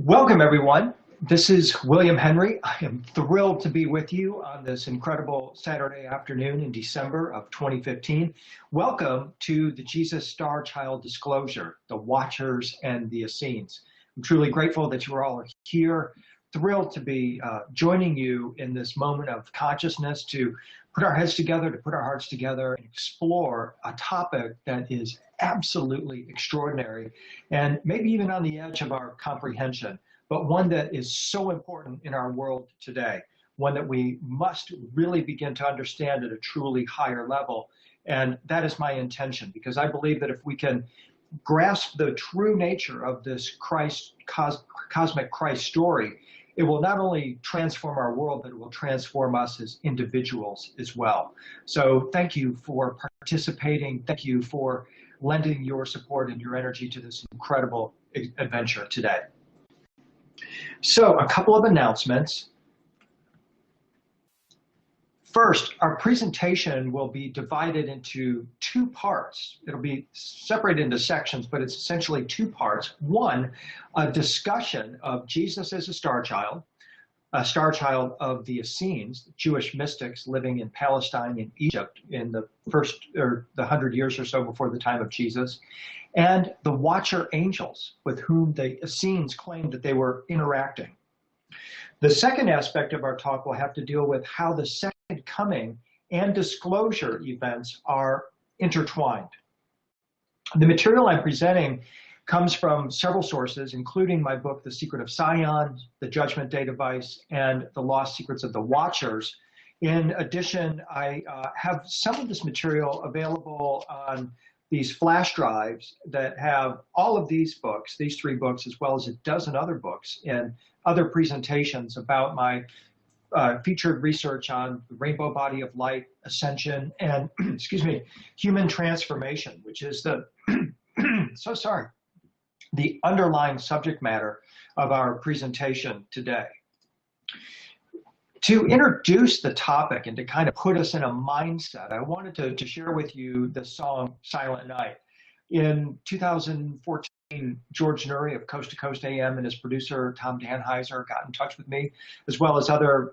Welcome, everyone. This is William Henry. I am thrilled to be with you on this incredible Saturday afternoon in December of 2015. Welcome to the Jesus Starchild disclosure, the Watchers and the Essenes. I'm truly grateful that you all are here. Thrilled to be joining you in this moment of consciousness to put our heads together, to put our hearts together, and explore a topic that is absolutely extraordinary and maybe even on the edge of our comprehension, but one that is so important in our world today, one that we must really begin to understand at a truly higher level. And that is my intention, because I believe that if we can grasp the true nature of this cosmic Christ story, it will not only transform our world, but it will transform us as individuals as well. So thank you for participating. Thank you for lending your support and your energy to this incredible adventure today. So a couple of announcements. First, our presentation will be divided into two parts. It'll be separated into sections, but it's essentially two parts. One, a discussion of Jesus as a star child of the Essenes, Jewish mystics living in Palestine and Egypt in the first, or the 100 years or so before the time of Jesus, and the watcher angels with whom the Essenes claimed that they were interacting. The second aspect of our talk will have to deal with how the second coming and disclosure events are intertwined. The material I'm presenting comes from several sources, including my book, The Secret of Sion, The Judgment Day Device, and The Lost Secrets of the Watchers. In addition, I have some of this material available on these flash drives that have all of these books, these three books, as well as a dozen other books and other presentations about my featured research on the rainbow body of light, ascension, and, excuse me, human transformation, which is the, the underlying subject matter of our presentation today. To introduce the topic and to kind of put us in a mindset, I wanted to share with you the song Silent Night. In 2014, George Nuri of Coast to Coast AM and his producer, Tom Danheiser, got in touch with me, as well as other,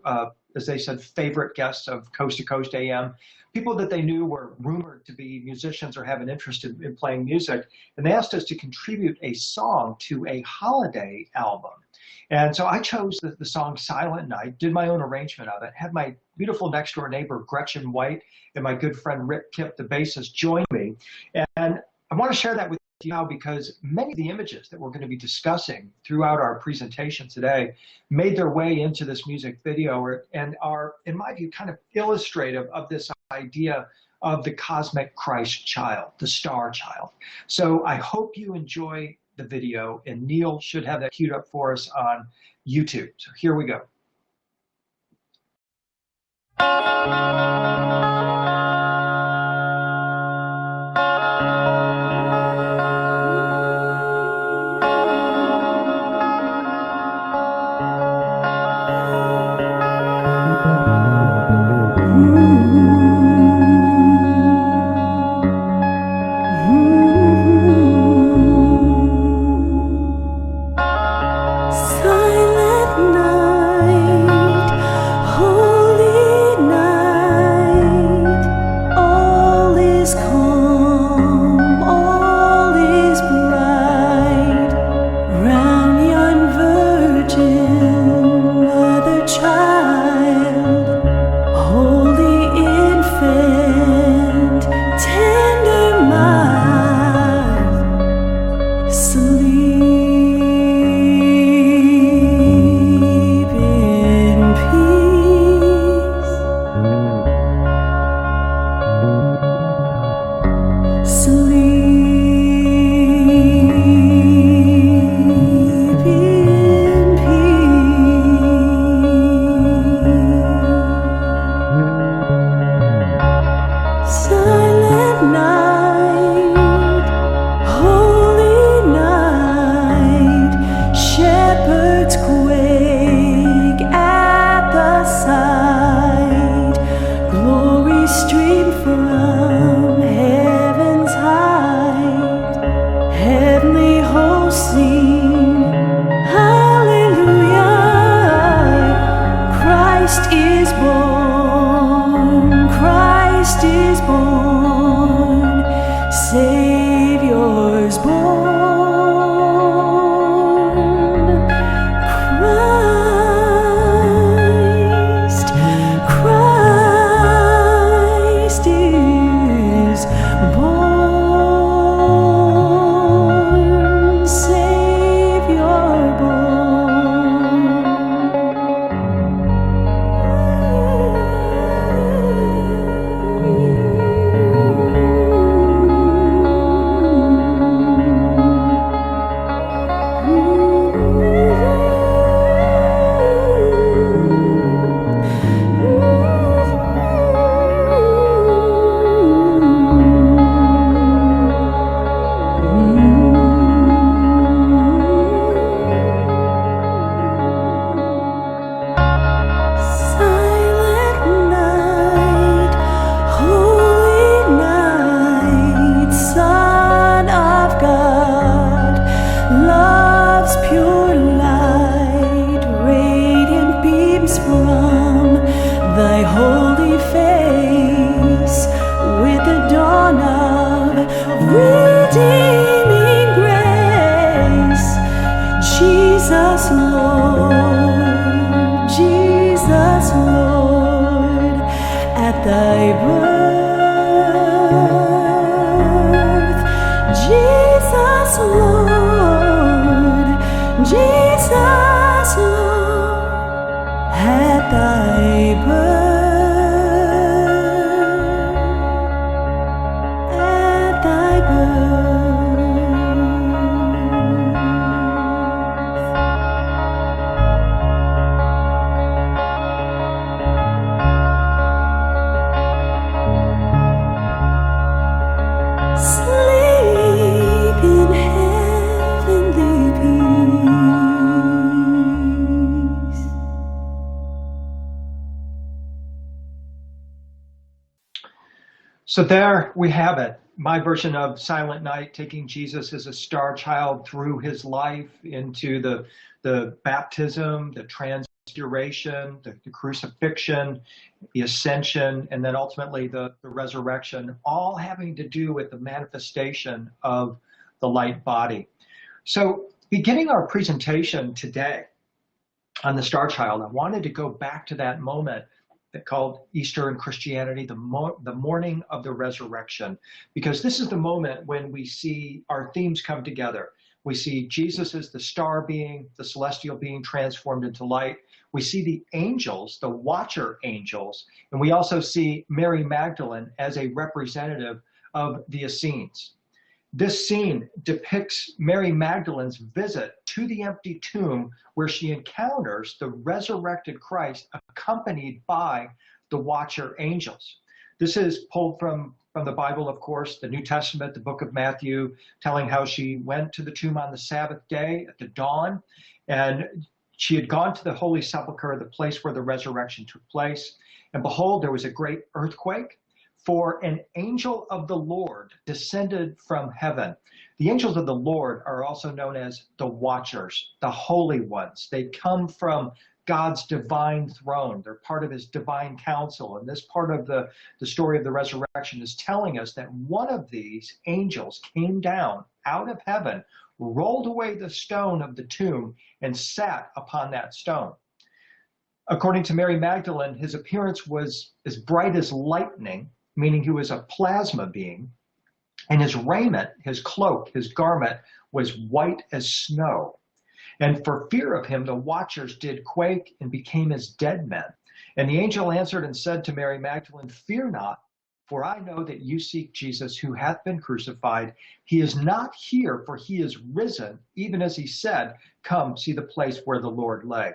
as they said, favorite guests of Coast to Coast AM, people that they knew were rumored to be musicians or have an interest in playing music. And they asked us to contribute a song to a holiday album. And so I chose the song Silent Night, did my own arrangement of it, had my beautiful next door neighbor, Gretchen White, and my good friend, Rick Kipp, the bassist, join me. And I want to share that with you now because many of the images that we're going to be discussing throughout our presentation today made their way into this music video and are, in my view, kind of illustrative of this idea of the cosmic Christ child, the star child. So I hope you enjoy the video, and Neil should have that queued up for us on YouTube. So here we go. Silent night, holy night. thy birth, Jesus Lord, Jesus Lord, at thy birth, at thy birth. Sleep in heavenly peace. So there we have it. My version of Silent Night, taking Jesus as a star child through his life into the baptism, the transfiguration, the crucifixion, the ascension, and then ultimately the resurrection, all having to do with the manifestation of the light body. So beginning our presentation today on the Starchild, I wanted to go back to that moment that called Easter in Christianity, the morning of the resurrection, because this is the moment when we see our themes come together. We see Jesus as the star being, the celestial being transformed into light. We see the angels, the watcher angels, and we also see Mary Magdalene as a representative of the Essenes. This scene depicts Mary Magdalene's visit to the empty tomb where she encounters the resurrected Christ accompanied by the watcher angels. This is pulled from the Bible, of course, the New Testament, the book of Matthew, telling how she went to the tomb on the Sabbath day at the dawn, and she had gone to the Holy Sepulchre, the place where the resurrection took place. And behold, there was a great earthquake. For an angel of the Lord descended from heaven. The angels of the Lord are also known as the watchers, the holy ones. They come from God's divine throne. They're part of his divine counsel. And this part of the story of the resurrection is telling us that one of these angels came down out of heaven, rolled away the stone of the tomb, and sat upon that stone. According to Mary Magdalene, his appearance was as bright as lightning, meaning he was a plasma being, and his raiment, his cloak, his garment was white as snow. And for fear of him, the watchers did quake and became as dead men. And the angel answered and said to Mary Magdalene, "Fear not, for I know that you seek Jesus who hath been crucified. He is not here, for he is risen, even as he said, come see the place where the Lord lay."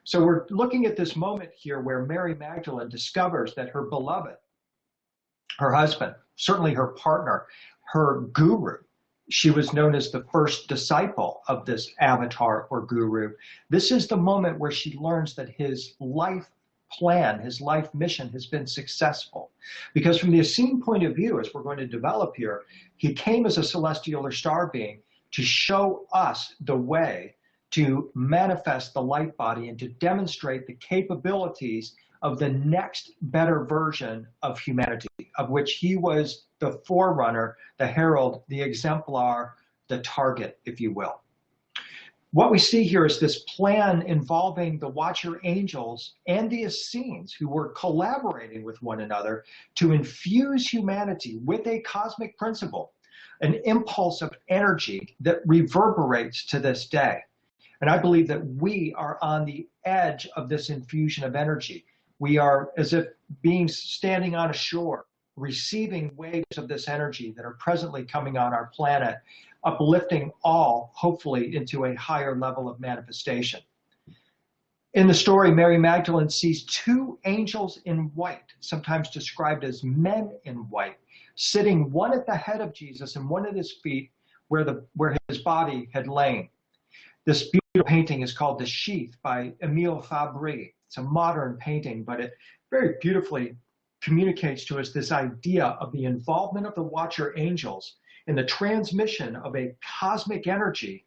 So we're looking at this moment here where Mary Magdalene discovers that her beloved, her husband, certainly her partner, her guru. She was known as the first disciple of this avatar or guru. This is the moment where she learns that his life plan, his life mission has been successful. Because from the Essene point of view, as we're going to develop here, he came as a celestial or star being to show us the way to manifest the light body and to demonstrate the capabilities of the next better version of humanity, of which he was the forerunner, the herald, the exemplar, the target, if you will. What we see here is this plan involving the watcher angels and the Essenes, who were collaborating with one another to infuse humanity with a cosmic principle, an impulse of energy that reverberates to this day. And I believe that we are on the edge of this infusion of energy. We are as if being standing on a shore, receiving waves of this energy that are presently coming on our planet, uplifting all, hopefully, into a higher level of manifestation. In the story, Mary Magdalene sees two angels in white, sometimes described as men in white, sitting one at the head of Jesus and one at his feet where his body had lain. This beautiful painting is called The Sheath by Emile Fabry. It's a modern painting, but it very beautifully communicates to us this idea of the involvement of the watcher angels in the transmission of a cosmic energy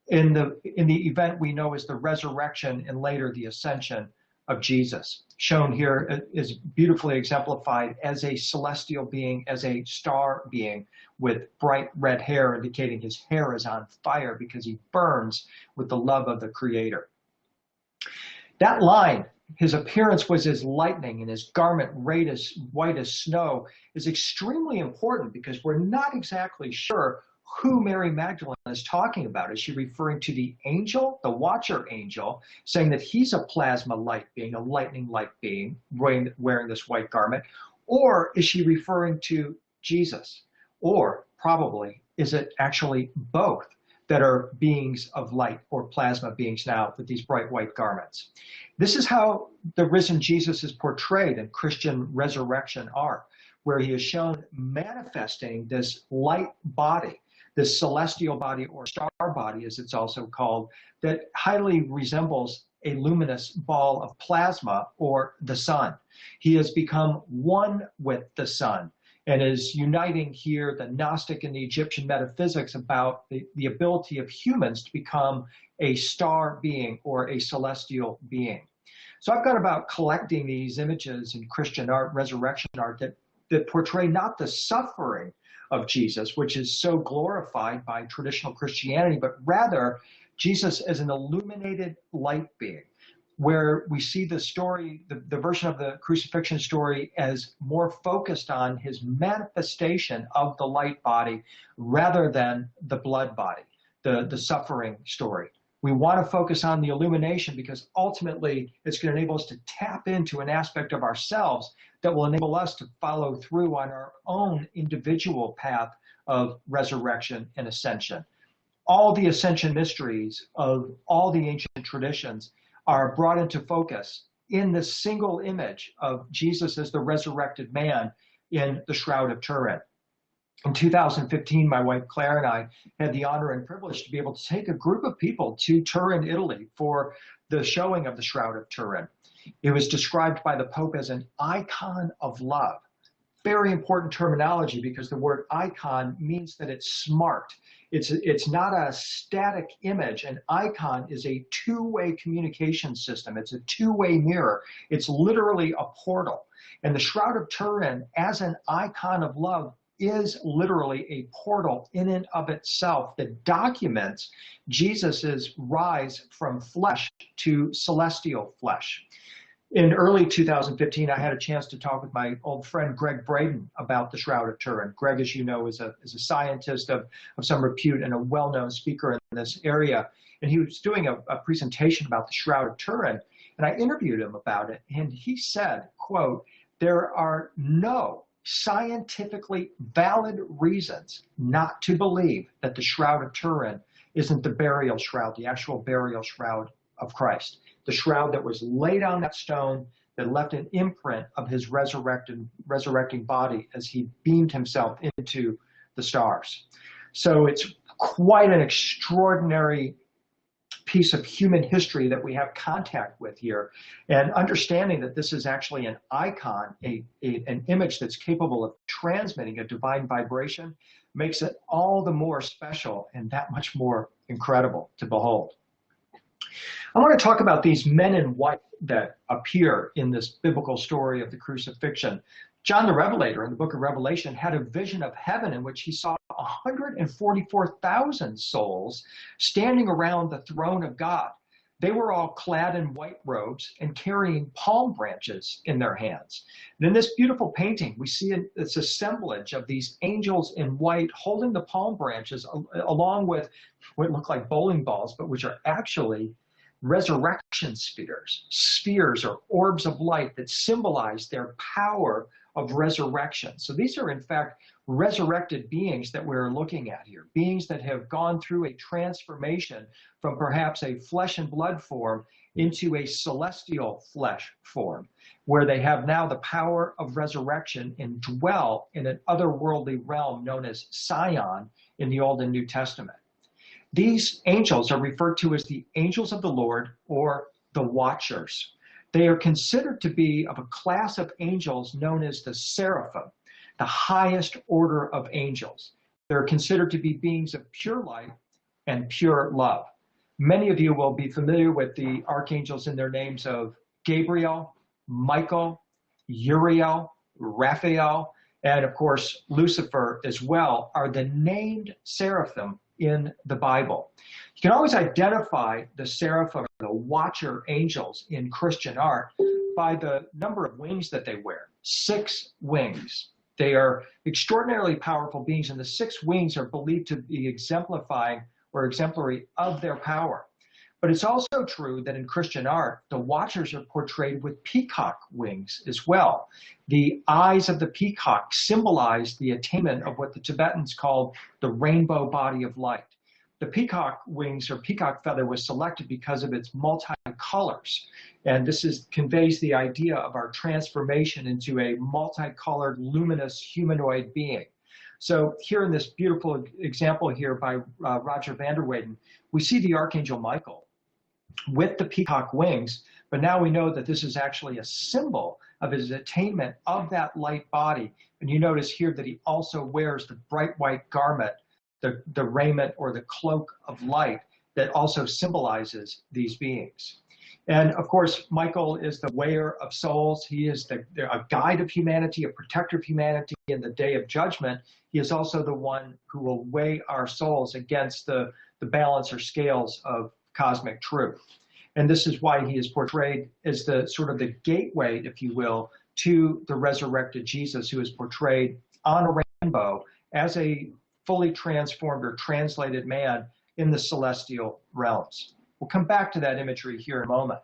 in the event we know as the resurrection and later the ascension of Jesus. Shown here is beautifully exemplified as a celestial being, as a star being with bright red hair, indicating his hair is on fire because he burns with the love of the Creator. That line, his appearance was as lightning and his garment white as snow is extremely important because we're not exactly sure who Mary Magdalene is talking about. Is she referring to the angel, the watcher angel, saying that he's a plasma light being, a lightning light being, wearing this white garment? Or is she referring to Jesus? Or probably, is it actually both that are beings of light or plasma beings now with these bright white garments? This is how the risen Jesus is portrayed in Christian resurrection art, where he is shown manifesting this light body, this celestial body or star body, as it's also called, that highly resembles a luminous ball of plasma or the sun. He has become one with the sun and is uniting here the Gnostic and the Egyptian metaphysics about the ability of humans to become a star being or a celestial being. So I've gone about collecting these images in Christian art, resurrection art, that portray not the suffering of Jesus, which is so glorified by traditional Christianity, but rather Jesus as an illuminated light being, where we see the story, the version of the crucifixion story as more focused on his manifestation of the light body rather than the blood body, the suffering story. We want to focus on the illumination because ultimately it's going to enable us to tap into an aspect of ourselves that will enable us to follow through on our own individual path of resurrection and ascension. All the ascension mysteries of all the ancient traditions are brought into focus in the single image of Jesus as the resurrected man in the Shroud of Turin. In 2015, my wife Claire and I had the honor and privilege to be able to take a group of people to Turin, Italy for the showing of the Shroud of Turin. It was described by the Pope as an icon of love. Very important terminology because the word icon means that it's smart. It's not a static image. An icon is a two-way communication system. It's a two-way mirror. It's literally a portal. And the Shroud of Turin, as an icon of love, is literally a portal in and of itself that documents Jesus's rise from flesh to celestial flesh. In early 2015, I had a chance to talk with my old friend Greg Braden about the Shroud of Turin. Greg, as you know, is a scientist of some repute and a well-known speaker in this area. And he was doing a presentation about the Shroud of Turin, and I interviewed him about it. And he said, quote, "There are no scientifically valid reasons not to believe that the Shroud of Turin isn't the burial shroud, the actual burial shroud of Christ. The shroud that was laid on that stone that left an imprint of his resurrecting body as he beamed himself into the stars." So it's quite an extraordinary piece of human history that we have contact with here. And understanding that this is actually an icon, an image that's capable of transmitting a divine vibration, makes it all the more special and that much more incredible to behold. I want to talk about these men in white that appear in this biblical story of the crucifixion. John the Revelator in the book of Revelation had a vision of heaven in which he saw 144,000 souls standing around the throne of God. They were all clad in white robes and carrying palm branches in their hands. And in this beautiful painting, we see it's assemblage of these angels in white holding the palm branches along with what look like bowling balls, but which are actually resurrection spheres or orbs of light that symbolize their power of resurrection. So these are in fact resurrected beings that we're looking at here, beings that have gone through a transformation from perhaps a flesh and blood form into a celestial flesh form, where they have now the power of resurrection and dwell in an otherworldly realm known as Sion in the Old and New Testament. These angels are referred to as the angels of the Lord or the watchers. They are considered to be of a class of angels known as the seraphim, the highest order of angels. They're considered to be beings of pure light and pure love. Many of you will be familiar with the archangels in their names of Gabriel, Michael, Uriel, Raphael, and of course Lucifer as well, are the named seraphim in the Bible. You can always identify the seraphim, the watcher angels in Christian art by the number of wings that they wear. 6 wings. They are extraordinarily powerful beings, and the 6 wings are believed to be exemplifying or exemplary of their power. But it's also true that in Christian art, the watchers are portrayed with peacock wings as well. The eyes of the peacock symbolize the attainment of what the Tibetans called the rainbow body of light. The peacock wings or peacock feather was selected because of its multi-colors. And this conveys the idea of our transformation into a multicolored, luminous humanoid being. So here in this beautiful example here by Roger van der Weyden, we see the Archangel Michael with the peacock wings, but now we know that this is actually a symbol of his attainment of that light body. And you notice here that he also wears the bright white garment, the raiment or the cloak of light that also symbolizes these beings. And of course, Michael is the weigher of souls. He is a guide of humanity, a protector of humanity in the day of judgment. He is also the one who will weigh our souls against the balance or scales of cosmic truth. And this is why he is portrayed as the sort of the gateway, if you will, to the resurrected Jesus, who is portrayed on a rainbow as a fully transformed or translated man in the celestial realms. We'll come back to that imagery here in a moment.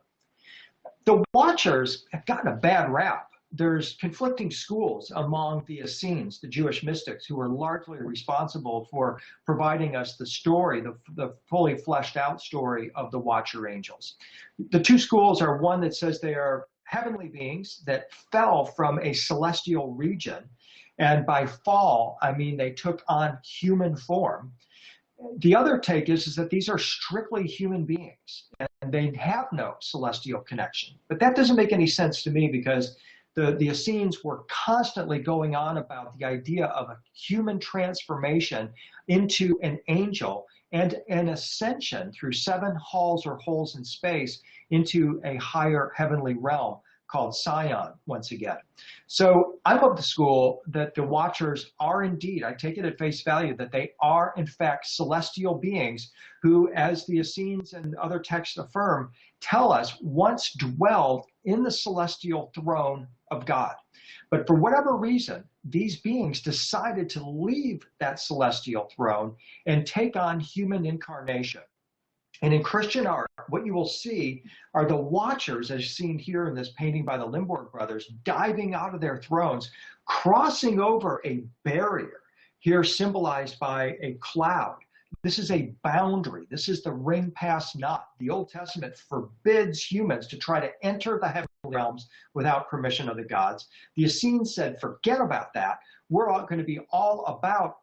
The Watchers have gotten a bad rap. There's conflicting schools among the Essenes, the Jewish mystics, who are largely responsible for providing us the story, the fully fleshed out story of the Watcher angels. The two schools are one that says they are heavenly beings that fell from a celestial region. And by fall, I mean they took on human form. The other take is that these are strictly human beings and they have no celestial connection. But that doesn't make any sense to me because the Essenes were constantly going on about the idea of a human transformation into an angel and an ascension through 7 halls or holes in space into a higher heavenly realm called Sion once again. So I'm of the school that the Watchers are indeed, I take it at face value, that they are in fact celestial beings who, as the Essenes and other texts affirm, tell us once dwelled in the celestial throne of God. But for whatever reason, these beings decided to leave that celestial throne and take on human incarnation. And in Christian art, what you will see are the Watchers, as seen here in this painting by the Limborg brothers, diving out of their thrones, crossing over a barrier, here symbolized by a cloud. This is a boundary. This is the ring past not. The Old Testament forbids humans to try to enter the heavenly realms without permission of the gods. The Essenes said, forget about that. We're all going to be all about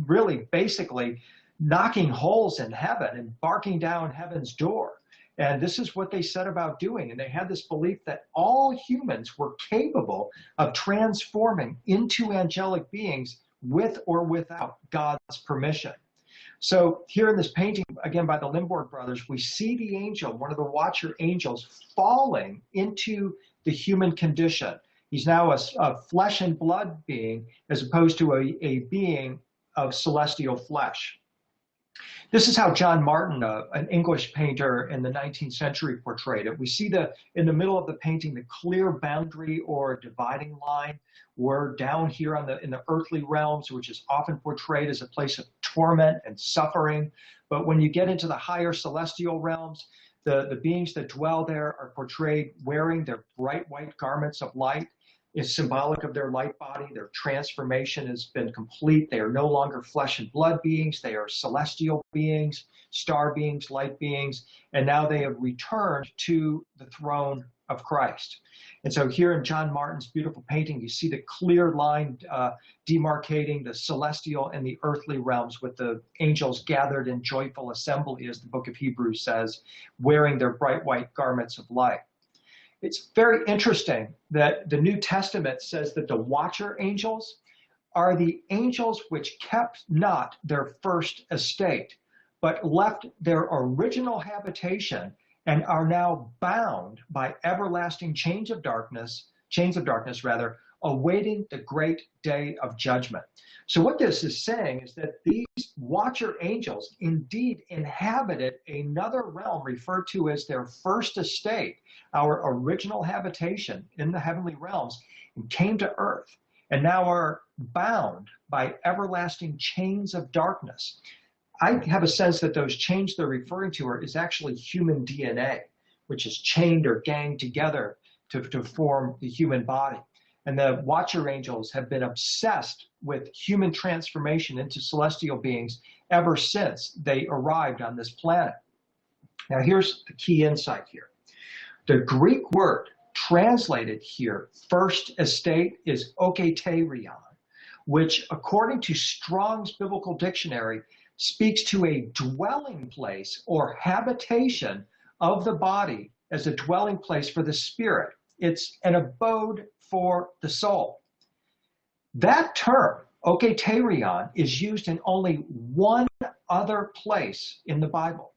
really basically knocking holes in heaven and barking down heaven's door. And this is what they set about doing. And they had this belief that all humans were capable of transforming into angelic beings with or without God's permission. So here in this painting, again by the Limborg brothers, we see the angel, one of the Watcher angels, falling into the human condition. He's now a flesh and blood being as opposed to a being of celestial flesh. This is how John Martin, an English painter in the 19th century, portrayed it. We see in the middle of the painting the clear boundary or dividing line. We're down here in the earthly realms, which is often portrayed as a place of torment and suffering. But when you get into the higher celestial realms, the beings that dwell there are portrayed wearing their bright white garments of light. Is symbolic of their light body. Their transformation has been complete. They are no longer flesh and blood beings. They are celestial beings, star beings, light beings, and now they have returned to the throne of Christ. And so here in John Martin's beautiful painting, you see the clear line demarcating the celestial and the earthly realms with the angels gathered in joyful assembly, as the book of Hebrews says, wearing their bright white garments of light. It's very interesting that the New Testament says that the Watcher angels are the angels which kept not their first estate, but left their original habitation and are now bound by everlasting chains of darkness, awaiting the great day of judgment. So what this is saying is that these watcher angels indeed inhabited another realm referred to as their first estate, our original habitation in the heavenly realms, and came to earth and now are bound by everlasting chains of darkness. I have a sense that those chains they're referring to is actually human DNA, which is chained or ganged together to form the human body. And the watcher angels have been obsessed with human transformation into celestial beings ever since they arrived on this planet. Now here's the key insight here. The Greek word translated here, first estate, is okaterion, which according to Strong's Biblical Dictionary speaks to a dwelling place or habitation of the body as a dwelling place for the spirit. It's an abode for the soul. That term, okaterion, is used in only one other place in the Bible.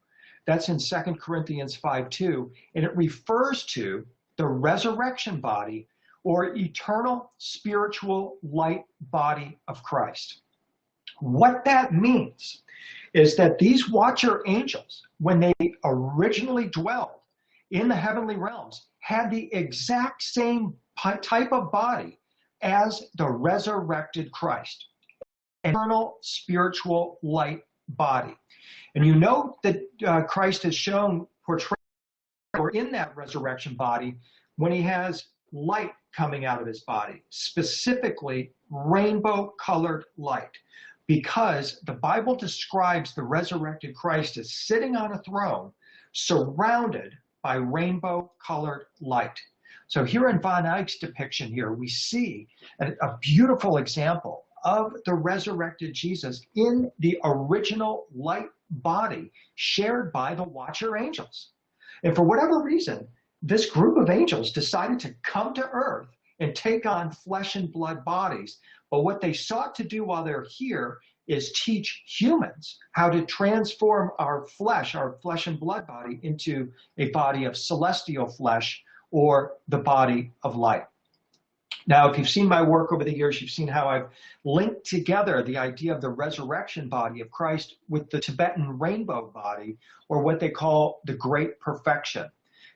That's in 2 Corinthians 5:2, and it refers to the resurrection body or eternal spiritual light body of Christ. What that means is that these watcher angels, when they originally dwelled in the heavenly realms, had the exact same type of body as the resurrected Christ, an eternal spiritual light body. And you know that Christ is shown portrayed or in that resurrection body when he has light coming out of his body, specifically rainbow colored light, because the Bible describes the resurrected Christ as sitting on a throne surrounded by rainbow colored light. So here in Von Eyck's depiction here, we see a beautiful example of the resurrected Jesus in the original light body shared by the watcher angels. And for whatever reason, this group of angels decided to come to earth and take on flesh and blood bodies. But what they sought to do while they're here is teach humans how to transform our flesh and blood body, into a body of celestial flesh, or the body of light. Now, if you've seen my work over the years, you've seen how I've linked together the idea of the resurrection body of Christ with the Tibetan rainbow body, or what they call the great perfection.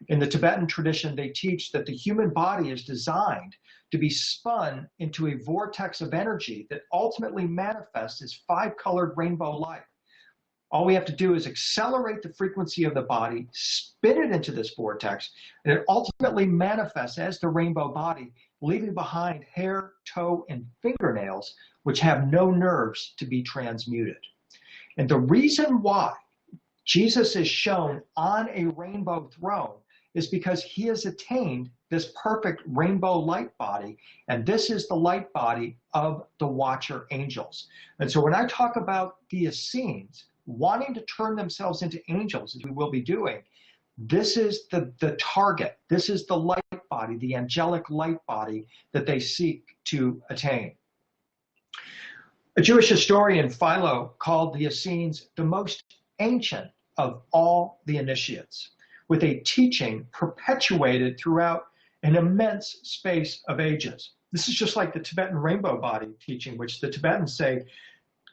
In the Tibetan tradition, they teach that the human body is designed to be spun into a vortex of energy that ultimately manifests as 5-colored rainbow light. All we have to do is accelerate the frequency of the body, spin it into this vortex, and it ultimately manifests as the rainbow body, leaving behind hair, toe, and fingernails, which have no nerves to be transmuted. And the reason why Jesus is shown on a rainbow throne is because he has attained this perfect rainbow light body, and this is the light body of the watcher angels. And so when I talk about the Essenes wanting to turn themselves into angels, as we will be doing, this is the target. This is the light body, the angelic light body that they seek to attain. A Jewish historian, Philo, called the Essenes the most ancient of all the initiates, with a teaching perpetuated throughout an immense space of ages. This is just like the Tibetan rainbow body teaching, which the Tibetans say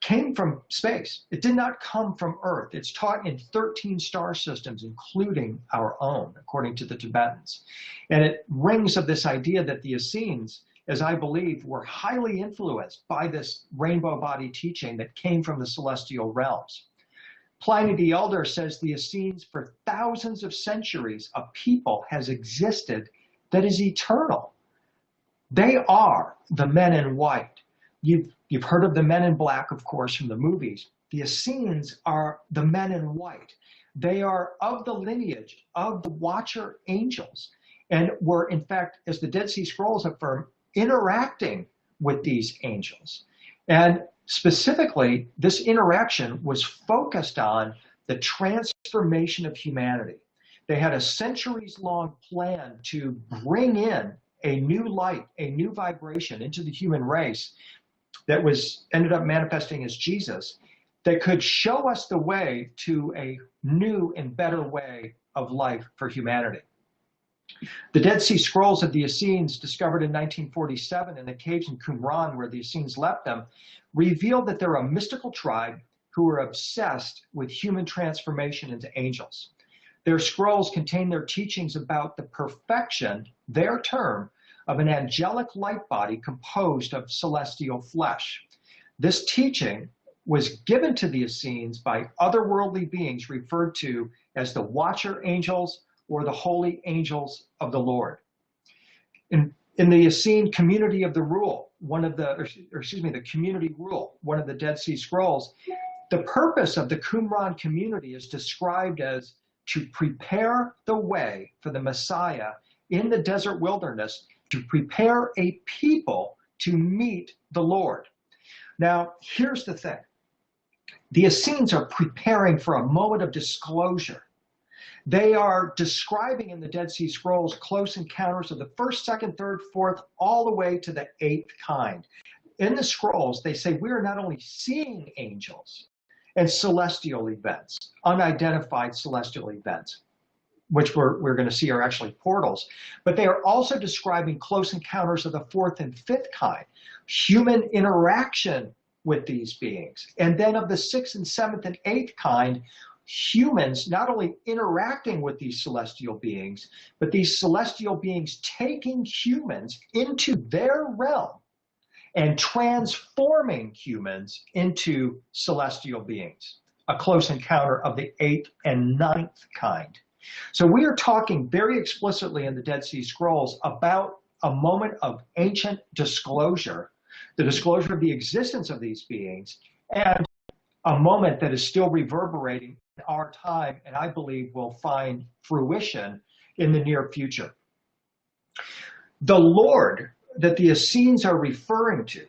came from space. It did not come from Earth. It's taught in 13 star systems, including our own, according to the Tibetans. And it rings of this idea that the Essenes, as I believe, were highly influenced by this rainbow body teaching that came from the celestial realms. Pliny the Elder says the Essenes, for thousands of centuries, a people has existed that is eternal. They are the men in white. You've heard of the men in black, of course, from the movies. The Essenes are the men in white. They are of the lineage of the watcher angels, and were, in fact, as the Dead Sea Scrolls affirm, interacting with these angels. And specifically, this interaction was focused on the transformation of humanity. They had a centuries-long plan to bring in a new light, a new vibration into the human race that ended up manifesting as Jesus, that could show us the way to a new and better way of life for humanity. The Dead Sea Scrolls of the Essenes, discovered in 1947 in the caves in Qumran where the Essenes left them, reveal that they're a mystical tribe who are obsessed with human transformation into angels. Their scrolls contain their teachings about the perfection, their term, of an angelic light body composed of celestial flesh. This teaching was given to the Essenes by otherworldly beings referred to as the Watcher Angels or the Holy Angels of the Lord. In the Essene Community of the Rule, the Community Rule, one of the Dead Sea Scrolls, the purpose of the Qumran community is described as to prepare the way for the Messiah in the desert wilderness, to prepare a people to meet the Lord. Now, here's the thing. The Essenes are preparing for a moment of disclosure. They are describing in the Dead Sea Scrolls close encounters of the first, second, third, fourth, all the way to the eighth kind. In the scrolls, they say we are not only seeing angels and celestial events, unidentified celestial events, which we're going to see are actually portals, but they are also describing close encounters of the fourth and fifth kind, human interaction with these beings. And then of the sixth and seventh and eighth kind, humans not only interacting with these celestial beings, but these celestial beings taking humans into their realm and transforming humans into celestial beings, a close encounter of the eighth and ninth kind. So we are talking very explicitly in the Dead Sea Scrolls about a moment of ancient disclosure, the disclosure of the existence of these beings, and a moment that is still reverberating in our time, and I believe will find fruition in the near future. The Lord that the Essenes are referring to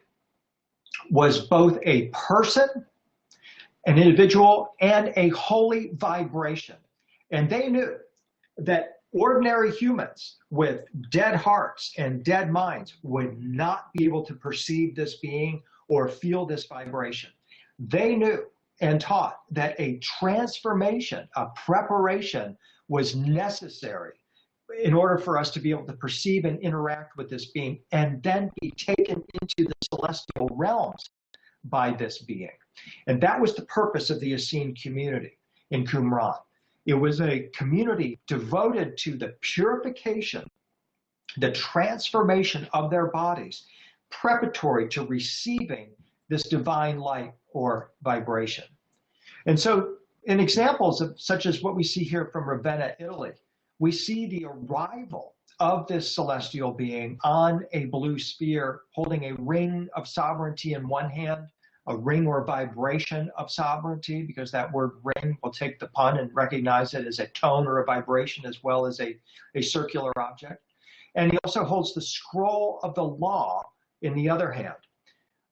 was both a person, an individual, and a holy vibration. And they knew that ordinary humans with dead hearts and dead minds would not be able to perceive this being or feel this vibration. They knew and taught that a transformation, a preparation was necessary in order for us to be able to perceive and interact with this being and then be taken into the celestial realms by this being. And that was the purpose of the Essene community in Qumran. It was a community devoted to the purification, the transformation of their bodies, preparatory to receiving this divine light or vibration. And so in examples of such as what we see here from Ravenna, Italy, we see the arrival of this celestial being on a blue sphere, holding a ring of sovereignty in one hand, a ring or vibration of sovereignty, because that word ring, will take the pun and recognize it as a tone or a vibration as well as a circular object. And he also holds the scroll of the law in the other hand.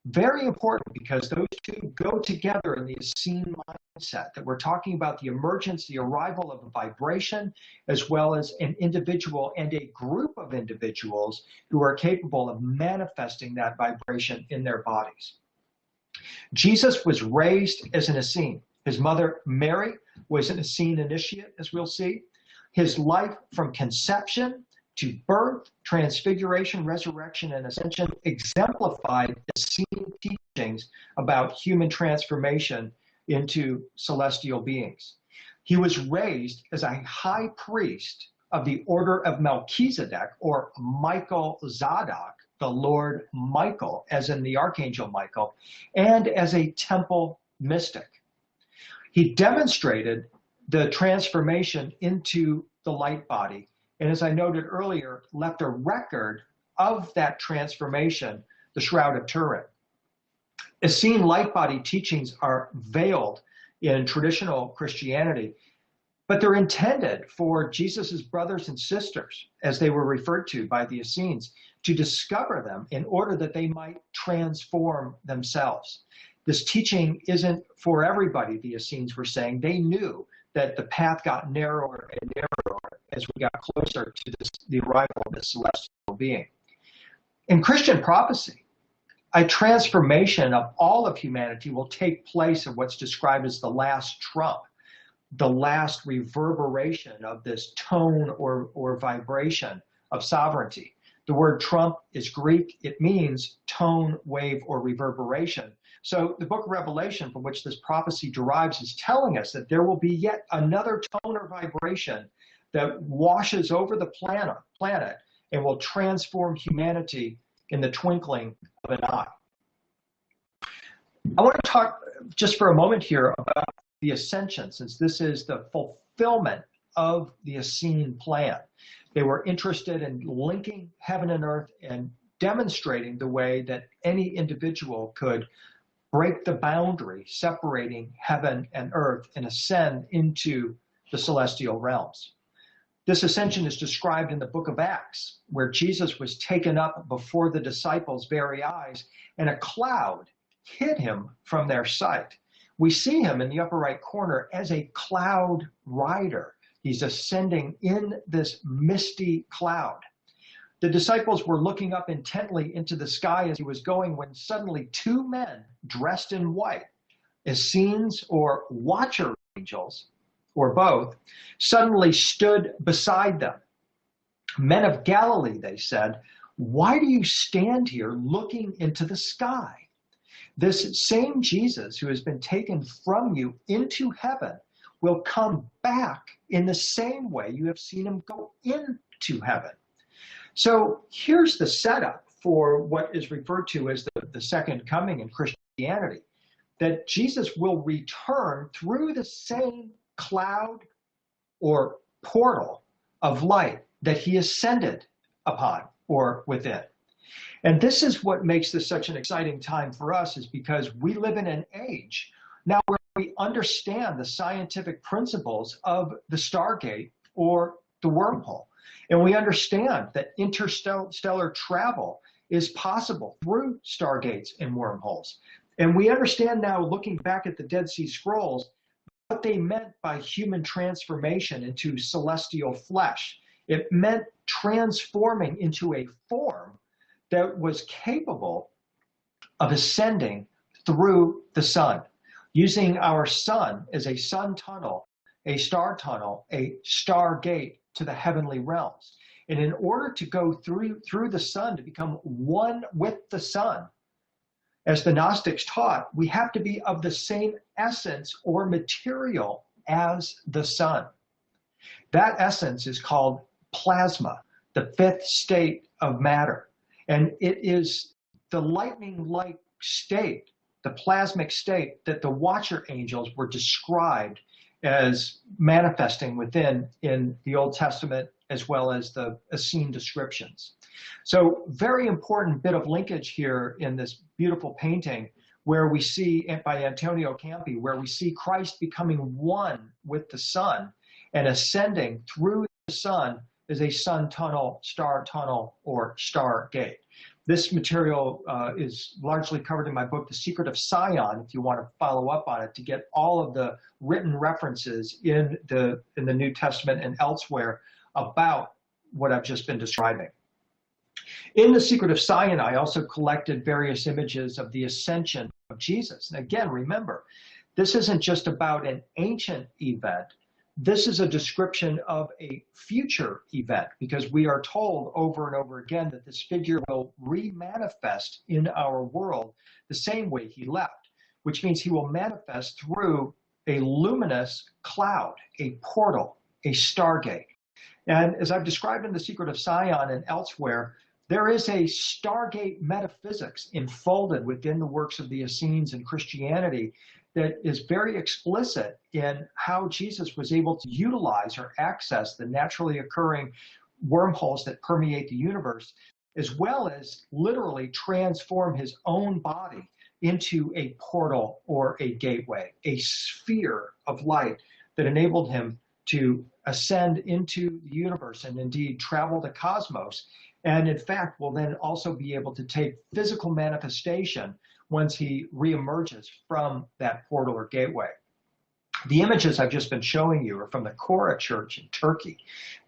Very important, because those two go together in the Essene mindset, that we're talking about the emergence, the arrival of a vibration, as well as an individual and a group of individuals who are capable of manifesting that vibration in their bodies. Jesus was raised as an Essene. His mother, Mary, was an Essene initiate, as we'll see. His life from conception to birth, transfiguration, resurrection, and ascension exemplified Essene teachings about human transformation into celestial beings. He was raised as a high priest of the order of Melchizedek, or Michael Zadok, the Lord Michael, as in the Archangel Michael, and as a temple mystic. He demonstrated the transformation into the light body, and as I noted earlier, left a record of that transformation, the Shroud of Turin. Essene light body teachings are veiled in traditional Christianity, but they're intended for Jesus's brothers and sisters, as they were referred to by the Essenes, to discover them in order that they might transform themselves. This teaching isn't for everybody, the Essenes were saying. They knew that the path got narrower and narrower as we got closer to the arrival of this celestial being. In Christian prophecy, a transformation of all of humanity will take place in what's described as the last trump. the last reverberation of this tone or vibration of sovereignty. The word trump is Greek. It means tone, wave, or reverberation. So the book of Revelation, from which this prophecy derives, is telling us that there will be yet another tone or vibration that washes over the planet and will transform humanity in the twinkling of an eye. I want to talk just for a moment here about the ascension, since this is the fulfillment of the Essene plan. They were interested in linking heaven and earth and demonstrating the way that any individual could break the boundary separating heaven and earth and ascend into the celestial realms. This ascension is described in the book of Acts, where Jesus was taken up before the disciples' very eyes, and a cloud hid him from their sight. We see him in the upper right corner as a cloud rider. He's ascending in this misty cloud. The disciples were looking up intently into the sky as he was going, when suddenly two men dressed in white, Essenes or watcher angels, or both, suddenly stood beside them. Men of Galilee, they said, why do you stand here looking into the sky? This same Jesus who has been taken from you into heaven will come back in the same way you have seen him go into heaven. So here's the setup for what is referred to as the second coming in Christianity, that Jesus will return through the same cloud or portal of light that he ascended upon or within. And this is what makes this such an exciting time for us, is because we live in an age now where we understand the scientific principles of the Stargate or the wormhole. And we understand that interstellar travel is possible through stargates and wormholes. And we understand now, looking back at the Dead Sea Scrolls, what they meant by human transformation into celestial flesh. It meant transforming into a form that was capable of ascending through the sun, using our sun as a sun tunnel, a star tunnel, a stargate to the heavenly realms. And in order to go through the sun, to become one with the sun, as the Gnostics taught, we have to be of the same essence or material as the sun. That essence is called plasma, the fifth state of matter. And it is the lightning-like state, the plasmic state, that the watcher angels were described as manifesting within in the Old Testament, as well as the Essene descriptions. So very important bit of linkage here in this beautiful painting, where we see, by Antonio Campi, where we see Christ becoming one with the sun and ascending through the sun as a sun tunnel, star tunnel, or stargate. This material is largely covered in my book, The Secret of Sion, if you want to follow up on it, to get all of the written references in the New Testament and elsewhere about what I've just been describing. In The Secret of Sion, I also collected various images of the ascension of Jesus. And again, remember, this isn't just about an ancient event. This is a description of a future event, because we are told over and over again that this figure will re-manifest in our world the same way he left, which means he will manifest through a luminous cloud, a portal, a stargate. And as I've described in The Secret of Sion and elsewhere, there is a stargate metaphysics enfolded within the works of the Essenes and Christianity that is very explicit in how Jesus was able to utilize or access the naturally occurring wormholes that permeate the universe, as well as literally transform his own body into a portal or a gateway, a sphere of light that enabled him to ascend into the universe and indeed travel the cosmos, and in fact will then also be able to take physical manifestation once he reemerges from that portal or gateway. The images I've just been showing you are from the Kora Church in Turkey.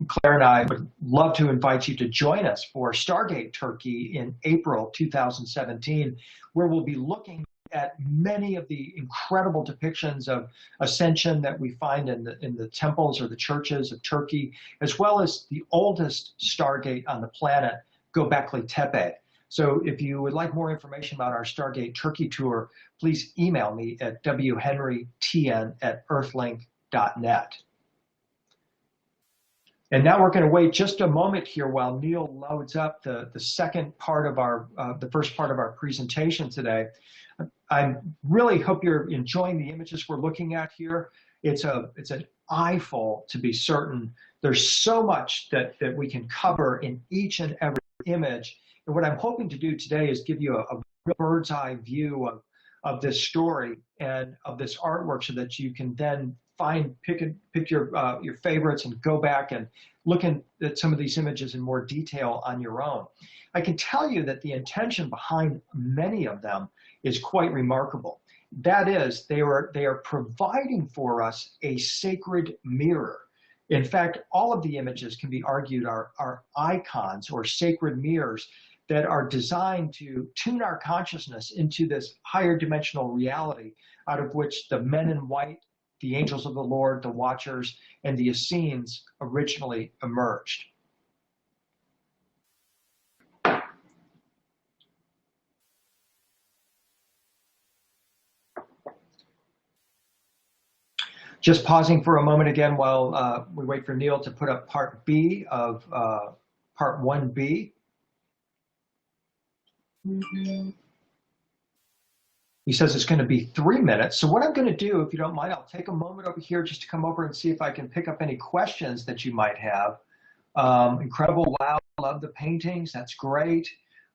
And Claire and I would love to invite you to join us for Stargate Turkey in April 2017, where we'll be looking at many of the incredible depictions of ascension that we find in the temples or the churches of Turkey, as well as the oldest Stargate on the planet, Göbekli Tepe. So if you would like more information about our Stargate Turkey tour, please email me at whenrytn@earthlink.net. And now we're going to wait just a moment here while Neil loads up the second part of our, the first part of our presentation today. I really hope you're enjoying the images we're looking at here. It's an eyeful, to be certain. There's so much that we can cover in each and every image. And what I'm hoping to do today is give you a bird's eye view of this story and of this artwork so that you can then pick your favorites and go back and look at some of these images in more detail on your own. I can tell you that the intention behind many of them is quite remarkable. That is, they are providing for us a sacred mirror. In fact, all of the images can be argued are icons or sacred mirrors that are designed to tune our consciousness into this higher dimensional reality out of which the men in white, the angels of the Lord, the watchers, and the Essenes originally emerged. Just pausing for a moment again while we wait for Neil to put up part B of part 1B. He says it's going to be 3 minutes. So what I'm going to do, if you don't mind, I'll take a moment over here just to come over and see if I can pick up any questions that you might have. Incredible, wow, love the paintings. That's great.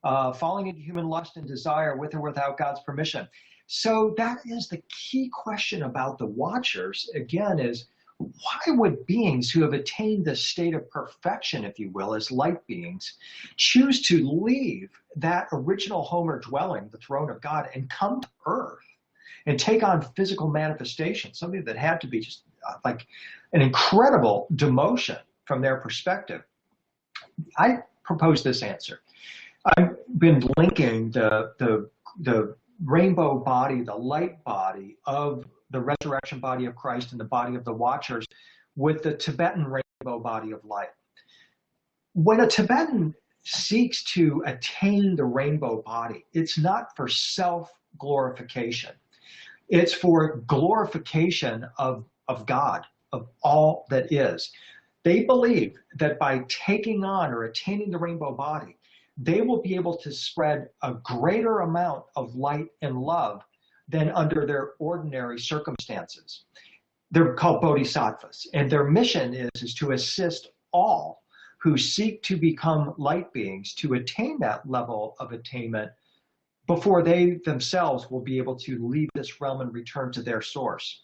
Falling into human lust and desire with or without God's permission. So that is the key question about the Watchers, again, is why would beings who have attained this state of perfection, if you will, as light beings, choose to leave that original home or dwelling, the throne of God, and come to Earth and take on physical manifestation, something that had to be just like an incredible demotion from their perspective? I propose this answer. I've been linking the rainbow body, the light body of the resurrection body of Christ and the body of the Watchers with the Tibetan rainbow body of light. When a Tibetan seeks to attain the rainbow body, it's not for self-glorification. It's for glorification of God, of all that is. They believe that by taking on or attaining the rainbow body, they will be able to spread a greater amount of light and love than under their ordinary circumstances. They're called bodhisattvas, and their mission is to assist all who seek to become light beings to attain that level of attainment before they themselves will be able to leave this realm and return to their source.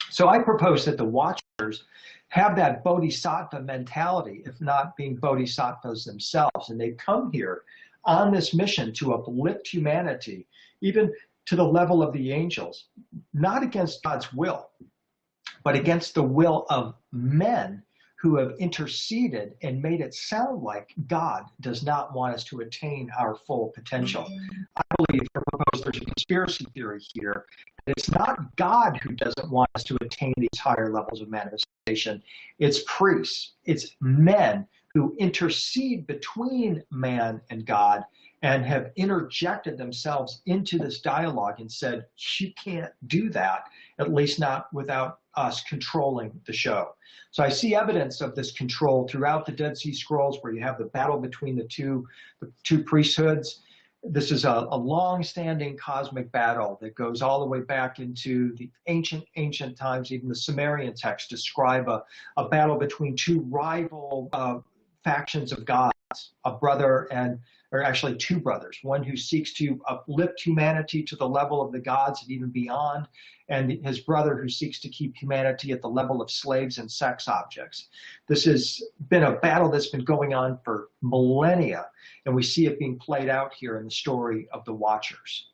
So I propose that the Watchers have that bodhisattva mentality, if not being bodhisattvas themselves, and they come here on this mission to uplift humanity, even to the level of the angels, not against God's will, but against the will of men who have interceded and made it sound like God does not want us to attain our full potential. I believe, or propose, there's a conspiracy theory here. It's not God who doesn't want us to attain these higher levels of manifestation. It's priests, it's men who intercede between man and God and have interjected themselves into this dialogue and said, you can't do that, at least not without us controlling the show. So I see evidence of this control throughout the Dead Sea Scrolls, where you have the battle between the two priesthoods. This is a long-standing cosmic battle that goes all the way back into the ancient times. Even the Sumerian texts describe a battle between two rival factions of gods, a brother or actually two brothers, one who seeks to uplift humanity to the level of the gods and even beyond, and his brother who seeks to keep humanity at the level of slaves and sex objects. This has been a battle that's been going on for millennia, and we see it being played out here in the story of the Watchers.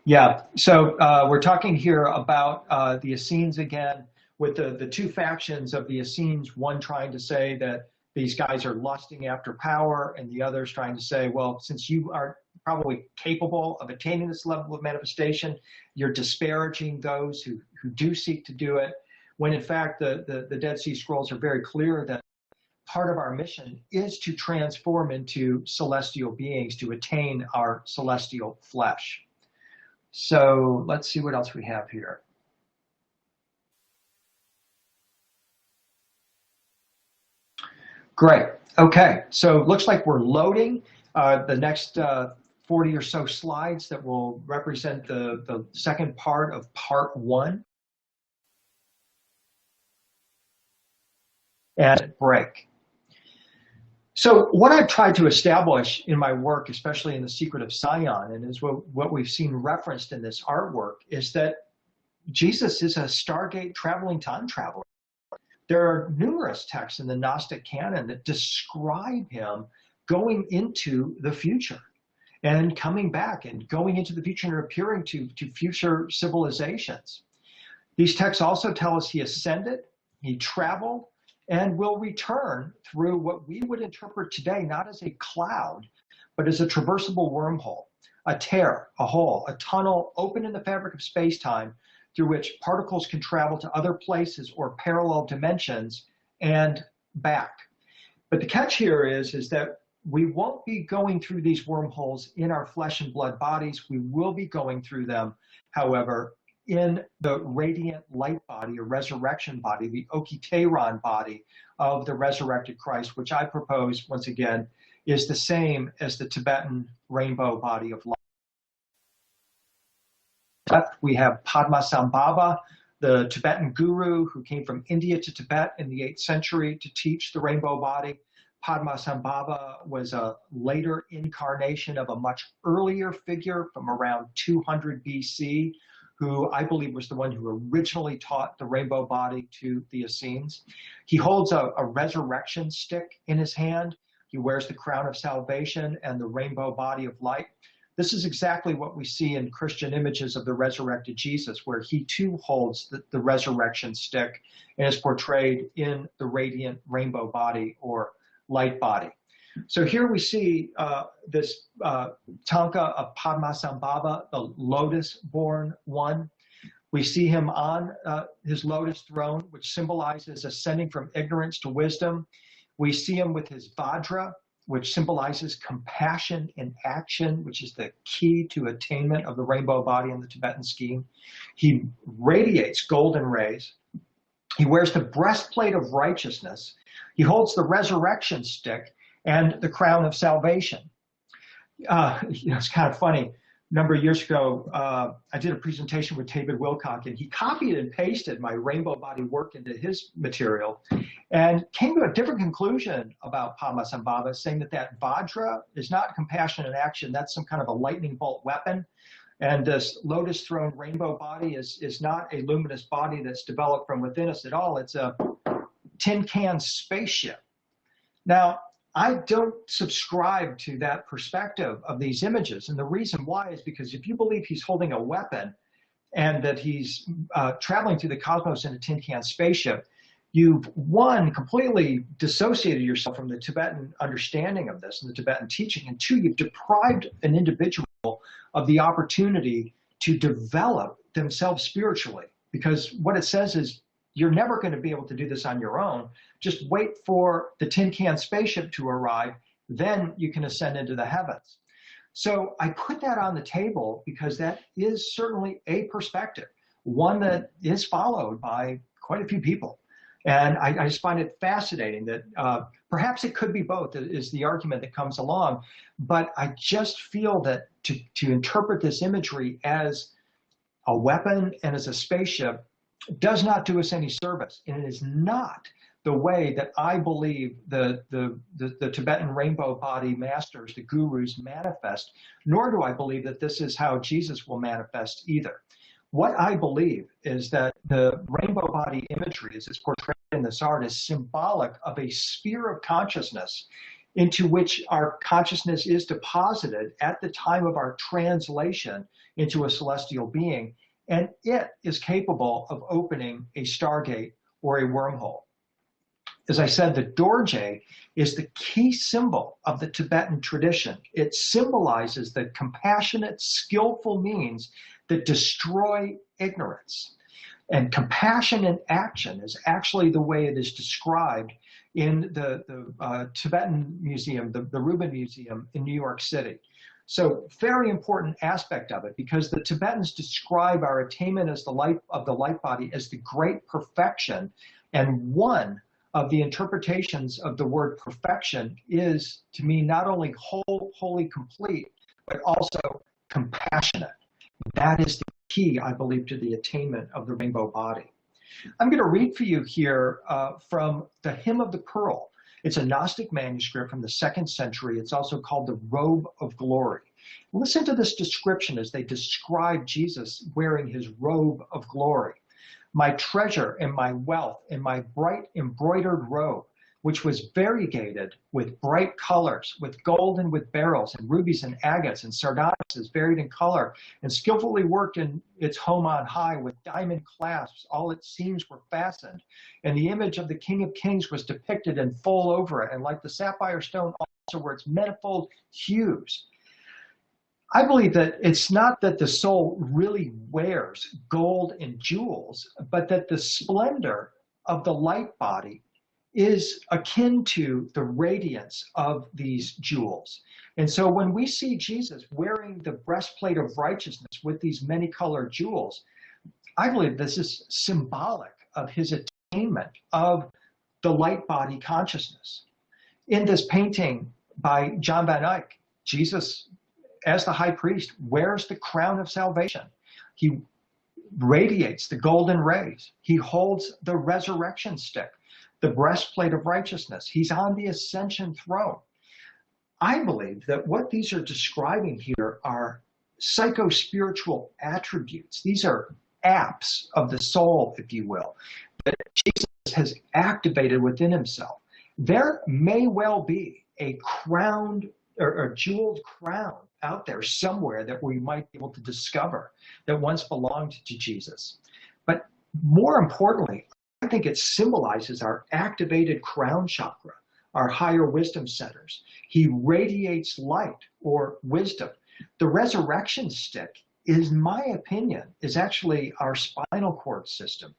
Yeah, so we're talking here about the Essenes again, with the two factions of the Essenes, one trying to say that these guys are lusting after power, and the others trying to say, well, since you aren't probably capable of attaining this level of manifestation, you're disparaging those who do seek to do it, when in fact the Dead Sea Scrolls are very clear that part of our mission is to transform into celestial beings, to attain our celestial flesh. So let's see what else we have here. Great. Okay, so looks like we're loading the next 40 or so slides that will represent the second part of part 1. And break. So what I've tried to establish in my work, especially in The Secret of Sion, and is what we've seen referenced in this artwork, is that Jesus is a Stargate traveling time traveler. There are numerous texts in the Gnostic canon that describe him going into the future and coming back and going into the future and appearing to future civilizations. These texts also tell us he ascended, he traveled, and will return through what we would interpret today not as a cloud, but as a traversable wormhole, a tear, a hole, a tunnel open in the fabric of space-time through which particles can travel to other places or parallel dimensions and back. But the catch here is that we won't be going through these wormholes in our flesh and blood bodies. We will be going through them, however, in the radiant light body or resurrection body, the Okiteron body of the resurrected Christ, which I propose, once again, is the same as the Tibetan rainbow body of light. Left, we have Padmasambhava, the Tibetan guru who came from India to Tibet in the 8th century to teach the rainbow body. Padmasambhava was a later incarnation of a much earlier figure from around 200 BC, who I believe was the one who originally taught the rainbow body to the Essenes. He holds a resurrection stick in his hand. He wears the crown of salvation and the rainbow body of light. This is exactly what we see in Christian images of the resurrected Jesus, where he too holds the resurrection stick and is portrayed in the radiant rainbow body or light body. So here we see this Tanka of Padmasambhava, the lotus-born one. We see him on his lotus throne, which symbolizes ascending from ignorance to wisdom. We see him with his Vajra, which symbolizes compassion in action, which is the key to attainment of the rainbow body in the Tibetan scheme. He radiates golden rays. He wears the breastplate of righteousness. He holds the resurrection stick and the crown of salvation. It's kind of funny. A number of years ago, I did a presentation with David Wilcock, and he copied and pasted my rainbow body work into his material and came to a different conclusion about Padmasambhava, saying that Vajra is not compassion in action. That's some kind of a lightning bolt weapon. And this lotus throne rainbow body is not a luminous body that's developed from within us at all. It's a tin can spaceship. Now, I don't subscribe to that perspective of these images. And the reason why is because if you believe he's holding a weapon and that he's traveling through the cosmos in a tin can spaceship, you've, one, completely dissociated yourself from the Tibetan understanding of this and the Tibetan teaching. And two, you've deprived an individual of the opportunity to develop themselves spiritually. Because what it says is, you're never going to be able to do this on your own. Just wait for the tin can spaceship to arrive, then you can ascend into the heavens. So I put that on the table because that is certainly a perspective, one that is followed by quite a few people. And I just find it fascinating that perhaps it could be both, is the argument that comes along. But I just feel that to interpret this imagery as a weapon and as a spaceship does not do us any service, and it is not the way that I believe the Tibetan rainbow body masters, the gurus, manifest, nor do I believe that this is how Jesus will manifest either. What I believe is that the rainbow body imagery, as it's portrayed in this art, is symbolic of a sphere of consciousness into which our consciousness is deposited at the time of our translation into a celestial being. And it is capable of opening a Stargate or a wormhole. As I said, the dorje is the key symbol of the Tibetan tradition. It symbolizes the compassionate, skillful means that destroy ignorance. And compassion in action is actually the way it is described in the Tibetan Museum, the Rubin Museum in New York City. So very important aspect of it, because the Tibetans describe our attainment as the light of the light body as the great perfection. And one of the interpretations of the word perfection is to mean not only whole, wholly complete, but also compassionate. That is the key, I believe, to the attainment of the rainbow body. I'm going to read for you here from the Hymn of the Pearl. It's a Gnostic manuscript from the 2nd century. It's also called the Robe of Glory. Listen to this description as they describe Jesus wearing his robe of glory. My treasure and my wealth and my bright embroidered robe, which was variegated with bright colors, with gold and with beryls and rubies and agates and sardonyxes varied in color, and skillfully worked in its home on high with diamond clasps, all its seams were fastened, and the image of the King of Kings was depicted in full over it, and like the sapphire stone also were its manifold hues. I believe that it's not that the soul really wears gold and jewels, but that the splendor of the light body is akin to the radiance of these jewels. And so when we see Jesus wearing the breastplate of righteousness with these many colored jewels, I believe this is symbolic of his attainment of the light body consciousness. In this painting by John Van Eyck, Jesus, as the high priest, wears the crown of salvation. He radiates the golden rays. He holds the resurrection stick, the breastplate of righteousness. He's on the ascension throne. I believe that what these are describing here are psycho-spiritual attributes. These are apps of the soul, if you will, that Jesus has activated within himself. There may well be a crowned or a jeweled crown out there somewhere that we might be able to discover that once belonged to Jesus. But more importantly, I think it symbolizes our activated crown chakra, our higher wisdom centers. He radiates light or wisdom. The resurrection stick, in my opinion, is actually our spinal cord system,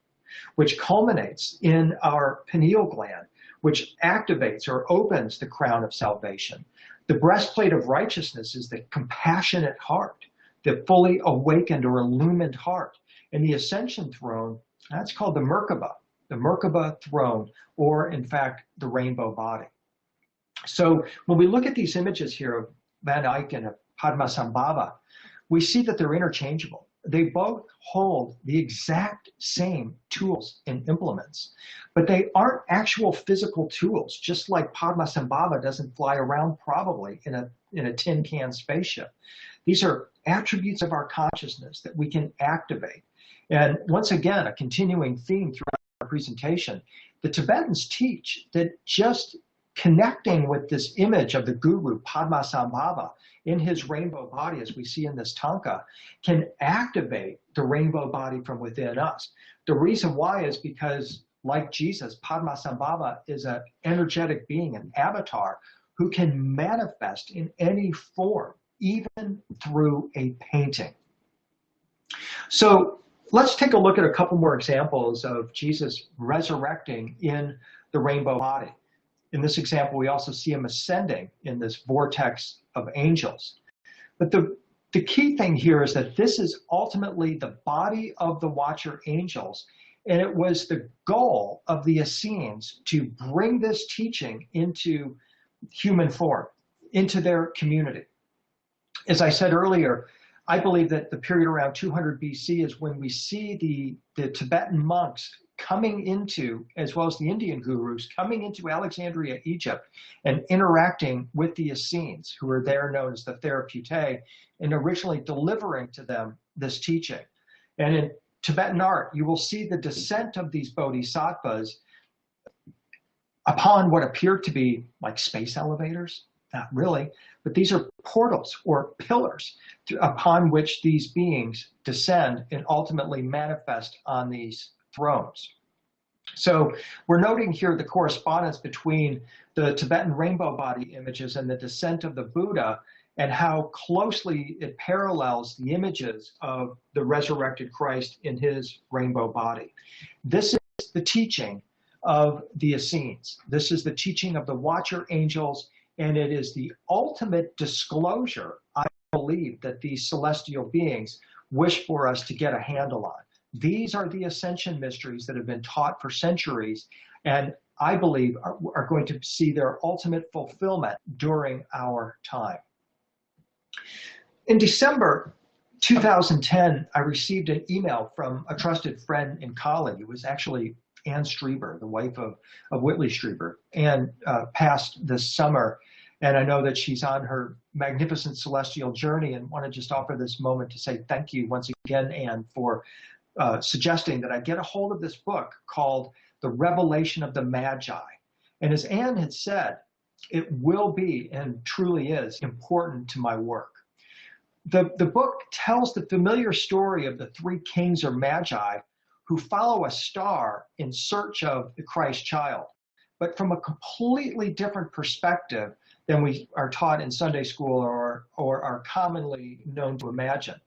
which culminates in our pineal gland, which activates or opens the crown of salvation. The breastplate of righteousness is the compassionate heart, the fully awakened or illumined heart. And the ascension throne, that's called the Merkaba throne, or in fact, the rainbow body. So when we look at these images here of Van Eyck and of Padmasambhava, we see that they're interchangeable. They both hold the exact same tools and implements, but they aren't actual physical tools, just like Padmasambhava doesn't fly around probably in a tin can spaceship. These are attributes of our consciousness that we can activate. And once again, a continuing theme throughout our presentation, the Tibetans teach that just connecting with this image of the guru, Padmasambhava, in his rainbow body, as we see in this tanka, can activate the rainbow body from within us. The reason why is because, like Jesus, Padmasambhava is an energetic being, an avatar, who can manifest in any form, even through a painting. So let's take a look at a couple more examples of Jesus resurrecting in the rainbow body. In this example, we also see him ascending in this vortex of angels. But the key thing here is that this is ultimately the body of the watcher angels, and it was the goal of the Essenes to bring this teaching into human form, into their community. As I said earlier, I believe that the period around 200 BC is when we see the Tibetan monks coming into, as well as the Indian gurus, coming into Alexandria, Egypt, and interacting with the Essenes, who are there known as the Therapeutae, and originally delivering to them this teaching. And in Tibetan art, you will see the descent of these bodhisattvas upon what appear to be like space elevators. Not really, but these are portals or pillars upon which these beings descend and ultimately manifest on these thrones. So we're noting here the correspondence between the Tibetan rainbow body images and the descent of the Buddha, and how closely it parallels the images of the resurrected Christ in his rainbow body. This is the teaching of the Essenes. This is the teaching of the Watcher Angels, and it is the ultimate disclosure, I believe, that these celestial beings wish for us to get a handle on. These are the ascension mysteries that have been taught for centuries, and I believe are going to see their ultimate fulfillment during our time. In December 2010, I received an email from a trusted friend and colleague. It was actually Anne Strieber, the wife of Whitley Strieber. Anne passed this summer, and I know that she's on her magnificent celestial journey, and want to just offer this moment to say thank you once again, Anne, for suggesting that I get a hold of this book called The Revelation of the Magi. And as Anne had said, it will be, and truly is, important to my work. The book tells the familiar story of the three kings or magi who follow a star in search of the Christ child, but from a completely different perspective than we are taught in Sunday school or are commonly known to imagine.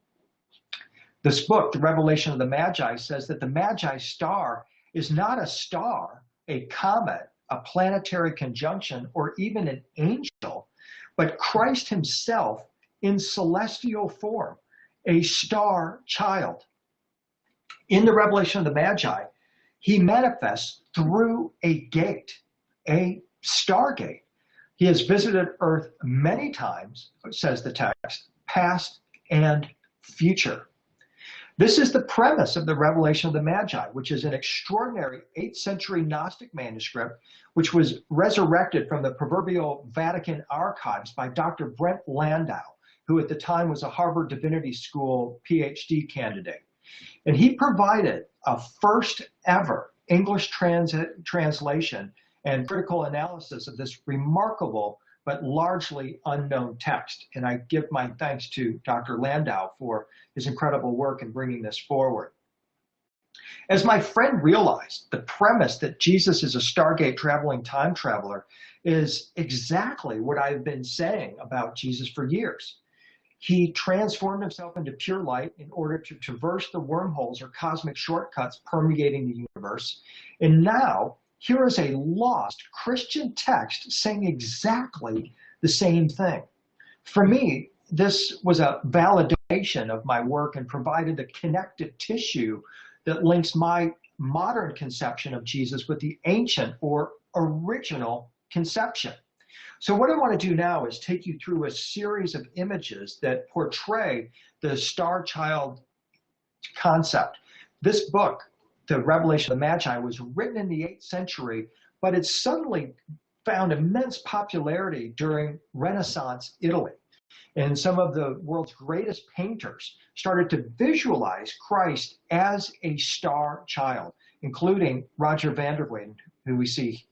This book, The Revelation of the Magi, says that the Magi star is not a star, a comet, a planetary conjunction, or even an angel, but Christ himself in celestial form, a star child. In the Revelation of the Magi, he manifests through a gate, a stargate. He has visited Earth many times, says the text, past and future. This is the premise of the Revelation of the Magi, which is an extraordinary 8th century Gnostic manuscript, which was resurrected from the proverbial Vatican archives by Dr. Brent Landau, who at the time was a Harvard Divinity School PhD candidate. And he provided a first ever English translation and critical analysis of this remarkable but largely unknown text. And I give my thanks to Dr. Landau for his incredible work in bringing this forward. As my friend realized, the premise that Jesus is a Stargate traveling time traveler is exactly what I've been saying about Jesus for years. He transformed himself into pure light in order to traverse the wormholes or cosmic shortcuts permeating the universe. And now, here is a lost Christian text saying exactly the same thing. For me, this was a validation of my work and provided the connective tissue that links my modern conception of Jesus with the ancient or original conception. So what I want to do now is take you through a series of images that portray the Starchild concept. This book, The Revelation of the Magi, was written in the 8th century, but it suddenly found immense popularity during Renaissance Italy. And some of the world's greatest painters started to visualize Christ as a star child, including Roger van der Weyden, who we see,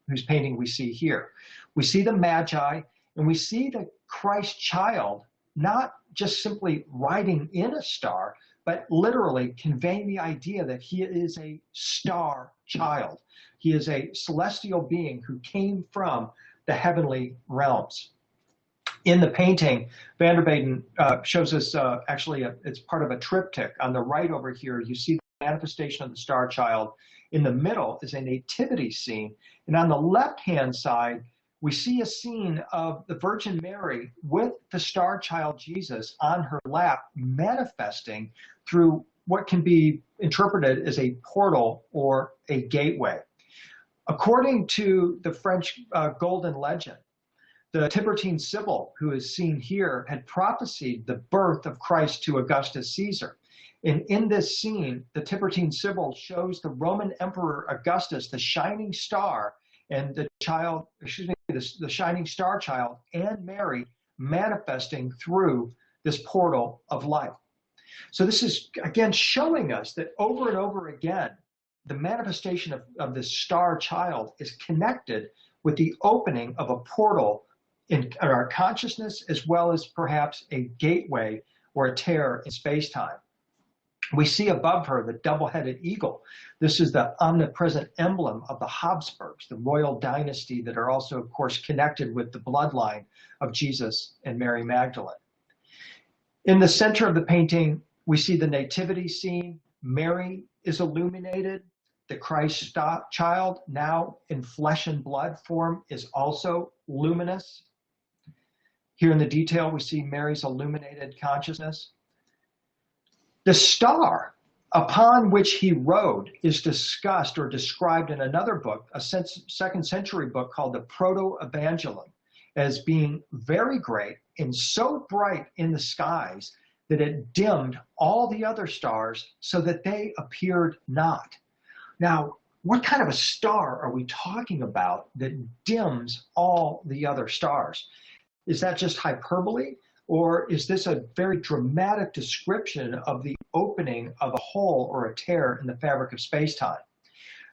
whose painting we see here. We see the Magi, and we see the Christ child not just simply riding in a star, but literally conveying the idea that he is a star child. He is a celestial being who came from the heavenly realms. In the painting, van der Weyden shows us it's part of a triptych. On the right over here, you see the manifestation of the star child. In the middle is a nativity scene. And on the left-hand side, we see a scene of the Virgin Mary with the star child Jesus on her lap, manifesting through what can be interpreted as a portal or a gateway. According to the French Golden Legend, the Tiburtine Sibyl, who is seen here, had prophesied the birth of Christ to Augustus Caesar. And in this scene, the Tiburtine Sibyl shows the Roman Emperor Augustus the shining star and the shining star child and Mary manifesting through this portal of life. So this is, again, showing us that over and over again, the manifestation of this star child is connected with the opening of a portal in our consciousness, as well as perhaps a gateway or a tear in space-time. We see above her the double-headed eagle. This is the omnipresent emblem of the Habsburgs, the royal dynasty that are also, of course, connected with the bloodline of Jesus and Mary Magdalene. In the center of the painting, we see the nativity scene. Mary is illuminated. The Christ child, now in flesh and blood form, is also luminous. Here in the detail, we see Mary's illuminated consciousness. The star upon which he rode is discussed or described in another book, a second century book called the PortalToAscension, as being very great and so bright in the skies that it dimmed all the other stars so that they appeared not. Now, what kind of a star are we talking about that dims all the other stars? Is that just hyperbole? Or is this a very dramatic description of the opening of a hole or a tear in the fabric of space-time?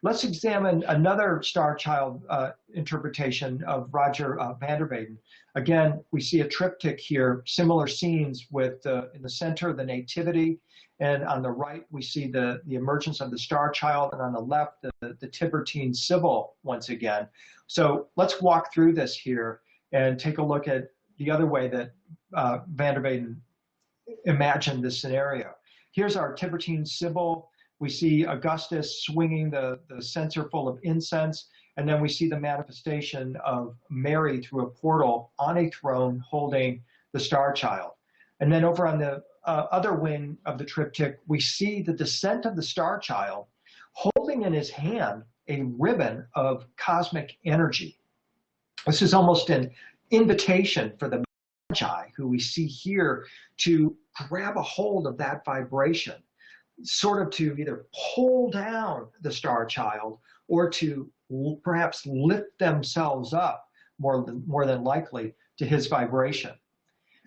Let's examine another Starchild interpretation of Roger van der Weyden. Again, we see a triptych here, similar scenes with in the center, the nativity, and on the right, we see the emergence of the Starchild, and on the left, the Tiburtine Sibyl once again. So let's walk through this here and take a look at the other way that van der Weyden imagined this scenario. Here's our Tiburtine Sibyl. We see Augustus swinging the censer full of incense, and then we see the manifestation of Mary through a portal on a throne holding the Starchild. And then over on the other wing of the triptych, we see the descent of the Starchild holding in his hand a ribbon of cosmic energy. This is almost an invitation for the Magi, who we see here, to grab a hold of that vibration, sort of to either pull down the Starchild or to perhaps lift themselves up more than likely to his vibration.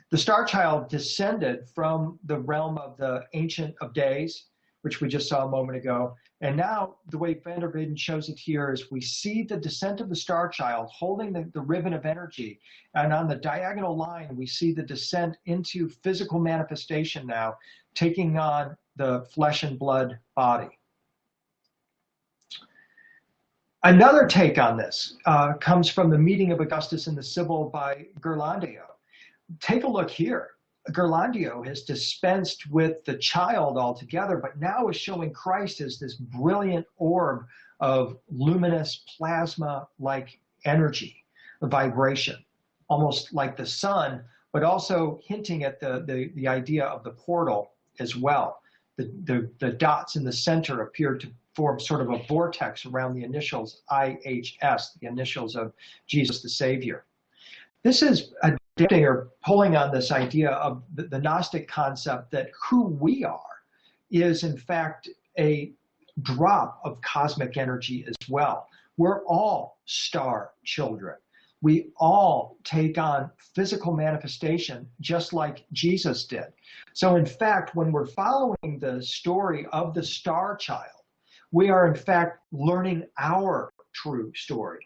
The Starchild descended from the realm of the Ancient of Days, which we just saw a moment ago. And now the way van der Weyden shows it here is we see the descent of the Starchild holding the ribbon of energy. And on the diagonal line, we see the descent into physical manifestation now, taking on the flesh and blood body. Another take on this comes from the meeting of Augustus and the Sibyl by Ghirlandaio. Take a look here. Ghirlandaio has dispensed with the child altogether, but now is showing Christ as this brilliant orb of luminous plasma-like energy, a vibration, almost like the sun, but also hinting at the idea of the portal as well. The dots in the center appear to form sort of a vortex around the initials IHS, the initials of Jesus the Savior. This is adapting or pulling on this idea of the Gnostic concept that who we are is in fact a drop of cosmic energy as well. We're all star children. We all take on physical manifestation just like Jesus did. So in fact, when we're following the story of the Starchild, we are in fact learning our true story.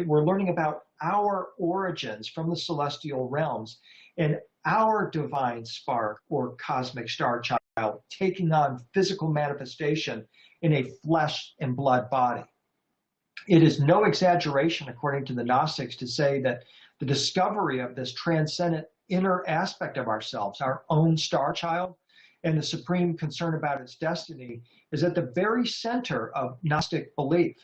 We're learning about our origins from the celestial realms and our divine spark or cosmic Starchild taking on physical manifestation in a flesh and blood body. It is no exaggeration, according to the Gnostics, to say that the discovery of this transcendent inner aspect of ourselves, our own Starchild, and the supreme concern about its destiny is at the very center of Gnostic belief.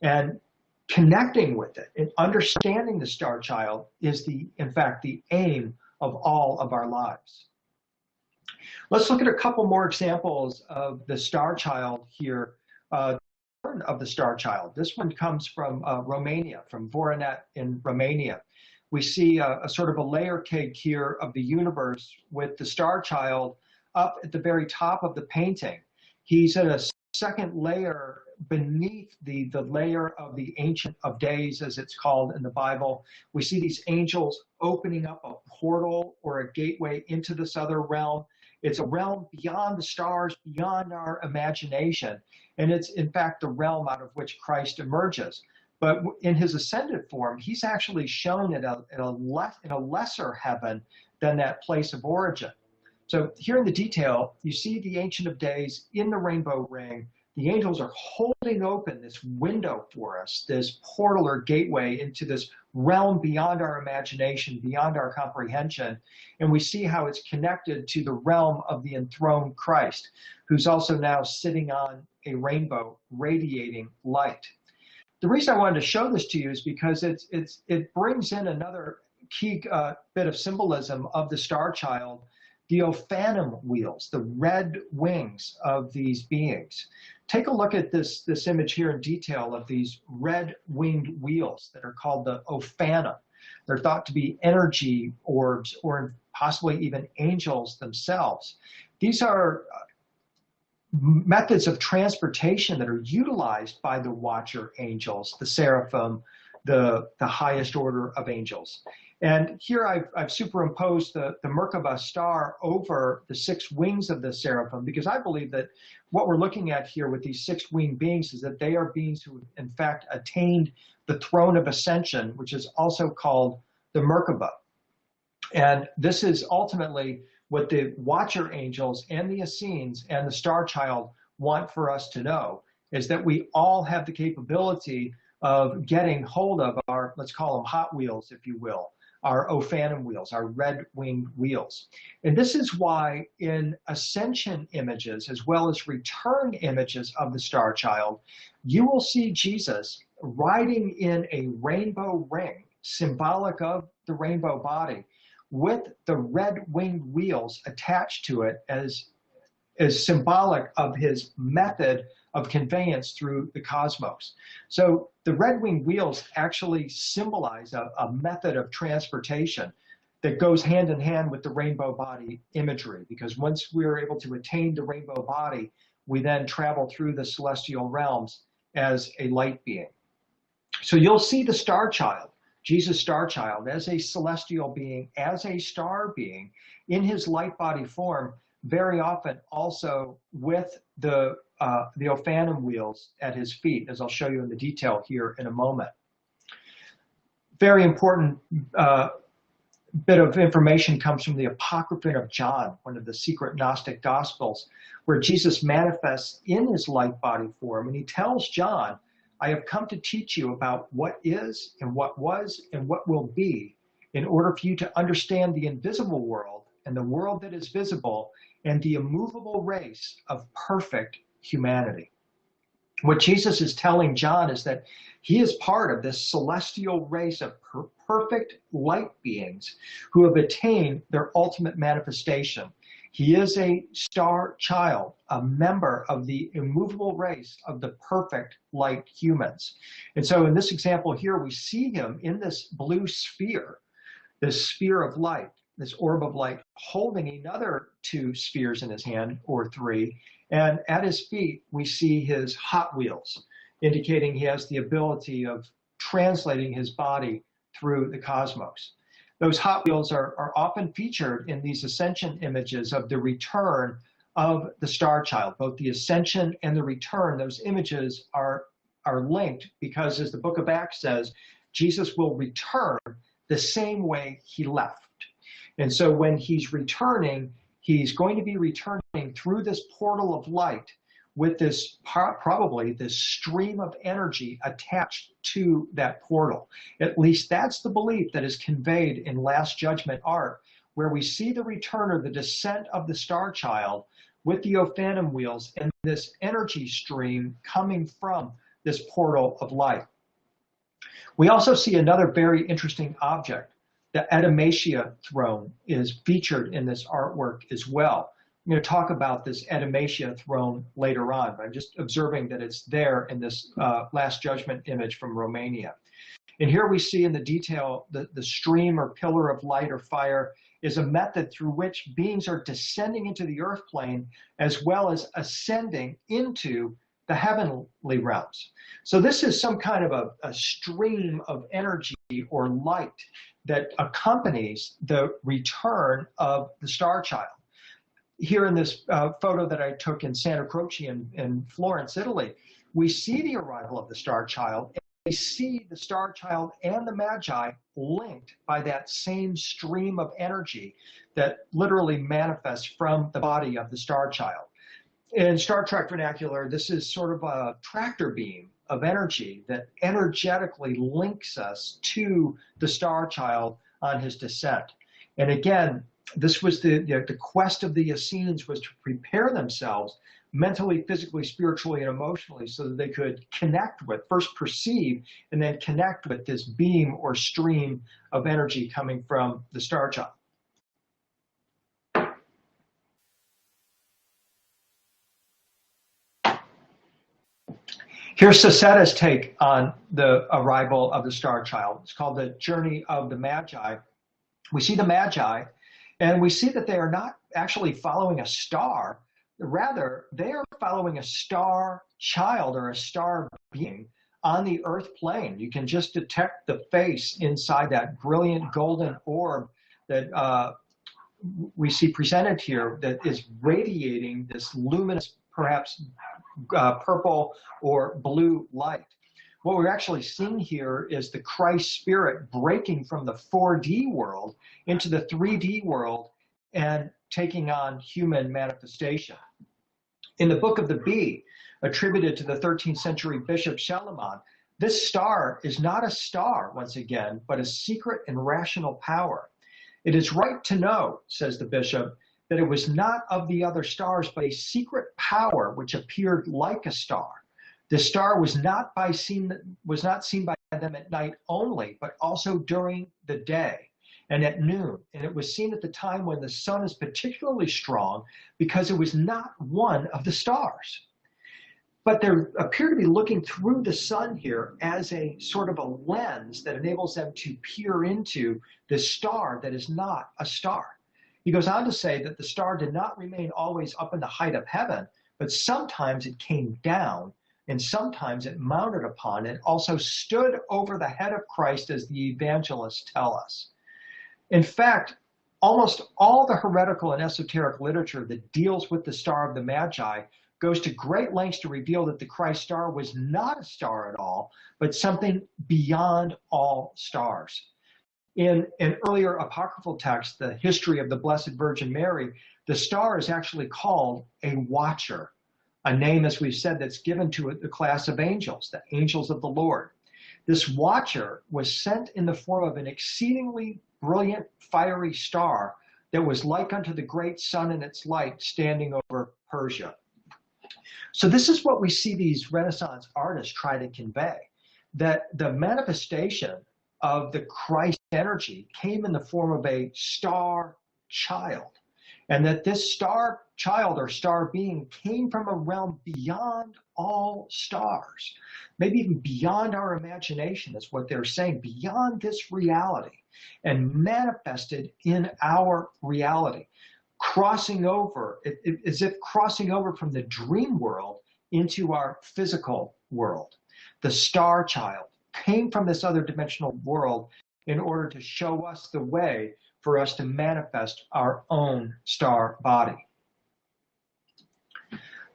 And connecting with it and understanding the Starchild is in fact, the aim of all of our lives. Let's look at a couple more examples of the Starchild here. Of the Starchild. This one comes from Romania, from Voronet in Romania. We see a sort of a layer cake here of the universe with the Starchild up at the very top of the painting. He's at a second layer beneath the layer of the Ancient of Days, as it's called in the Bible. We see these angels opening up a portal or a gateway into this other realm. It's a realm beyond the stars, beyond our imagination. And it's, in fact, the realm out of which Christ emerges. But in his ascended form, he's actually shown in a lesser heaven than that place of origin. So here in the detail, you see the Ancient of Days in the rainbow ring. The angels are holding open this window for us, this portal or gateway into this realm beyond our imagination, beyond our comprehension. And we see how it's connected to the realm of the enthroned Christ, who's also now sitting on a rainbow radiating light. The reason I wanted to show this to you is because it brings in another key bit of symbolism of the Starchild, the Ophanim wheels, the red wings of these beings. Take a look at this image here in detail of these red winged wheels that are called the Ophanim. They're thought to be energy orbs or possibly even angels themselves. These are methods of transportation that are utilized by the watcher angels, the seraphim, the highest order of angels. And here I've superimposed the Merkaba star over the 6 wings of the seraphim, because I believe that what we're looking at here with these 6 winged beings is that they are beings who in fact attained the throne of ascension, which is also called the Merkaba. And this is ultimately what the watcher angels and the Essenes and the Starchild want for us to know, is that we all have the capability of getting hold of our, let's call them Hot Wheels, if you will, our Ophanim wheels, our red-winged wheels. And this is why in ascension images, as well as return images of the Starchild, you will see Jesus riding in a rainbow ring, symbolic of the rainbow body, with the red-winged wheels attached to it as symbolic of his method of conveyance through the cosmos. So the red-winged wheels actually symbolize a method of transportation that goes hand in hand with the rainbow body imagery, because once we're able to attain the rainbow body, we then travel through the celestial realms as a light being. So you'll see the Starchild, Jesus Starchild, as a celestial being, as a star being, in his light body form, very often also with the Ophanim wheels at his feet, as I'll show you in the detail here in a moment. Very important bit of information comes from the Apocryphon of John, one of the secret Gnostic Gospels, where Jesus manifests in his light body form, and he tells John, I have come to teach you about what is and what was and what will be, in order for you to understand the invisible world and the world that is visible and the immovable race of perfect humanity. What Jesus is telling John is that he is part of this celestial race of perfect light beings who have attained their ultimate manifestation. He is a star child, a member of the immovable race of the perfect light humans. And so in this example here, we see him in this blue sphere, this sphere of light, this orb of light, holding another 2 spheres in his hand, or 3. And at his feet, we see his Hot Wheels, indicating he has the ability of translating his body through the cosmos. Those Hot Wheels are often featured in these ascension images of the return of the Starchild. Both the ascension and the return, those images are linked because, as the book of Acts says, Jesus will return the same way he left. And so when he's returning, he's going to be returning through this portal of light with this, probably this stream of energy attached to that portal. At least that's the belief that is conveyed in Last Judgment art, where we see the return or the descent of the Starchild with the Ophanim wheels and this energy stream coming from this portal of light. We also see another very interesting object. The Adamastia throne is featured in this artwork as well. I'm going to talk about this Adamastia throne later on, but I'm just observing that it's there in this Last Judgment image from Romania. And here we see in the detail the stream or pillar of light or fire is a method through which beings are descending into the earth plane as well as ascending into the heavenly realms. So this is some kind of a stream of energy or light that accompanies the return of the Starchild. Here in this photo that I took in Santa Croce in Florence, Italy, we see the arrival of the Starchild, they see the star child and the Magi linked by that same stream of energy that literally manifests from the body of the star child. In Star Trek vernacular, this is sort of a tractor beam of energy that energetically links us to the star child on his descent. And again, this was the quest of the Essenes, was to prepare themselves mentally, physically, spiritually, and emotionally so that they could connect with, first perceive, and then connect with this beam or stream of energy coming from the star child. Here's Sassetta's take on the arrival of the star child. It's called The Journey of the Magi. We see the Magi, and we see that they are not actually following a star. Rather, they are following a star child or a star being on the earth plane. You can just detect the face inside that brilliant golden orb that we see presented here that is radiating this luminous, perhaps purple or blue light. What we're actually seeing here is the Christ spirit breaking from the 4D world into the 3D world and taking on human manifestation. In the Book of the Bee, attributed to the 13th century Bishop Shalamon, this star is not a star, once again, but a secret and rational power. It is right to know, says the bishop, that it was not of the other stars, but a secret power which appeared like a star. The star was not seen by them at night only, but also during the day and at noon. And it was seen at the time when the sun is particularly strong because it was not one of the stars. But they appear to be looking through the sun here as a sort of a lens that enables them to peer into this star that is not a star. He goes on to say that the star did not remain always up in the height of heaven, but sometimes it came down and sometimes it mounted upon and also stood over the head of Christ, as the evangelists tell us. In fact, almost all the heretical and esoteric literature that deals with the star of the Magi goes to great lengths to reveal that the Christ star was not a star at all, but something beyond all stars. In an earlier apocryphal text, the history of the Blessed Virgin Mary, the star is actually called a watcher, a name, as we've said, that's given to the class of angels, the angels of the Lord. This watcher was sent in the form of an exceedingly brilliant, fiery star that was like unto the great sun in its light standing over Persia. So this is what we see these Renaissance artists try to convey, that the manifestation of the Christ energy came in the form of a star child, and that this star child or star being came from a realm beyond all stars, maybe even beyond our imagination is what they're saying, beyond this reality, and manifested in our reality, crossing over, as if crossing over from the dream world into our physical world. The star child came from this other dimensional world in order to show us the way for us to manifest our own star body.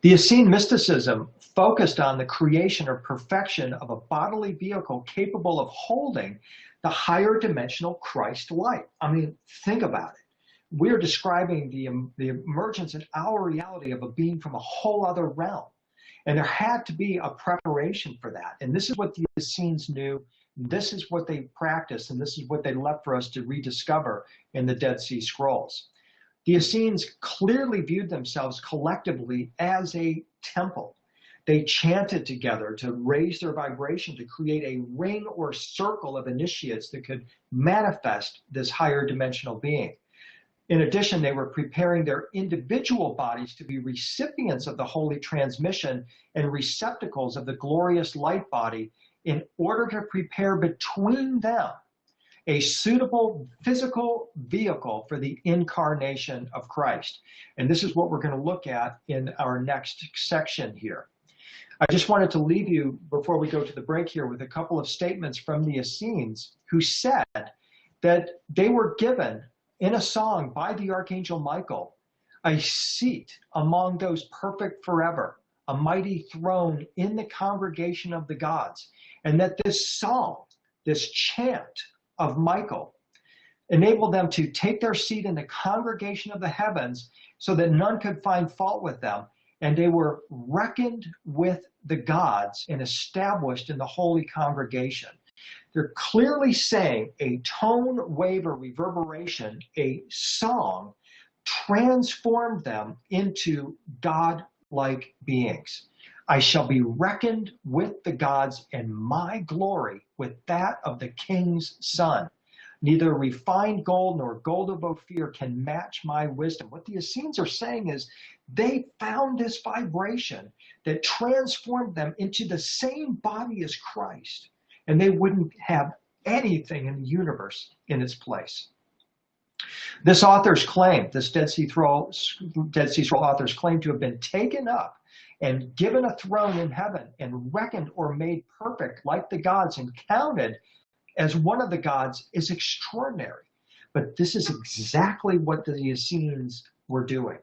The Essene mysticism focused on the creation or perfection of a bodily vehicle capable of holding the higher dimensional Christ light. I mean, think about it. We're describing the emergence in our reality of a being from a whole other realm. And there had to be a preparation for that. And this is what the Essenes knew. This is what they practiced. And this is what they left for us to rediscover in the Dead Sea Scrolls. The Essenes clearly viewed themselves collectively as a temple. They chanted together to raise their vibration, to create a ring or circle of initiates that could manifest this higher dimensional being. In addition, they were preparing their individual bodies to be recipients of the holy transmission and receptacles of the glorious light body in order to prepare between them a suitable physical vehicle for the incarnation of Christ. And this is what we're going to look at in our next section here. I just wanted to leave you, before we go to the break here, with a couple of statements from the Essenes who said that they were given in a song by the Archangel Michael a seat among those perfect forever, a mighty throne in the congregation of the gods, and that this song, this chant of Michael, enabled them to take their seat in the congregation of the heavens so that none could find fault with them, and they were reckoned with the gods and established in the holy congregation. They're clearly saying a tone, wave, or reverberation, a song, transformed them into God-like beings. I shall be reckoned with the gods, and my glory with that of the king's son. Neither refined gold nor gold of Ophir can match my wisdom. What the Essenes are saying is they found this vibration that transformed them into the same body as Christ, and they wouldn't have anything in the universe in its place. This author's claim, this Dead Sea Scroll author's claim to have been taken up and given a throne in heaven and reckoned or made perfect like the gods and counted as one of the gods is extraordinary. But this is exactly what the Essenes were doing.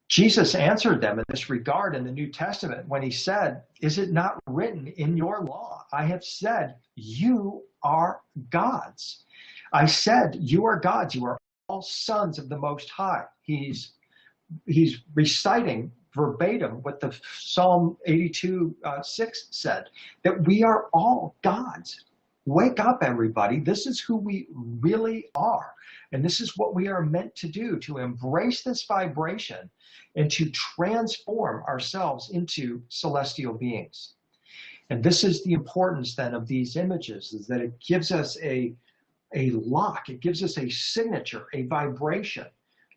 Jesus answered them in this regard in the New Testament when he said, "Is it not written in your law? I have said, you are gods. I said, you are gods. You are all sons of the Most High." He's reciting verbatim what the Psalm 82:6 said, that we are all gods. Wake up, everybody. This is who we really are. And this is what we are meant to do, to embrace this vibration and to transform ourselves into celestial beings. And this is the importance then of these images, is that it gives us a lock, it gives us a signature, a vibration.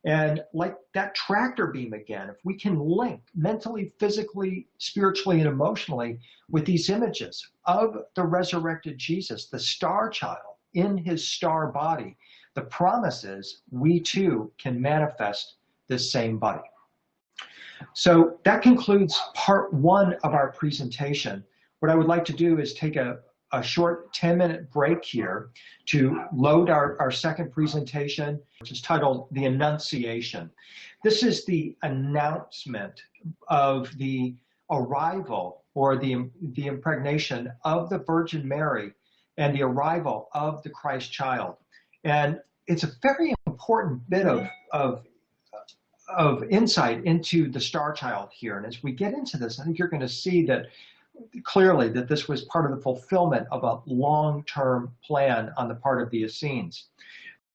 And like that tractor beam again, if we can link mentally, physically, spiritually, and emotionally with these images of the resurrected Jesus, the star child in his star body, the promise is we too can manifest this same body. So that concludes part one of our presentation. What I would like to do is take a short 10-minute break here to load our second presentation, which is titled The Annunciation. This is the announcement of the arrival or the impregnation of the Virgin Mary and the arrival of the Christ child. And it's a very important bit of insight into the star child here. And as we get into this, I think you're going to see that clearly that this was part of the fulfillment of a long-term plan on the part of the Essenes.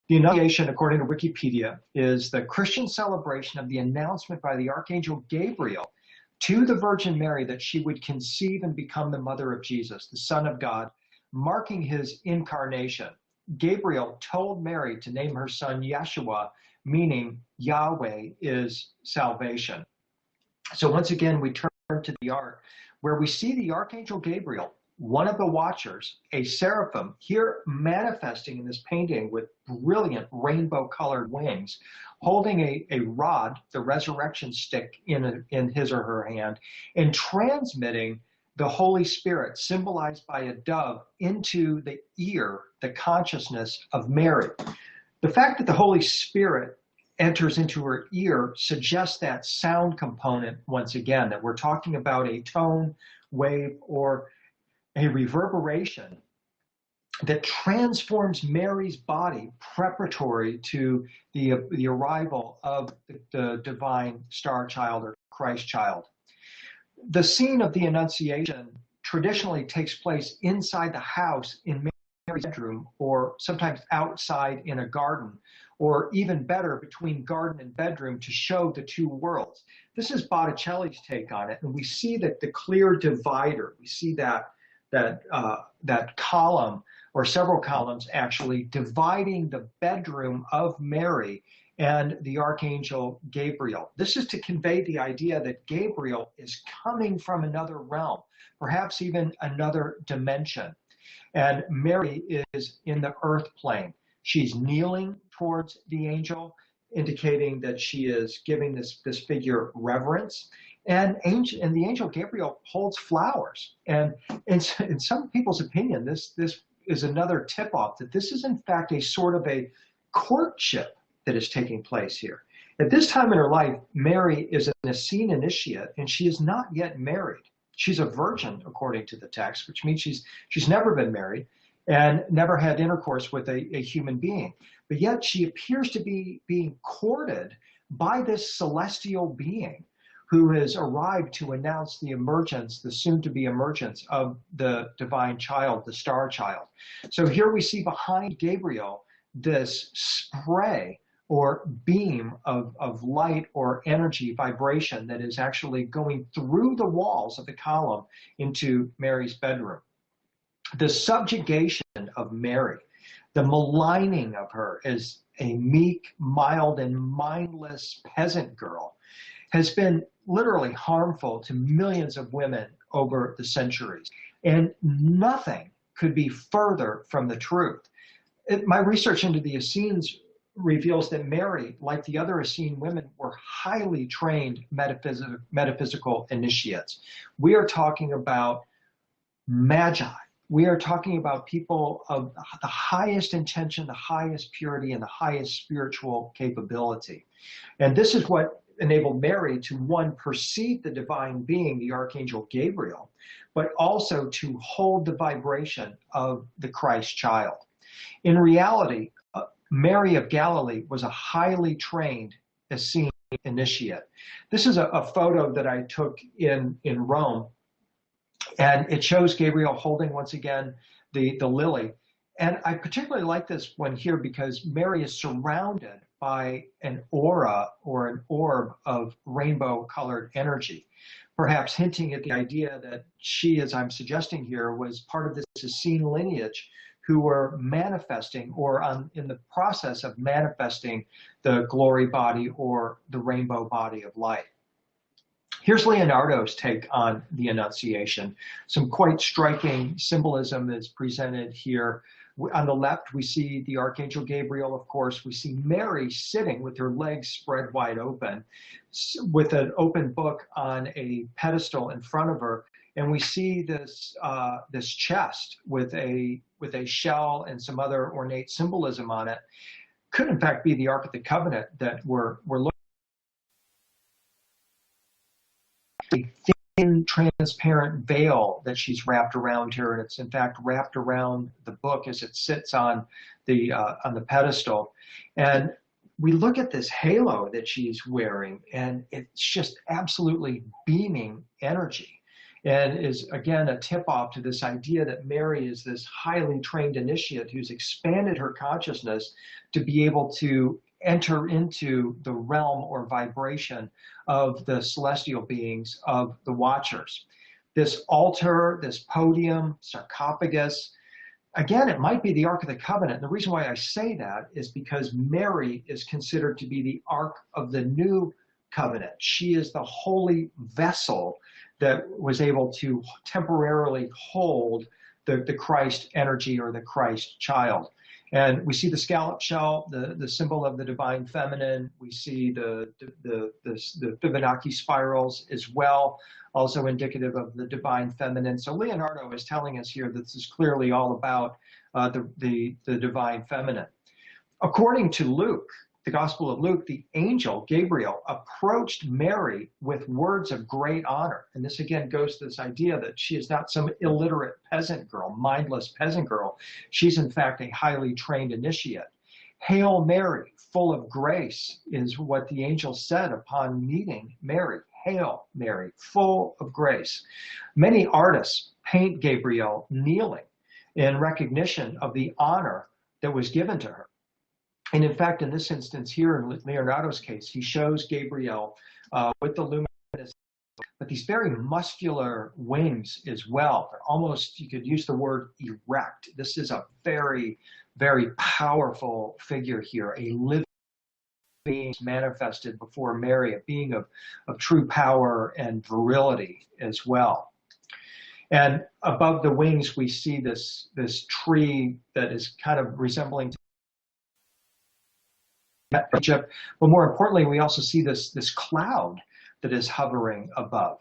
The Annunciation, according to Wikipedia, is the Christian celebration of the announcement by the Archangel Gabriel to the Virgin Mary that she would conceive and become the mother of Jesus, the Son of God, marking his incarnation. Gabriel told Mary to name her son Yeshua, meaning Yahweh is salvation. So once again, we turn to the ark, where we see the Archangel Gabriel, one of the watchers, a seraphim, here manifesting in this painting with brilliant rainbow-colored wings, holding a rod, the resurrection stick, in his or her hand, and transmitting the Holy Spirit, symbolized by a dove, into the ear, the consciousness of Mary. The fact that the Holy Spirit enters into her ear suggests that sound component once again, that we're talking about a tone, wave, or a reverberation that transforms Mary's body preparatory to the arrival of the divine star child or Christ child. The scene of the Annunciation traditionally takes place inside the house in Mary's bedroom, or sometimes outside in a garden, or even better, between garden and bedroom, to show the two worlds. This is Botticelli's take on it, and we see that the clear divider, we see that column, or several columns actually, dividing the bedroom of Mary and the Archangel Gabriel. This is to convey the idea that Gabriel is coming from another realm, perhaps even another dimension. And Mary is in the earth plane. She's kneeling towards the angel, indicating that she is giving this figure reverence. And the angel Gabriel holds flowers. And in some people's opinion, this is another tip-off that this is in fact a sort of a courtship that is taking place here. At this time in her life, Mary is an Essene initiate, and she is not yet married. She's a virgin, according to the text, which means she's never been married and never had intercourse with a human being. But yet she appears to be being courted by this celestial being who has arrived to announce the emergence, the soon-to-be emergence of the divine child, the Starchild. So here we see behind Gabriel this spray or beam of light or energy, vibration that is actually going through the walls of the column into Mary's bedroom. The subjugation of Mary, the maligning of her as a meek, mild, and mindless peasant girl has been literally harmful to millions of women over the centuries. And nothing could be further from the truth. My research into the Essenes reveals that Mary, like the other Essene women, were highly trained metaphysical initiates. We are talking about Magi. We are talking about people of the highest intention, the highest purity, and the highest spiritual capability. And this is what enabled Mary to, one, perceive the divine being, the Archangel Gabriel, but also to hold the vibration of the Christ child. In reality, Mary of Galilee was a highly trained Essene initiate. This is a photo that I took in Rome, and it shows Gabriel holding once again the lily. And I particularly like this one here because Mary is surrounded by an aura or an orb of rainbow colored energy, perhaps hinting at the idea that she, as I'm suggesting here, was part of this Essene lineage who were manifesting or in the process of manifesting the glory body or the rainbow body of light. Here's Leonardo's take on the Annunciation. Some quite striking symbolism is presented here. On the left, we see the Archangel Gabriel, of course. We see Mary sitting with her legs spread wide open, with an open book on a pedestal in front of her. And we see this chest with a shell and some other ornate symbolism on it. Could in fact be the Ark of the Covenant that we're looking at. A thin, transparent veil that she's wrapped around her, and it's in fact wrapped around the book as it sits on the pedestal. And we look at this halo that she's wearing, and it's just absolutely beaming energy. And is, again, a tip-off to this idea that Mary is this highly trained initiate who's expanded her consciousness to be able to enter into the realm or vibration of the celestial beings, of the Watchers. This altar, this podium, sarcophagus, again, it might be the Ark of the Covenant. And the reason why I say that is because Mary is considered to be the Ark of the New Covenant. She is the holy vessel that was able to temporarily hold the Christ energy or the Christ child. And we see the scallop shell, the symbol of the divine feminine. We see the Fibonacci spirals as well, also indicative of the divine feminine. So Leonardo is telling us here that this is clearly all about the divine feminine. According to Luke, the Gospel of Luke, the angel Gabriel approached Mary with words of great honor. And this again goes to this idea that she is not some illiterate peasant girl, mindless peasant girl. She's in fact a highly trained initiate. Hail Mary, full of grace, is what the angel said upon meeting Mary. Hail Mary, full of grace. Many artists paint Gabriel kneeling in recognition of the honor that was given to her. And in fact, in this instance here, in Leonardo's case, he shows Gabriel with the luminous, but these very muscular wings as well. They're almost, you could use the word erect. This is a very, very powerful figure here, a living being manifested before Mary, a being of true power and virility as well. And above the wings, we see this tree that is kind of resembling Egypt, but more importantly, we also see this cloud that is hovering above.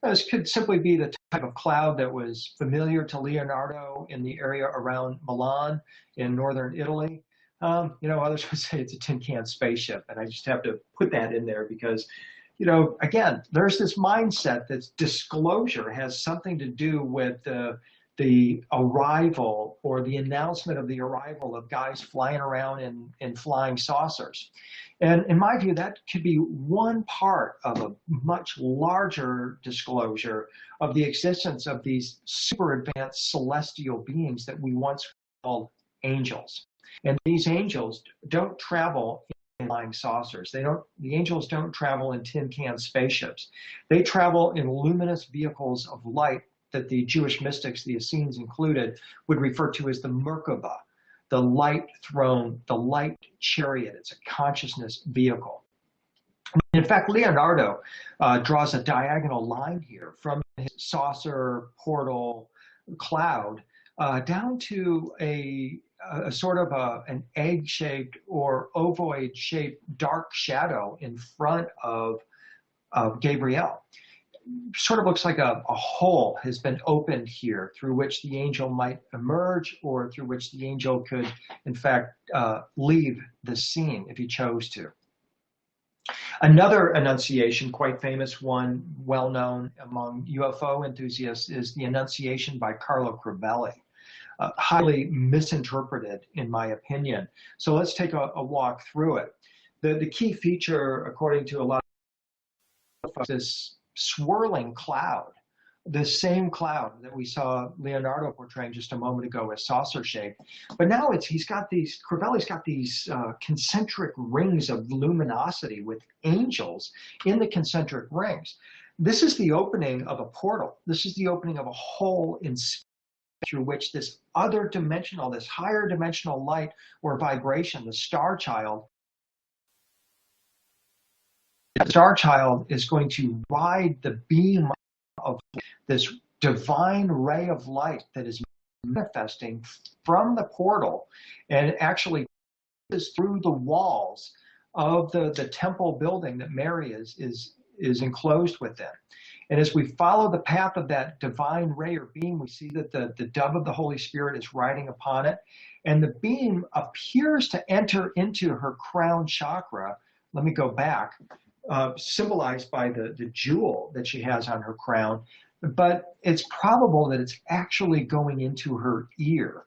This could simply be the type of cloud that was familiar to Leonardo in the area around Milan in northern Italy. Others would say it's a tin can spaceship, and I just have to put that in there because, again, there's this mindset that disclosure has something to do with the arrival or the announcement of the arrival of guys flying around in flying saucers. And in my view, that could be one part of a much larger disclosure of the existence of these super advanced celestial beings that we once called angels. And these angels don't travel in flying saucers. The angels don't travel in tin can spaceships. They travel in luminous vehicles of light that the Jewish mystics, the Essenes included, would refer to as the Merkaba, the light throne, the light chariot. It's a consciousness vehicle. In fact, Leonardo draws a diagonal line here from his saucer portal cloud down to a sort of an egg-shaped or ovoid-shaped dark shadow in front of Gabriel. Sort of looks like a hole has been opened here through which the angel might emerge, or through which the angel could, in fact, leave the scene if he chose to. Another annunciation, quite famous one, well known among UFO enthusiasts, is the Annunciation by Carlo Crivelli. Highly misinterpreted, in my opinion. So let's take a walk through it. The key feature, according to a lot of folks, is swirling cloud, the same cloud that we saw Leonardo portraying just a moment ago as saucer shaped. But now Crivelli's got these concentric rings of luminosity with angels in the concentric rings. This is the opening of a portal. This is the opening of a hole in space through which this other dimensional, this higher dimensional light or vibration, the Starchild, is going to ride the beam of this divine ray of light that is manifesting from the portal and actually is through the walls of the temple building that Mary is enclosed within. And as we follow the path of that divine ray or beam, we see that the dove of the Holy Spirit is riding upon it. And the beam appears to enter into her crown chakra. Let me go back. Symbolized by the jewel that she has on her crown. But it's probable that it's actually going into her ear,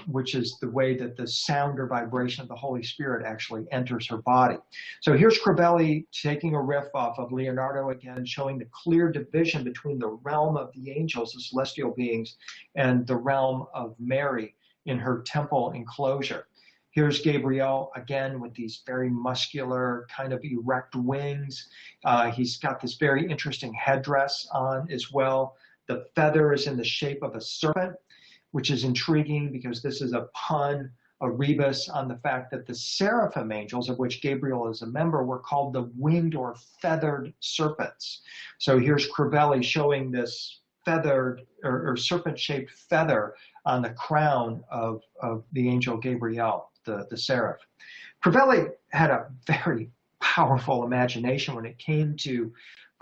which is the way that the sound or vibration of the Holy Spirit actually enters her body. So here's Crivelli taking a riff off of Leonardo again, showing the clear division between the realm of the angels, the celestial beings, and the realm of Mary in her temple enclosure. Here's Gabriel again with these very muscular, kind of erect wings. He's got this very interesting headdress on as well. The feather is in the shape of a serpent, which is intriguing because this is a pun, a rebus on the fact that the seraphim angels, of which Gabriel is a member, were called the winged or feathered serpents. So here's Crivelli showing this feathered or serpent-shaped feather on the crown of the angel Gabriel, the seraph. Crivelli had a very powerful imagination when it came to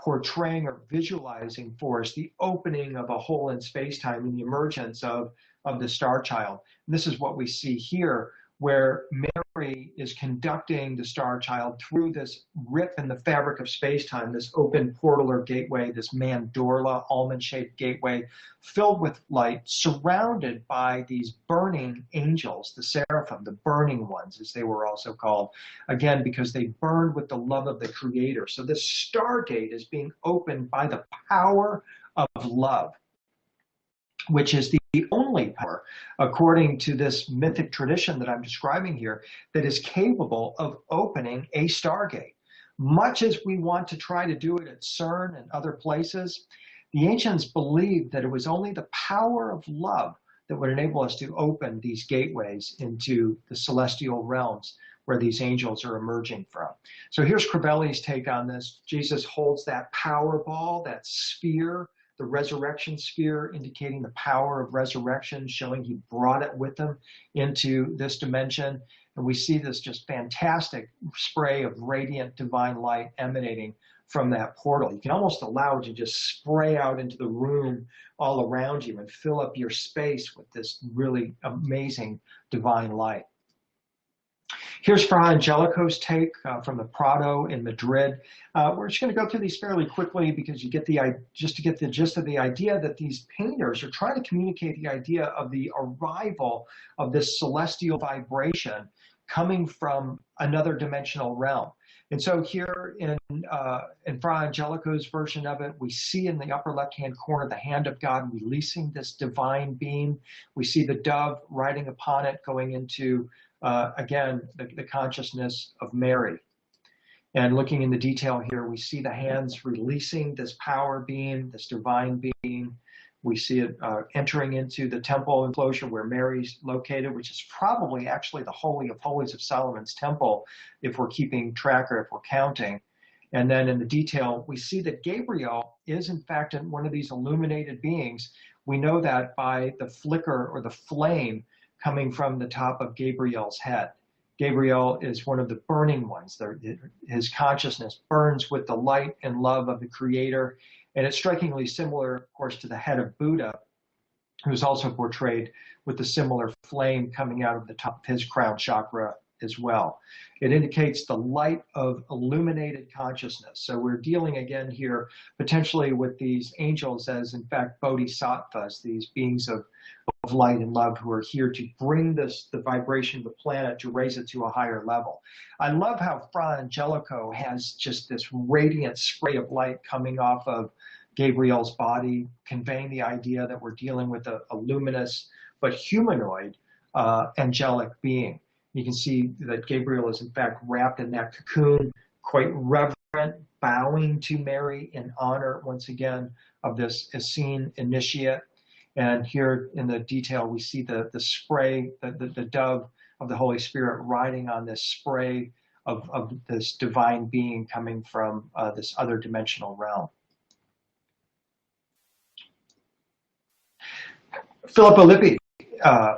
portraying or visualizing for us the opening of a hole in space-time and the emergence of the Starchild. And this is what we see here, where Mary is conducting the Starchild through this rip in the fabric of space-time, this open portal or gateway, this mandorla, almond-shaped gateway, filled with light, surrounded by these burning angels, the seraphim, the burning ones, as they were also called, again, because they burned with the love of the Creator. So this Stargate is being opened by the power of love, which is the only power, according to this mythic tradition that I'm describing here, that is capable of opening a Stargate. Much as we want to try to do it at CERN and other places, the ancients believed that it was only the power of love that would enable us to open these gateways into the celestial realms where these angels are emerging from. So here's Crivelli's take on this. Jesus holds that power ball, that sphere, the resurrection sphere, indicating the power of resurrection, showing he brought it with him into this dimension. And we see this just fantastic spray of radiant divine light emanating from that portal. You can almost allow it to just spray out into the room all around you and fill up your space with this really amazing divine light. Here's Fra Angelico's take from the Prado in Madrid. We're just going to go through these fairly quickly because you get just to get the gist of the idea that these painters are trying to communicate the idea of the arrival of this celestial vibration coming from another dimensional realm. And so here in Fra Angelico's version of it, we see in the upper left-hand corner the hand of God releasing this divine beam. We see the dove riding upon it, going into again, the consciousness of Mary. And looking in the detail here, we see the hands releasing this power beam, this divine beam. We see it entering into the temple enclosure where Mary's located, which is probably actually the Holy of Holies of Solomon's temple, if we're keeping track or if we're counting. And then in the detail, we see that Gabriel is in fact one of these illuminated beings. We know that by the flicker or the flame coming from the top of Gabriel's head. Gabriel is one of the burning ones. His consciousness burns with the light and love of the Creator. And it's strikingly similar, of course, to the head of Buddha, who's also portrayed with a similar flame coming out of the top of his crown chakra as well. It indicates the light of illuminated consciousnness. So we're dealing again here potentially with these angels as in fact bodhisattvas, these beings of light and love who are here to bring the vibration of the planet to raise it to a higher level. I love how Fra Angelico has just this radiant spray of light coming off of Gabriel's body, conveying the idea that we're dealing with a luminous but humanoid angelic being. You can see that Gabriel is in fact wrapped in that cocoon, quite reverent, bowing to Mary in honor, once again, of this Essene initiate. And here in the detail, we see the spray, the dove of the Holy Spirit riding on this spray of this divine being coming from this other dimensional realm. Filippo Lippi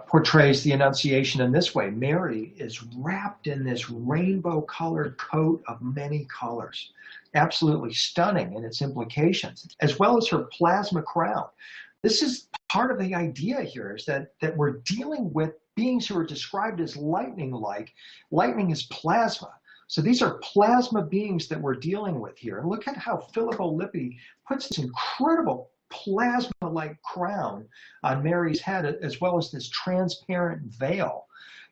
portrays the Annunciation in this way. Mary is wrapped in this rainbow-colored coat of many colors. Absolutely stunning in its implications, as well as her plasma crown. This is part of the idea here, is that we're dealing with beings who are described as lightning-like. Lightning is plasma. So these are plasma beings that we're dealing with here. And look at how Filippo Lippi puts this incredible plasma-like crown on Mary's head, as well as this transparent veil.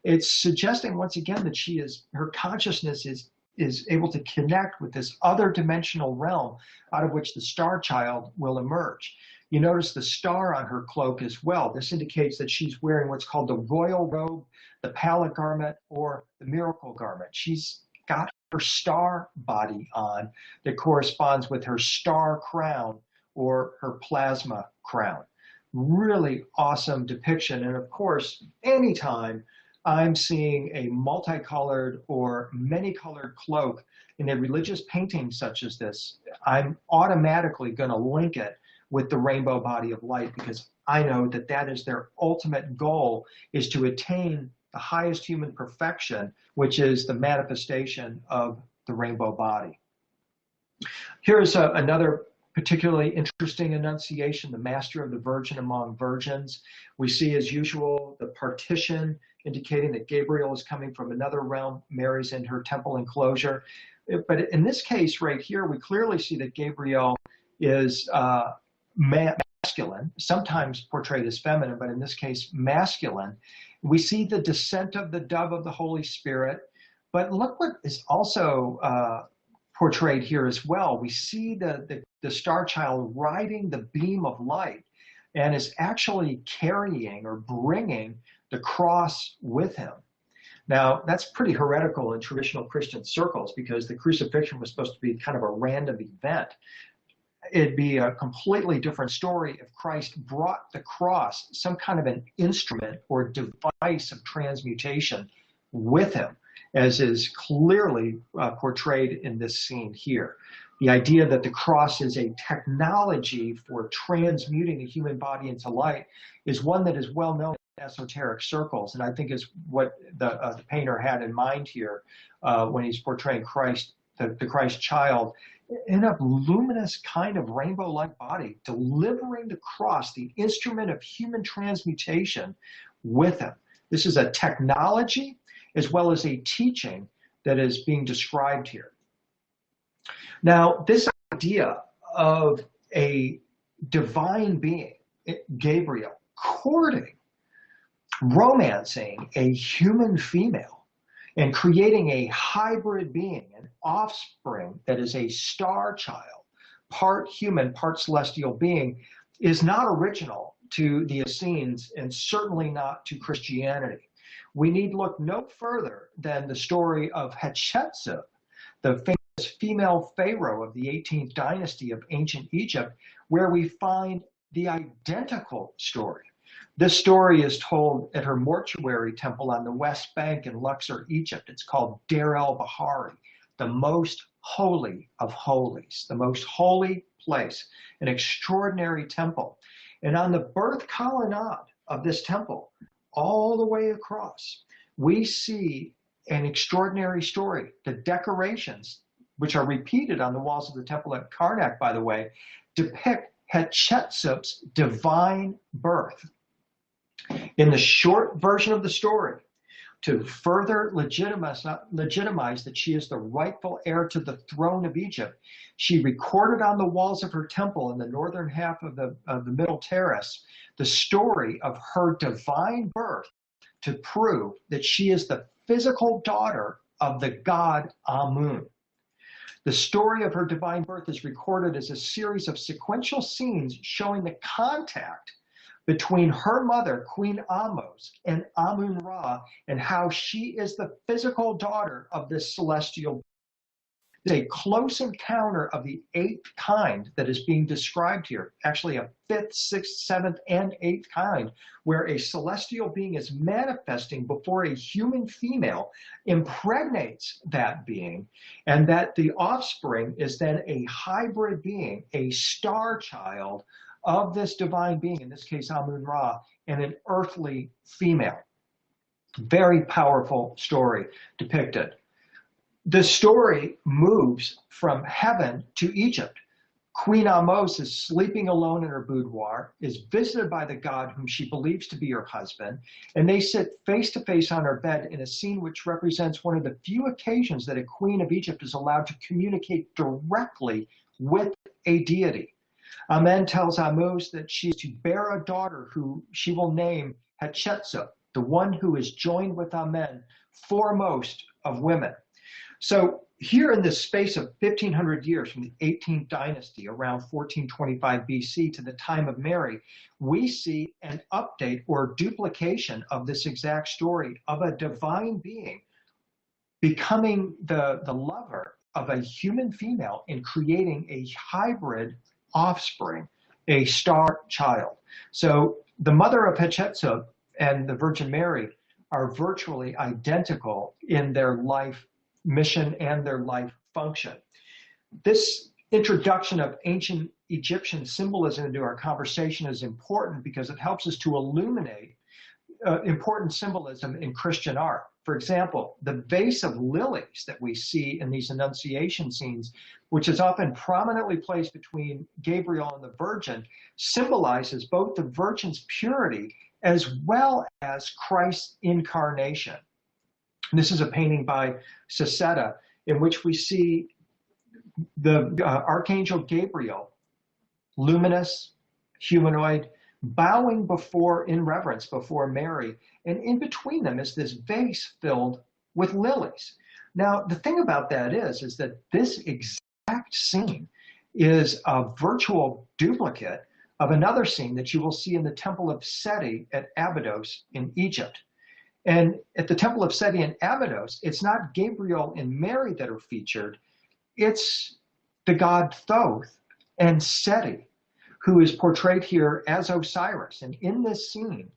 It's suggesting once again that her consciousness is able to connect with this other dimensional realm out of which the Starchild will emerge. You notice the star on her cloak as well. This indicates that she's wearing what's called the royal robe, the pallid garment, or the miracle garment. She's got her star body on that corresponds with her star crown or her plasma crown. Really awesome depiction. And of course, anytime I'm seeing a multicolored or many-colored cloak in a religious painting such as this, I'm automatically going to link it with the rainbow body of light, because I know that that is their ultimate goal, is to attain the highest human perfection, which is the manifestation of the rainbow body. Here's another particularly interesting Annunciation, the Master of the Virgin among Virgins. We see, as usual, the partition indicating that Gabriel is coming from another realm. Mary's in her temple enclosure. But in this case right here, we clearly see that Gabriel is masculine, sometimes portrayed as feminine, but in this case, masculine. We see the descent of the dove of the Holy Spirit. But look what is also portrayed here as well. We see the Starchild riding the beam of light and is actually carrying or bringing the cross with him. Now, that's pretty heretical in traditional Christian circles, because the crucifixion was supposed to be kind of a random event. It'd be a completely different story if Christ brought the cross, some kind of an instrument or device of transmutation, with him, as is clearly portrayed in this scene here. The idea that the cross is a technology for transmuting the human body into light is one that is well known in esoteric circles, and I think is what the painter had in mind here when he's portraying Christ, the Christ child, in a luminous kind of rainbow-like body, delivering the cross, the instrument of human transmutation, with him. This is a technology. as well as a teaching that is being described here. Now, this idea of a divine being, Gabriel, courting, romancing a human female, and creating a hybrid being, an offspring that is a star child, part human, part celestial being, is not original to the Essenes and certainly not to Christianity. We need look no further than the story of Hatshepsut, the famous female pharaoh of the 18th dynasty of ancient Egypt, where we find the identical story. This story is told at her mortuary temple on the West Bank in Luxor, Egypt. It's called Deir el-Bahari, the most holy of holies, the most holy place, an extraordinary temple. And on the birth colonnade of this temple, all the way across, we see an extraordinary story. The decorations, which are repeated on the walls of the temple at Karnak, by the way, depict Hatshepsut's divine birth. In the short version of the story, to further legitimize that she is the rightful heir to the throne of Egypt, she recorded on the walls of her temple in the northern half of the middle terrace the story of her divine birth to prove that she is the physical daughter of the god Amun. The story of her divine birth is recorded as a series of sequential scenes showing the contact between her mother, Queen Amos, and Amun-Ra, and how she is the physical daughter of this celestial. It's a close encounter of the eighth kind that is being described here, actually a fifth, sixth, seventh, and eighth kind, where a celestial being is manifesting before a human female, impregnates that being, and that the offspring is then a hybrid being, a star child of this divine being, in this case Amun-Ra, and an earthly female. Very powerful story depicted. The story moves from heaven to Egypt. Queen Amos is sleeping alone in her boudoir, is visited by the god whom she believes to be her husband, and they sit face to face on her bed in a scene which represents one of the few occasions that a queen of Egypt is allowed to communicate directly with a deity. Amen tells Amos that she is to bear a daughter who she will name Hatshepsut, the one who is joined with Amen, foremost of women. So here in this space of 1,500 years, from the 18th dynasty, around 1425 BC, to the time of Mary, we see an update or duplication of this exact story of a divine being becoming the lover of a human female and creating a hybrid offspring, a star child. So the mother of Hatshepsut and the Virgin Mary are virtually identical in their life mission and their life function. This introduction of ancient Egyptian symbolism into our conversation is important because it helps us to illuminate important symbolism in Christian art. For example, the vase of lilies that we see in these annunciation scenes, which is often prominently placed between Gabriel and the Virgin, symbolizes both the Virgin's purity as well as Christ's incarnation. This is a painting by Essene in which we see the Archangel Gabriel, luminous, humanoid, bowing in reverence before Mary, and in between them is this vase filled with lilies. Now, the thing about that is that this exact scene is a virtual duplicate of another scene that you will see in the Temple of Seti at Abydos in Egypt. And at the Temple of Seti in Abydos, it's not Gabriel and Mary that are featured, it's the god Thoth and Seti, who is portrayed here as Osiris. And in this scene,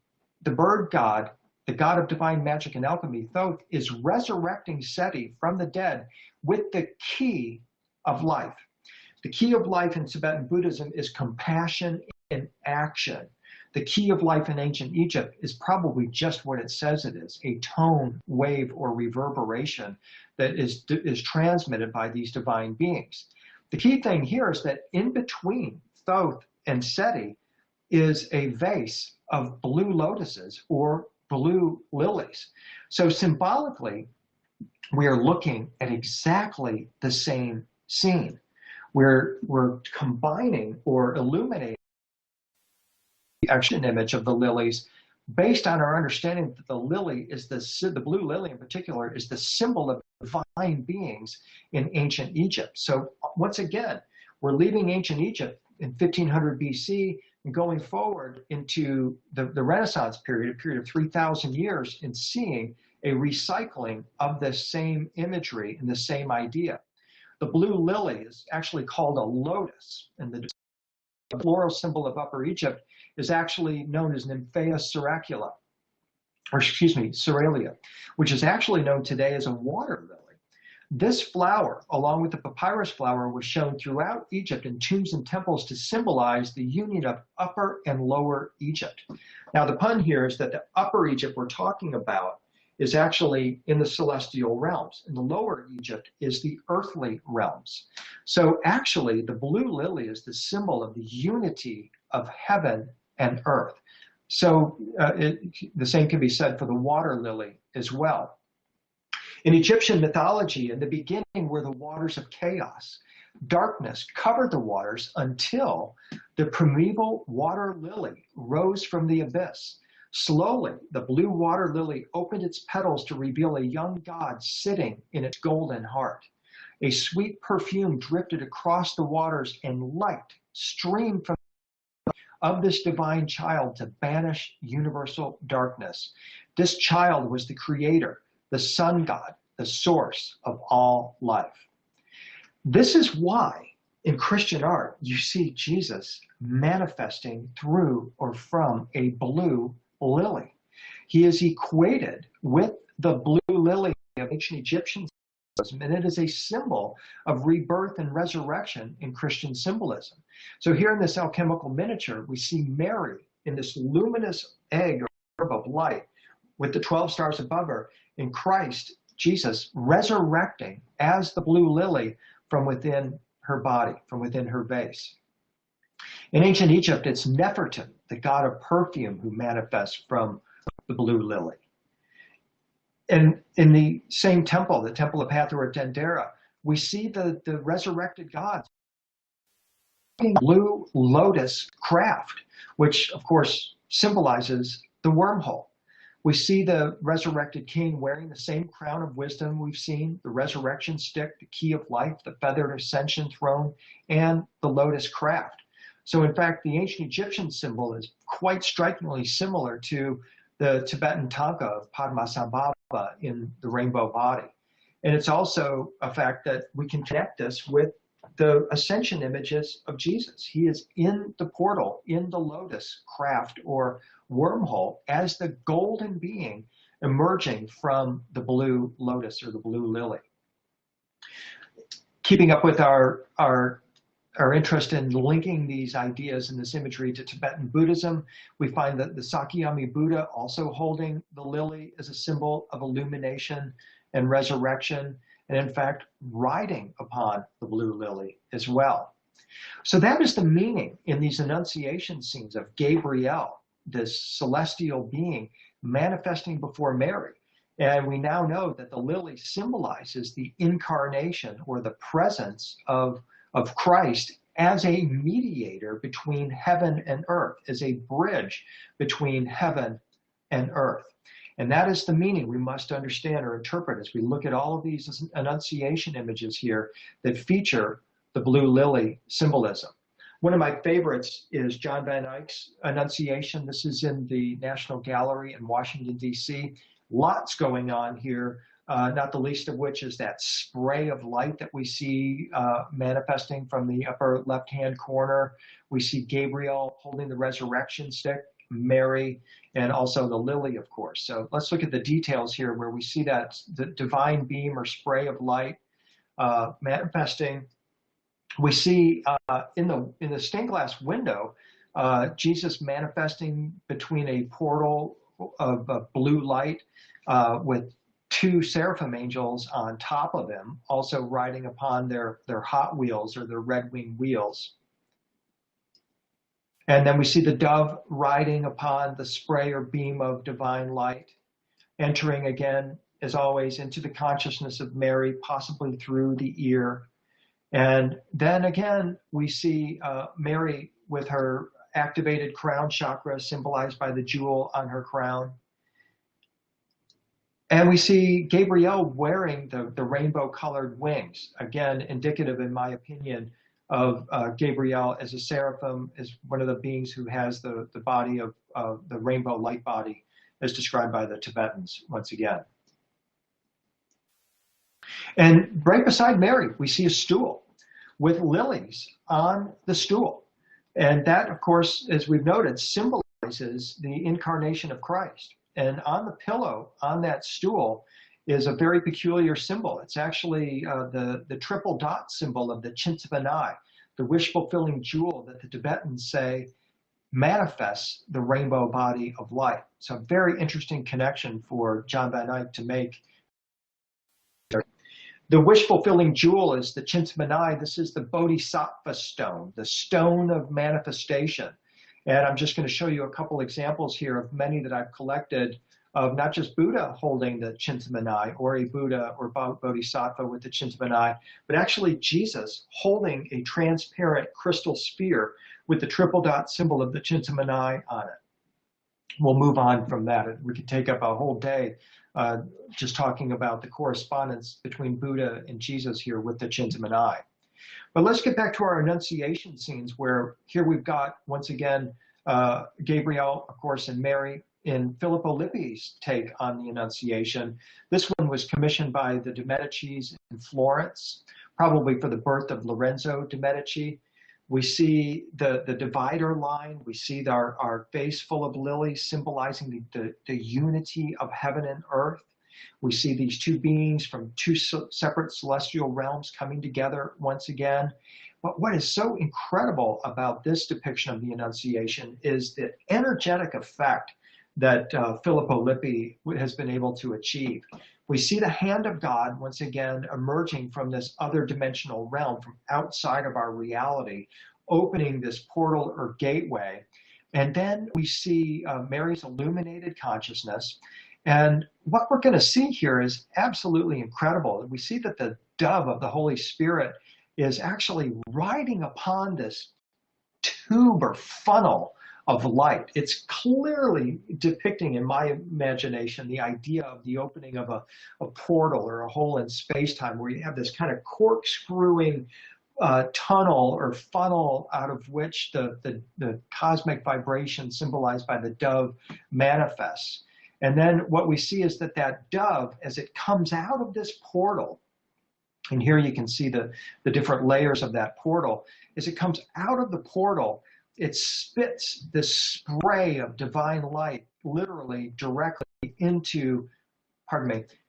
the bird god, the god of divine magic and alchemy, Thoth, is resurrecting Seti from the dead with the key of life. The key of life in Tibetan Buddhism is compassion in action. The key of life in ancient Egypt is probably just what it says it is, a tone, wave, or reverberation that is transmitted by these divine beings. The key thing here is that in between Thoth and Seti is a vase of blue lotuses, or blue lilies. So symbolically, we are looking at exactly the same scene. We're combining or illuminating the action image of the lilies based on our understanding that the lily is the blue lily in particular is the symbol of divine beings in ancient Egypt. So once again, we're leaving ancient Egypt in 1500 BC and going forward into the Renaissance period, a period of 3,000 years, and seeing a recycling of the same imagery and the same idea. The blue lily is actually called a lotus, and the floral symbol of Upper Egypt is actually known as Nymphaea ceracula, or excuse me, ceralia, which is actually known today as a water lily. This flower, along with the papyrus flower, was shown throughout Egypt in tombs and temples to symbolize the union of Upper and Lower Egypt. Now, the pun here is that the Upper Egypt we're talking about is actually in the celestial realms, and the Lower Egypt is the earthly realms. So actually, the blue lily is the symbol of the unity of heaven and earth. So the same can be said for the water lily as well. In Egyptian mythology, in the beginning were the waters of chaos. Darkness covered the waters until the primeval water lily rose from the abyss. Slowly, the blue water lily opened its petals to reveal a young god sitting in its golden heart. A sweet perfume drifted across the waters, and light streamed from of this divine child to banish universal darkness. This child was the creator, the sun god, the source of all life. This is why in Christian art you see Jesus manifesting through or from a blue lily. He is equated with the blue lily of ancient Egyptian symbolism, and it is a symbol of rebirth and resurrection in Christian symbolism. So here in this alchemical miniature, we see Mary in this luminous egg or orb of light with the 12 stars above her, and Christ, Jesus, resurrecting as the blue lily from within her body, from within her vase. In ancient Egypt, it's Nefertiti, the god of perfume, who manifests from the blue lily. And in the same temple, the temple of Hathor at Dendera, we see the resurrected gods blue lotus craft, which of course symbolizes the wormhole. We see the resurrected king wearing the same crown of wisdom we've seen, the resurrection stick, the key of life, the feathered ascension throne, and the lotus craft. So in fact, the ancient Egyptian symbol is quite strikingly similar to the Tibetan tanka of Padmasambhava in the rainbow body. And it's also a fact that we can connect this with the ascension images of Jesus. He is in the portal, in the lotus craft or wormhole as the golden being emerging from the blue lotus or the blue lily. Keeping up with our interest in linking these ideas and this imagery to Tibetan Buddhism, we find that the Sakyamuni Buddha also holding the lily as a symbol of illumination and resurrection, and in fact, riding upon the blue lily as well. So that is the meaning in these annunciation scenes of Gabriel, this celestial being manifesting before Mary. And we now know that the lily symbolizes the incarnation or the presence of Christ as a mediator between heaven and earth, as a bridge between heaven and earth. And that is the meaning we must understand or interpret as we look at all of these annunciation images here that feature the blue lily symbolism. One of my favorites is John Van Eyck's Annunciation. This is in the National Gallery in Washington, D.C. Lots going on here, not the least of which is that spray of light that we see manifesting from the upper left-hand corner. We see Gabriel holding the resurrection stick, Mary, and also the lily, of course. So let's look at the details here where we see that the divine beam or spray of light manifesting. We see in the stained glass window, Jesus manifesting between a portal of blue light with two seraphim angels on top of him, also riding upon their Hot Wheels or their red wing wheels. And then we see the dove riding upon the spray or beam of divine light, entering again, as always, into the consciousness of Mary, possibly through the ear. And then again, we see Mary with her activated crown chakra, symbolized by the jewel on her crown. And we see Gabriel wearing the rainbow-colored wings, again, indicative, in my opinion, of Gabriel as a seraphim, as one of the beings who has the body of the rainbow light body, as described by the Tibetans, once again. And right beside Mary, we see a stool with lilies on the stool. And that, of course, as we've noted, symbolizes the incarnation of Christ. And on the pillow, on that stool, is a very peculiar symbol. It's actually the triple dot symbol of the Chintamanai, the wish-fulfilling jewel that the Tibetans say manifests the rainbow body of light. It's a very interesting connection for John Van Eyck to make. The wish-fulfilling jewel is the Chintamanai. This is the Bodhisattva stone, the stone of manifestation. And I'm just going to show you a couple examples here of many that I've collected of not just Buddha holding the Chintamanai, or a Buddha or Bodhisattva with the Chintamanai, but actually Jesus holding a transparent crystal sphere with the triple dot symbol of the Chintamanai on it. We'll move on from that. We could take up a whole day just talking about the correspondence between Buddha and Jesus here with the Chintamanai. But let's get back to our Annunciation scenes, where here we've got, once again, Gabriel, of course, and Mary in Filippo Lippi's take on the Annunciation. This one was commissioned by the de Medicis in Florence, probably for the birth of Lorenzo de Medici. We see the divider line. We see our vase full of lilies, symbolizing the unity of heaven and earth. We see these two beings from two separate celestial realms coming together once again. But what is so incredible about this depiction of the Annunciation is the energetic effect that Filippo Lippi has been able to achieve. We see the hand of God once again emerging from this other dimensional realm, from outside of our reality, opening this portal or gateway. And then we see Mary's illuminated consciousness. And what we're going to see here is absolutely incredible. We see that the dove of the Holy Spirit is actually riding upon this tube or funnel of light. It's clearly depicting, in my imagination, the idea of the opening of a portal or a hole in space-time, where you have this kind of corkscrewing tunnel or funnel out of which the cosmic vibration symbolized by the dove manifests. And then what we see is that dove, as it comes out of this portal, and here you can see the different layers of that portal, as it comes out of the portal, it spits this spray of divine light literally directly into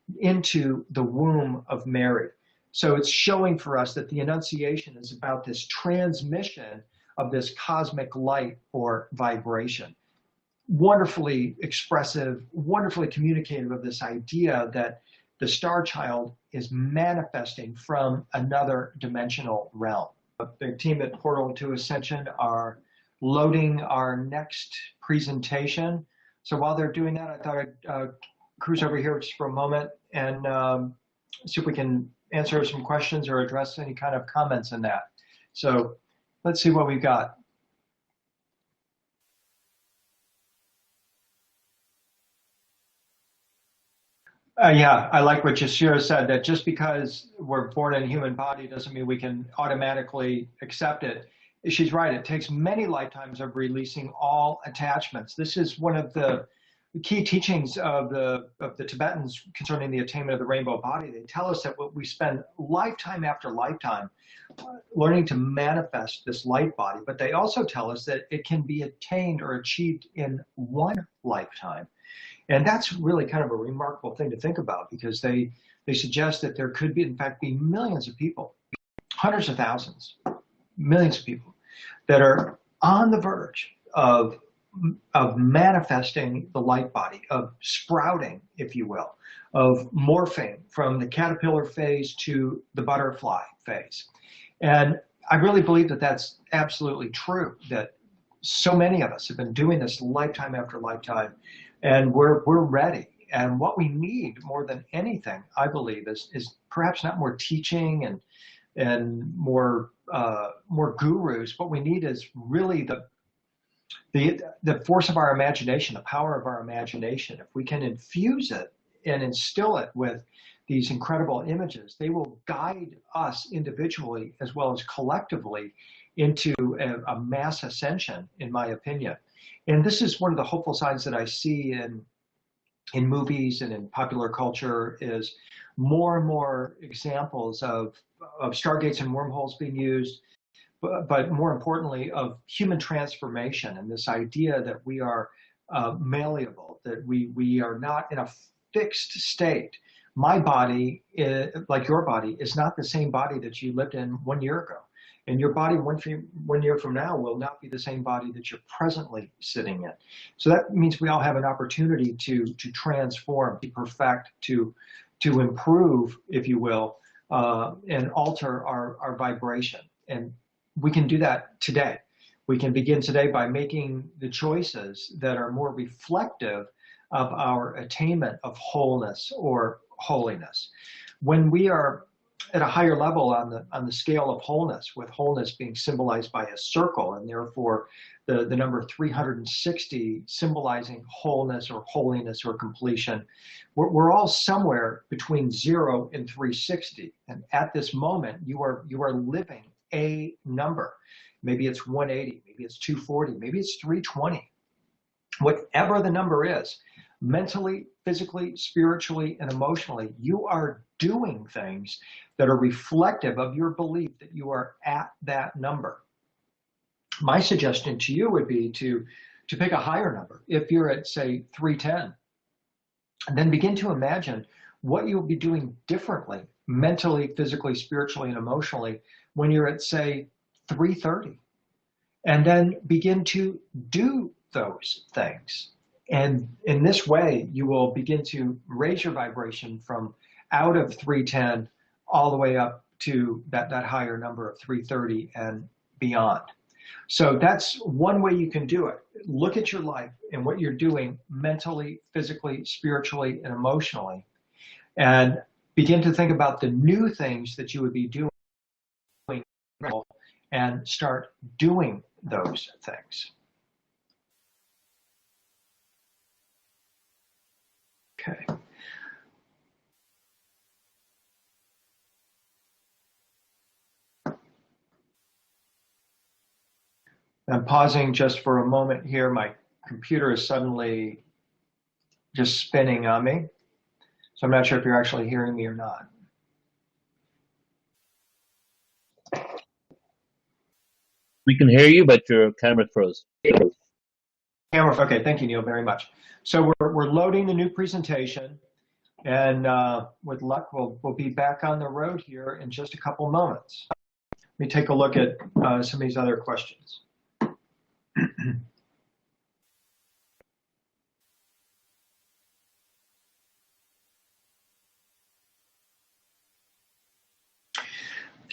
the womb of Mary. So it's showing for us that the Annunciation is about this transmission of this cosmic light or vibration. Wonderfully expressive, wonderfully communicative of this idea that the Starchild is manifesting from another dimensional realm. The team at PortalToAscension are loading our next presentation. So while they're doing that, I thought I'd cruise over here just for a moment and see if we can answer some questions or address any kind of comments in that. So let's see what we've got. Yeah, I like what Yashira said, that just because we're born in a human body doesn't mean we can automatically accept it. She's right. It takes many lifetimes of releasing all attachments. This is one of the key teachings of the Tibetans concerning the attainment of the rainbow body. They tell us that we spend lifetime after lifetime learning to manifest this light body, but they also tell us that it can be attained or achieved in one lifetime. And that's really kind of a remarkable thing to think about, because they suggest that there could be, in fact, be millions of people, hundreds of thousands, millions of people that are on the verge of manifesting the light body, of sprouting, if you will, of morphing from the caterpillar phase to the butterfly phase. And I really believe that that's absolutely true, that so many of us have been doing this lifetime after lifetime, and we're ready. And what we need more than anything, I believe, is perhaps not more teaching and more more gurus. What we need is really the force of our imagination, the power of our imagination. If we can infuse it and instill it with these incredible images, they will guide us individually as well as collectively into a mass ascension, in my opinion. And this is one of the hopeful signs that I see in movies and in popular culture, is more and more examples of stargates and wormholes being used, but more importantly, of human transformation, and this idea that we are malleable, that we are not in a fixed state. My body, like your body, is not the same body that you lived in 1 year ago. And your body 1 year from now will not be the same body that you're presently sitting in. So that means we all have an opportunity to transform, to perfect, to improve, if you will, and alter our vibration. And we can do that today. We can begin today by making the choices that are more reflective of our attainment of wholeness or holiness. When we are at a higher level on the scale of wholeness, with wholeness being symbolized by a circle, and therefore the number 360 symbolizing wholeness or holiness or completion, we're all somewhere between 0 and 360. And at this moment, you are living a number. Maybe it's 180, maybe it's 240, maybe it's 320. Whatever the number is, mentally, physically, spiritually, and emotionally, you are doing things that are reflective of your belief that you are at that number. My suggestion to you would be to pick a higher number. If you're at, say, 310, and then begin to imagine what you'll be doing differently, mentally, physically, spiritually, and emotionally, when you're at, say, 330. And then begin to do those things. And in this way, you will begin to raise your vibration from out of 310 all the way up to that higher number of 330 and beyond. So that's one way you can do it. Look at your life and what you're doing mentally, physically, spiritually, and emotionally, and begin to think about the new things that you would be doing and start doing those things. Okay. I'm pausing just for a moment here. My computer is suddenly just spinning on me. So I'm not sure if you're actually hearing me or not. We can hear you, but your camera froze. Camera, okay, thank you, Neil, very much. So we're loading the new presentation, and with luck, we'll be back on the road here in just a couple moments. Let me take a look at some of these other questions.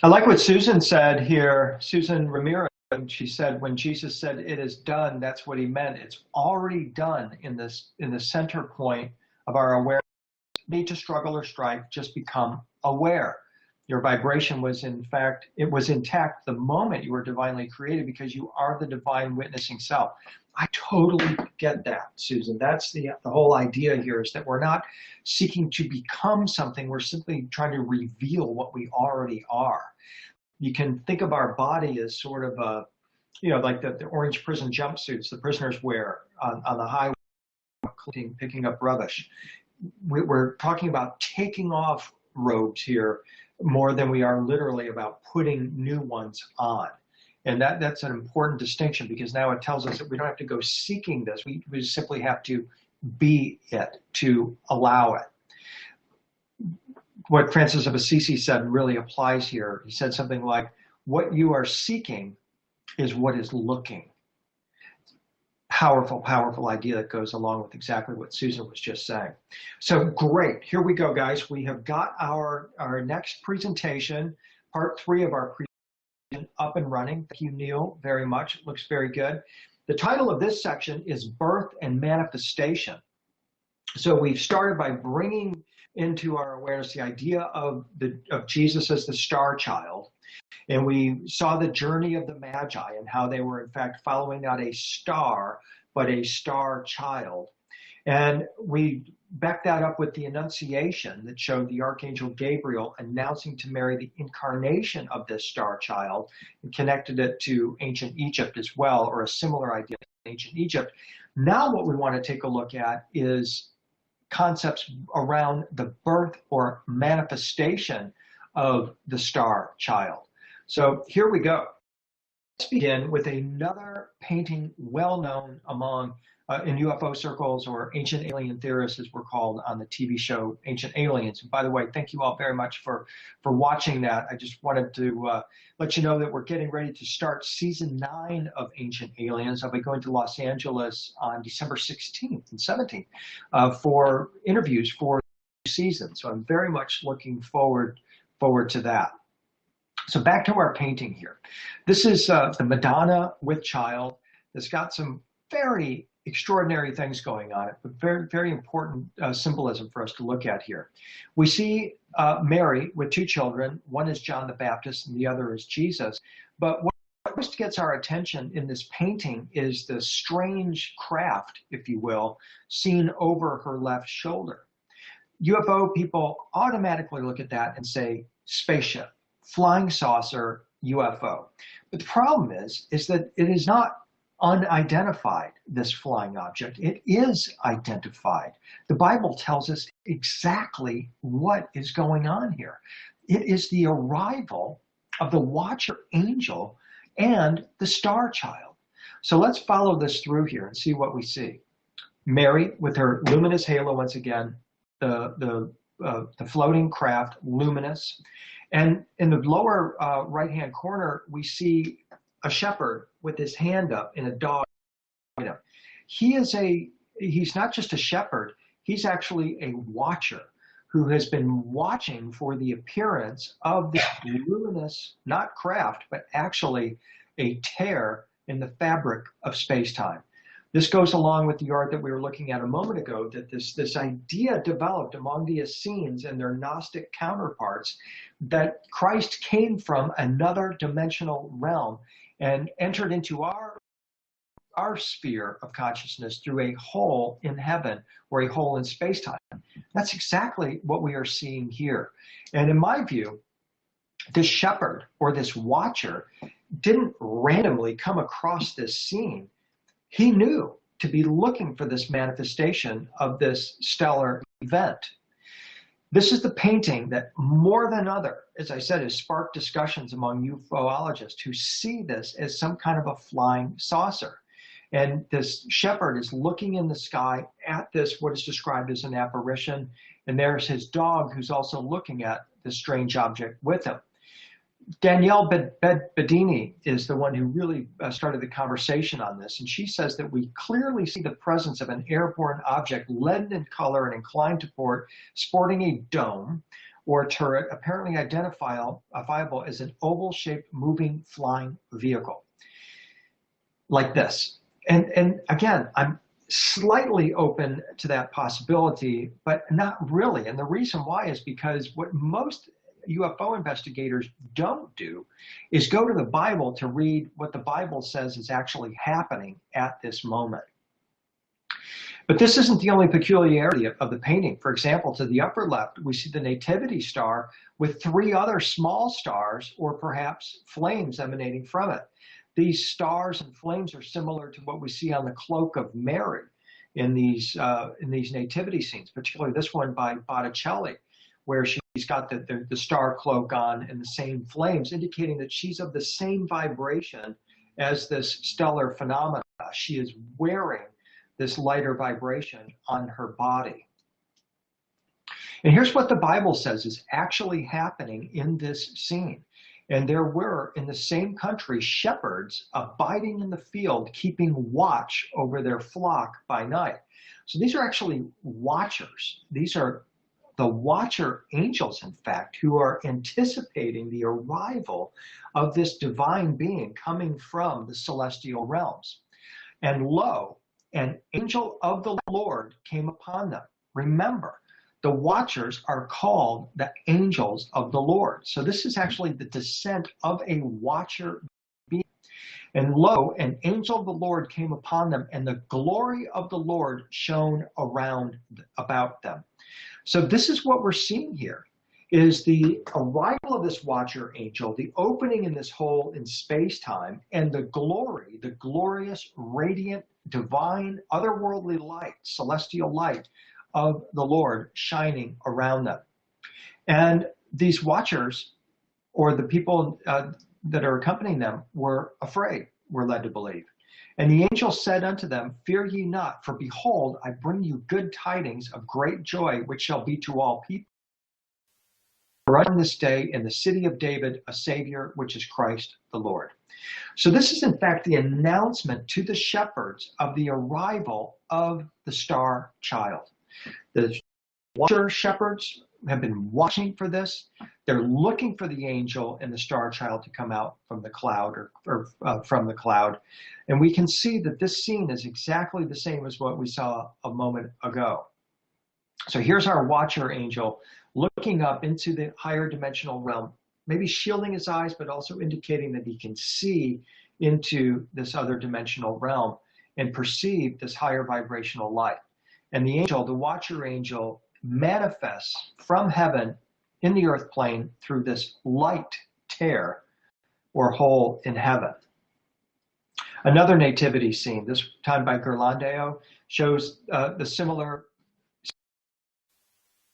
I like what Susan said here, Susan Ramirez. She said, when Jesus said it is done, that's what he meant. It's already done in the center point of our awareness. Need to struggle or strive, just become aware. Your vibration was, in fact, it was intact the moment you were divinely created, because you are the divine witnessing self. I totally get that, Susan. That's the whole idea here, is that we're not seeking to become something. We're simply trying to reveal what we already are. You can think of our body as sort of a, like the orange prison jumpsuits the prisoners wear on the highway, picking up rubbish. We're talking about taking off robes here more than we are literally about putting new ones on. And that's an important distinction, because now it tells us that we don't have to go seeking this. We just simply have to be it, to allow it. What Francis of Assisi said really applies here. He said something like, what you are seeking is what is looking. Powerful, powerful idea that goes along with exactly what Susan was just saying. So great, here we go, guys. We have got our next presentation, part 3 of our presentation, up and running. Thank you, Neil, very much. It looks very good. The title of this section is Birth and Manifestation. So we've started by bringing into our awareness the idea of Jesus as the star child. And we saw the journey of the Magi and how they were in fact following not a star, but a star child. And we backed that up with the annunciation that showed the Archangel Gabriel announcing to Mary the incarnation of this star child, and connected it to ancient Egypt as well, or a similar idea in ancient Egypt. Now what we want to take a look at is concepts around the birth or manifestation of the star child. So here we go. Let's begin with another painting well known among in UFO circles, or ancient alien theorists as we're called on the TV show Ancient Aliens. And by the way, thank you all very much for watching that. I just wanted to let you know that we're getting ready to start season 9 of Ancient Aliens. I'll be going to Los Angeles on December 16th and 17th for interviews for the season. So I'm very much looking forward to that. So back to our painting here. This is the Madonna with child. It's got some very extraordinary things going on it, but very, very important symbolism for us to look at here. We see Mary with 2 children. One is John the Baptist and the other is Jesus. But what most gets our attention in this painting is the strange craft, if you will, seen over her left shoulder. UFO people automatically look at that and say spaceship, flying saucer, UFO. But the problem is that it is not unidentified, this flying object. It is identified. The Bible tells us exactly what is going on here. It is the arrival of the watcher angel and the star child. So let's follow this through here and see what we see. Mary with her luminous halo once again, the floating craft, luminous. And in the lower right-hand corner, we see a shepherd with his hand up in a dog. He's not just a shepherd, he's actually a watcher who has been watching for the appearance of this luminous, not craft, but actually a tear in the fabric of space-time. This goes along with the art that we were looking at a moment ago, that this idea developed among the Essenes and their Gnostic counterparts that Christ came from another dimensional realm and entered into our sphere of consciousness through a hole in heaven or a hole in space-time. That's exactly what we are seeing here. And in my view, this shepherd or this watcher didn't randomly come across this scene. He knew to be looking for this manifestation of this stellar event. This is the painting that more than other, as I said, has sparked discussions among ufologists who see this as some kind of a flying saucer. And this shepherd is looking in the sky at this, what is described as an apparition. And there's his dog who's also looking at this strange object with him. Danielle Bedini is the one who really started the conversation on this, and she says that we clearly see the presence of an airborne object, leaden in color and inclined to port, sporting a dome or turret, apparently identifiable as an oval-shaped moving flying vehicle, like this. And again, I'm slightly open to that possibility, but not really. And the reason why is because what most UFO investigators don't do is go to the Bible to read what the Bible says is actually happening at this moment. But this isn't the only peculiarity of the painting. For example, to the upper left, we see the nativity star with 3 other small stars or perhaps flames emanating from it. These stars and flames are similar to what we see on the cloak of Mary in these nativity scenes, particularly this one by Botticelli, where she's got the star cloak on and the same flames, indicating that she's of the same vibration as this stellar phenomena. She is wearing this lighter vibration on her body. And here's what the Bible says is actually happening in this scene. And there were, in the same country, shepherds abiding in the field, keeping watch over their flock by night. So these are actually watchers. These are the watcher angels, in fact, who are anticipating the arrival of this divine being coming from the celestial realms. And lo, an angel of the Lord came upon them. Remember, the watchers are called the angels of the Lord. So this is actually the descent of a watcher being. And lo, an angel of the Lord came upon them, and the glory of the Lord shone around about them. So this is what we're seeing here, is the arrival of this watcher angel, the opening in this hole in space-time, and the glory, the glorious, radiant, divine, otherworldly light, celestial light of the Lord shining around them. And these watchers, or the people that are accompanying them, were afraid, we're led to believe. And the angel said unto them, Fear ye not, for behold, I bring you good tidings of great joy, which shall be to all people. For on this day in the city of David a Savior, which is Christ the Lord. So this is in fact the announcement to the shepherds of the arrival of the star child. The watcher shepherds have been watching for this. They're looking for the angel and the star child to come out from the cloud, or from the cloud. And we can see that this scene is exactly the same as what we saw a moment ago. So here's our watcher angel looking up into the higher dimensional realm, maybe shielding his eyes, but also indicating that he can see into this other dimensional realm and perceive this higher vibrational light. And the angel, the watcher angel, manifests from heaven in the earth plane through this light tear or hole in heaven. Another nativity scene, this time by Ghirlandaio, shows the similar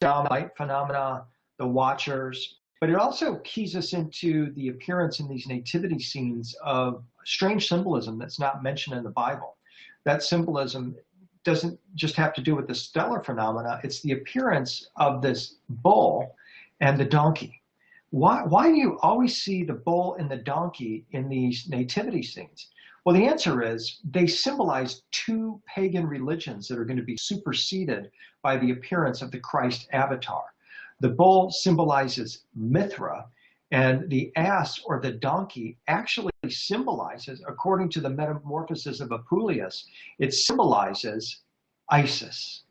light phenomena, the watchers, but it also keys us into the appearance in these nativity scenes of strange symbolism that's not mentioned in the Bible. That symbolism doesn't just have to do with the stellar phenomena, it's the appearance of this bull and the donkey. Why do you always see the bull and the donkey in these nativity scenes? Well, the answer is they symbolize two pagan religions that are going to be superseded by the appearance of the Christ avatar. The bull symbolizes Mithra, and the ass or the donkey actually symbolizes, according to the Metamorphosis of Apuleius, it symbolizes Isis.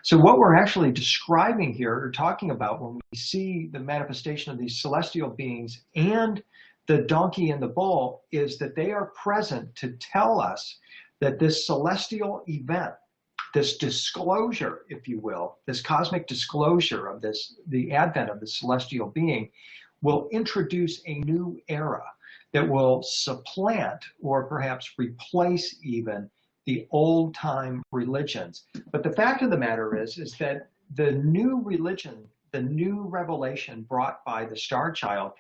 So what we're actually describing here or talking about when we see the manifestation of these celestial beings and the donkey and the bull is that they are present to tell us that this celestial event, this disclosure, if you will, this cosmic disclosure of this, the advent of the celestial being, will introduce a new era that will supplant or perhaps replace even the old time religions. But the fact of the matter is that the new religion, the new revelation brought by the star child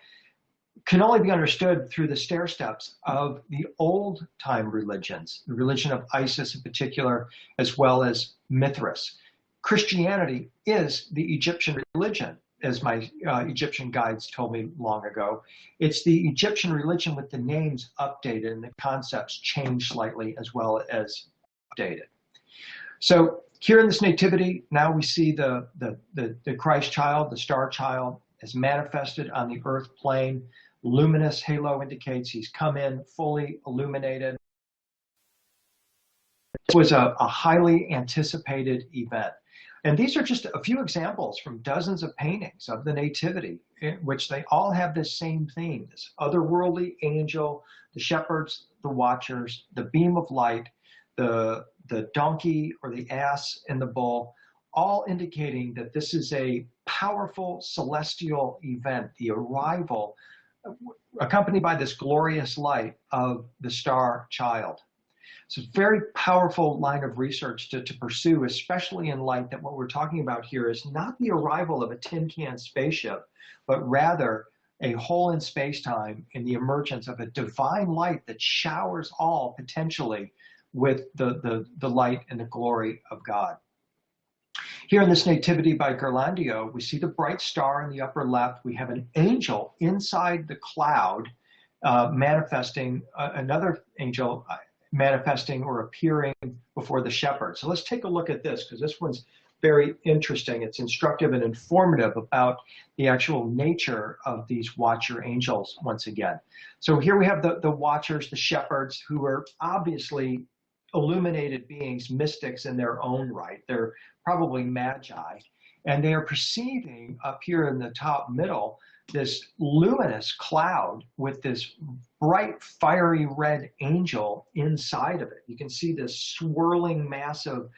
can only be understood through the stair steps of the old time religions, the religion of Isis in particular, as well as Mithras. Christianity is the Egyptian religion, as my Egyptian guides told me long ago. It's the Egyptian religion with the names updated and the concepts changed slightly as well as updated. So here in this nativity, now we see the Christ child, the star child, as manifested on the earth plane. Luminous halo indicates he's come in fully illuminated. This was a highly anticipated event. And these are just a few examples from dozens of paintings of the Nativity, in which they all have this same theme, this otherworldly angel, the shepherds, the watchers, the beam of light, the donkey or the ass and the bull, all indicating that this is a powerful celestial event, the arrival, accompanied by this glorious light of the star child. It's a very powerful line of research to pursue, especially in light that what we're talking about here is not the arrival of a tin can spaceship, but rather a hole in space-time and the emergence of a divine light that showers all potentially with the light and the glory of God. Here in this nativity by Ghirlandaio, we see the bright star in the upper left. We have an angel inside the cloud manifesting, another angel manifesting or appearing before the shepherd. So let's take a look at this, because this one's very interesting. It's instructive and informative about the actual nature of these watcher angels once again. So here we have the watchers, the shepherds, who are obviously illuminated beings, mystics in their own right. They're probably Magi. And they are perceiving up here in the top middle this luminous cloud with this bright, fiery red angel inside of it. You can see this swirling mass of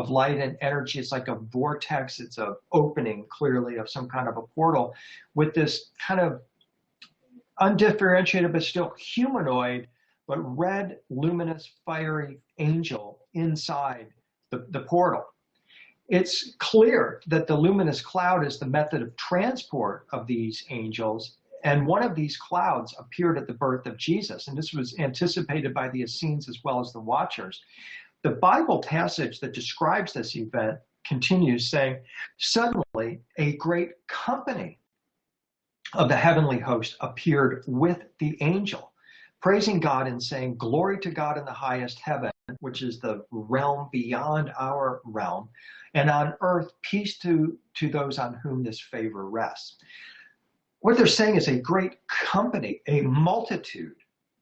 light and energy. It's like a vortex. It's an opening, clearly, of some kind of a portal with this kind of undifferentiated but still humanoid, but red, luminous, fiery angel inside the portal. It's clear that the luminous cloud is the method of transport of these angels, and one of these clouds appeared at the birth of Jesus, and this was anticipated by the Essenes as well as the Watchers. The Bible passage that describes this event continues saying, "Suddenly a great company of the heavenly host appeared with the angel, praising God and saying, 'Glory to God in the highest heaven,'" which is the realm beyond our realm, "and on earth peace to those on whom this favor rests." What they're saying is a great company, a multitude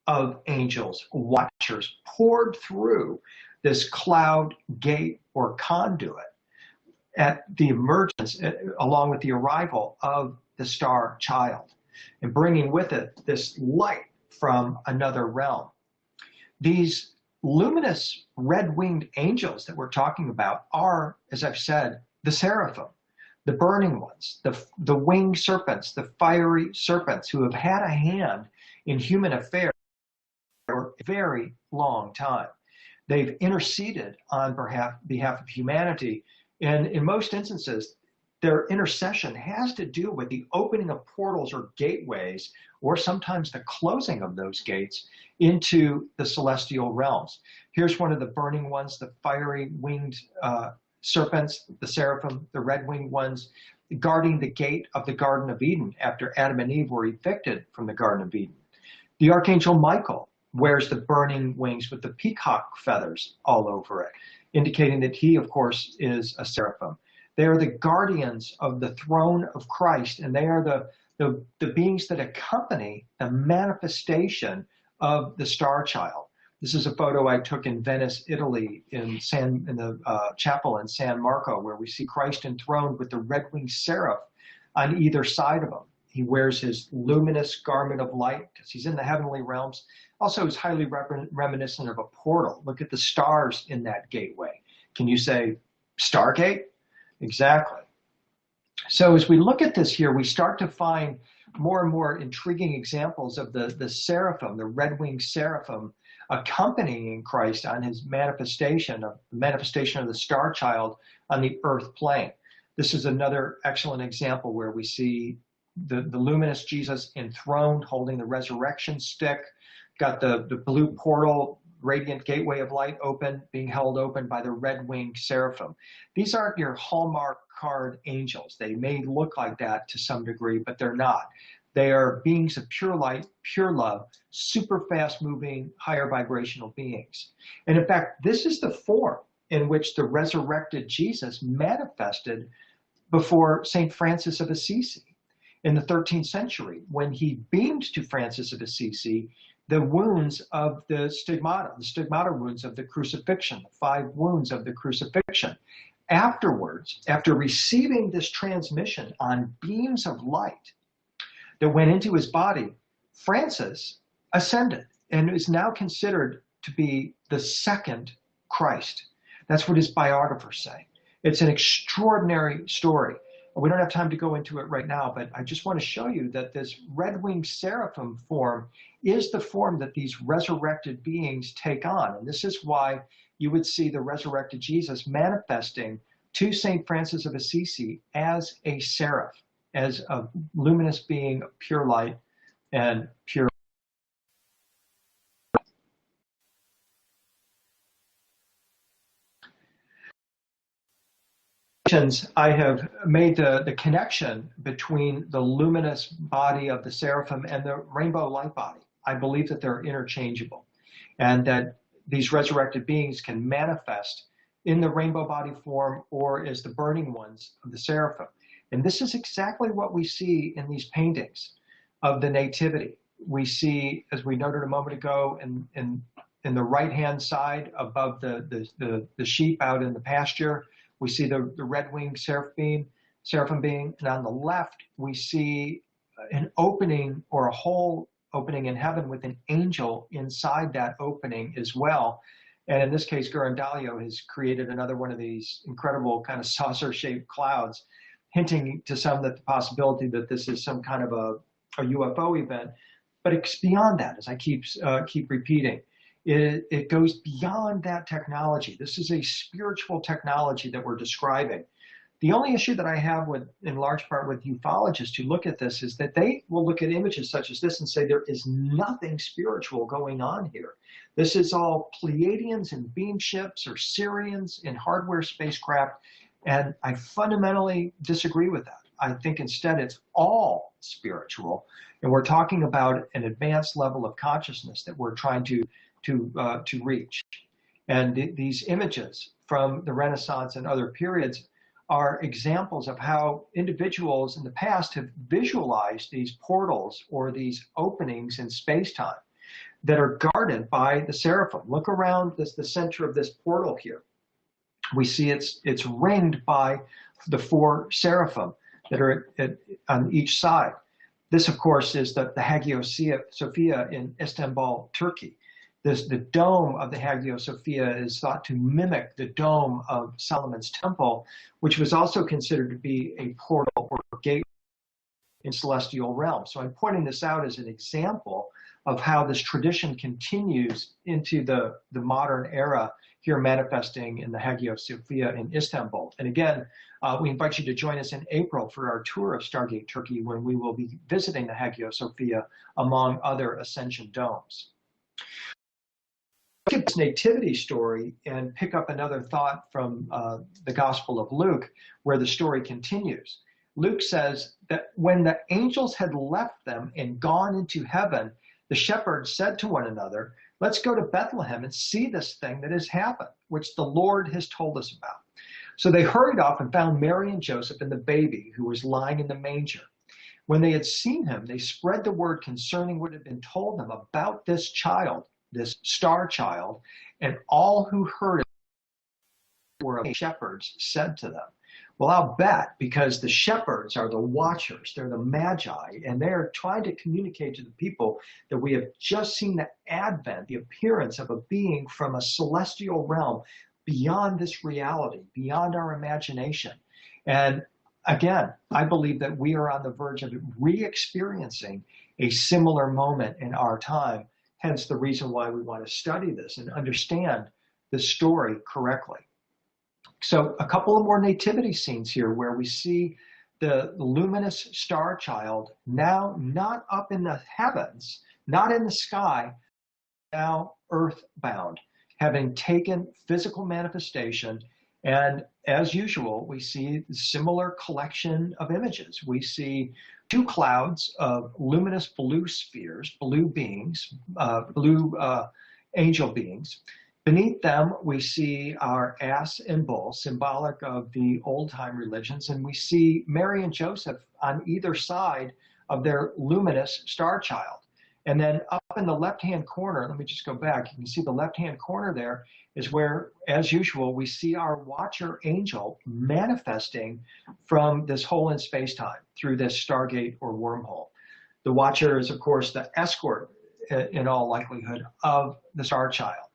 of angels, watchers, poured through this cloud gate or conduit at the emergence, along with the arrival of the star child, and bringing with it this light from another realm. These luminous red-winged angels that we're talking about are, as I've said, the seraphim, the burning ones, the winged serpents, the fiery serpents who have had a hand in human affairs for a very long time. They've interceded on behalf of humanity, and in most instances, their intercession has to do with the opening of portals or gateways, or sometimes the closing of those gates into the celestial realms. Here's one of the burning ones, the fiery winged serpents, the seraphim, the red-winged ones, guarding the gate of the Garden of Eden after Adam and Eve were evicted from the Garden of Eden. The Archangel Michael wears the burning wings with the peacock feathers all over it, indicating that he, of course, is a seraphim. They are the guardians of the throne of Christ, and they are the beings that accompany the manifestation of the Starchild. This is a photo I took in Venice, Italy, in the chapel in San Marco, where we see Christ enthroned with the red-winged seraph on either side of him. He wears his luminous garment of light because he's in the heavenly realms. Also, is highly reminiscent of a portal. Look at the stars in that gateway. Can you say Stargate? Exactly. So as we look at this here, we start to find more and more intriguing examples of the seraphim, the red-winged seraphim, accompanying Christ on his manifestation of the star child on the earth plane. This is another excellent example where we see the luminous Jesus enthroned, holding the resurrection stick, got the blue portal, radiant gateway of light open, being held open by the red-winged seraphim. These aren't your Hallmark card angels. They may look like that to some degree, but they're not. They are beings of pure light, pure love, super fast-moving, higher vibrational beings. And in fact, this is the form in which the resurrected Jesus manifested before St. Francis of Assisi in the 13th century, when he beamed to Francis of Assisi the wounds of the stigmata wounds of the crucifixion, the 5 wounds of the crucifixion. Afterwards, after receiving this transmission on beams of light that went into his body, Francis ascended and is now considered to be the second Christ. That's what his biographers say. It's an extraordinary story. We don't have time to go into it right now, but I just want to show you that this red-winged seraphim form is the form that these resurrected beings take on. And this is why you would see the resurrected Jesus manifesting to St. Francis of Assisi as a seraph, as a luminous being of pure light and pure. I have made the connection between the luminous body of the seraphim and the rainbow light body. I believe that they're interchangeable, and that these resurrected beings can manifest in the rainbow body form or as the burning ones of the seraphim. And this is exactly what we see in these paintings of the nativity. We see, as we noted a moment ago, in in the right-hand side above the sheep out in the pasture, we see the red-winged seraphim being, and on the left, we see an opening or a hole opening in heaven with an angel inside that opening as well. And in this case, Gurandalio has created another one of these incredible kind of saucer-shaped clouds, hinting to some that the possibility that this is some kind of a UFO event. But it's beyond that, as I keep repeating. It goes beyond that technology. This is a spiritual technology that we're describing. The only issue that I have with, in large part with ufologists who look at this, is that they will look at images such as this and say there is nothing spiritual going on here. This is all Pleiadians and beam ships or Syrians in hardware spacecraft, and I fundamentally disagree with that. I think instead it's all spiritual, and we're talking about an advanced level of consciousness that we're trying to reach. And these images from the Renaissance and other periods are examples of how individuals in the past have visualized these portals or these openings in space-time that are guarded by the seraphim. Look around the center of this portal here. We see it's ringed by the 4 seraphim that are on each side. This, of course, is the Hagia Sophia in Istanbul, Turkey. The dome of the Hagia Sophia is thought to mimic the dome of Solomon's temple, which was also considered to be a portal or gateway in celestial realm. So I'm pointing this out as an example of how this tradition continues into the modern era here, manifesting in the Hagia Sophia in Istanbul. And again, we invite you to join us in April for our tour of Stargate Turkey, when we will be visiting the Hagia Sophia among other ascension domes. Look at this nativity story and pick up another thought from the Gospel of Luke, where the story continues. Luke says that when the angels had left them and gone into heaven, the shepherds said to one another, "Let's go to Bethlehem and see this thing that has happened, which the Lord has told us about." So they hurried off and found Mary and Joseph and the baby, who was lying in the manger. When they had seen him, they spread the word concerning what had been told them about this child, this star child, and all who heard it were of shepherds said to them. Well, I'll bet, because the shepherds are the watchers, they're the Magi, and they're trying to communicate to the people that we have just seen the advent, the appearance of a being from a celestial realm beyond this reality, beyond our imagination. And again, I believe that we are on the verge of re-experiencing a similar moment in our time, hence the reason why we want to study this and understand the story correctly. So a couple of more nativity scenes here where we see the luminous star child now not up in the heavens, not in the sky, now earthbound, having taken physical manifestation. And as usual, we see a similar collection of images. We see 2 clouds of luminous blue spheres, blue beings, blue angel beings. Beneath them, we see our ass and bull, symbolic of the old-time religions, and we see Mary and Joseph on either side of their luminous star child. And then up in the left-hand corner, let me just go back, you can see the left-hand corner there is where, as usual, we see our watcher angel manifesting from this hole in space-time through this Stargate or wormhole. The watcher is, of course, the escort, in all likelihood, of the star child.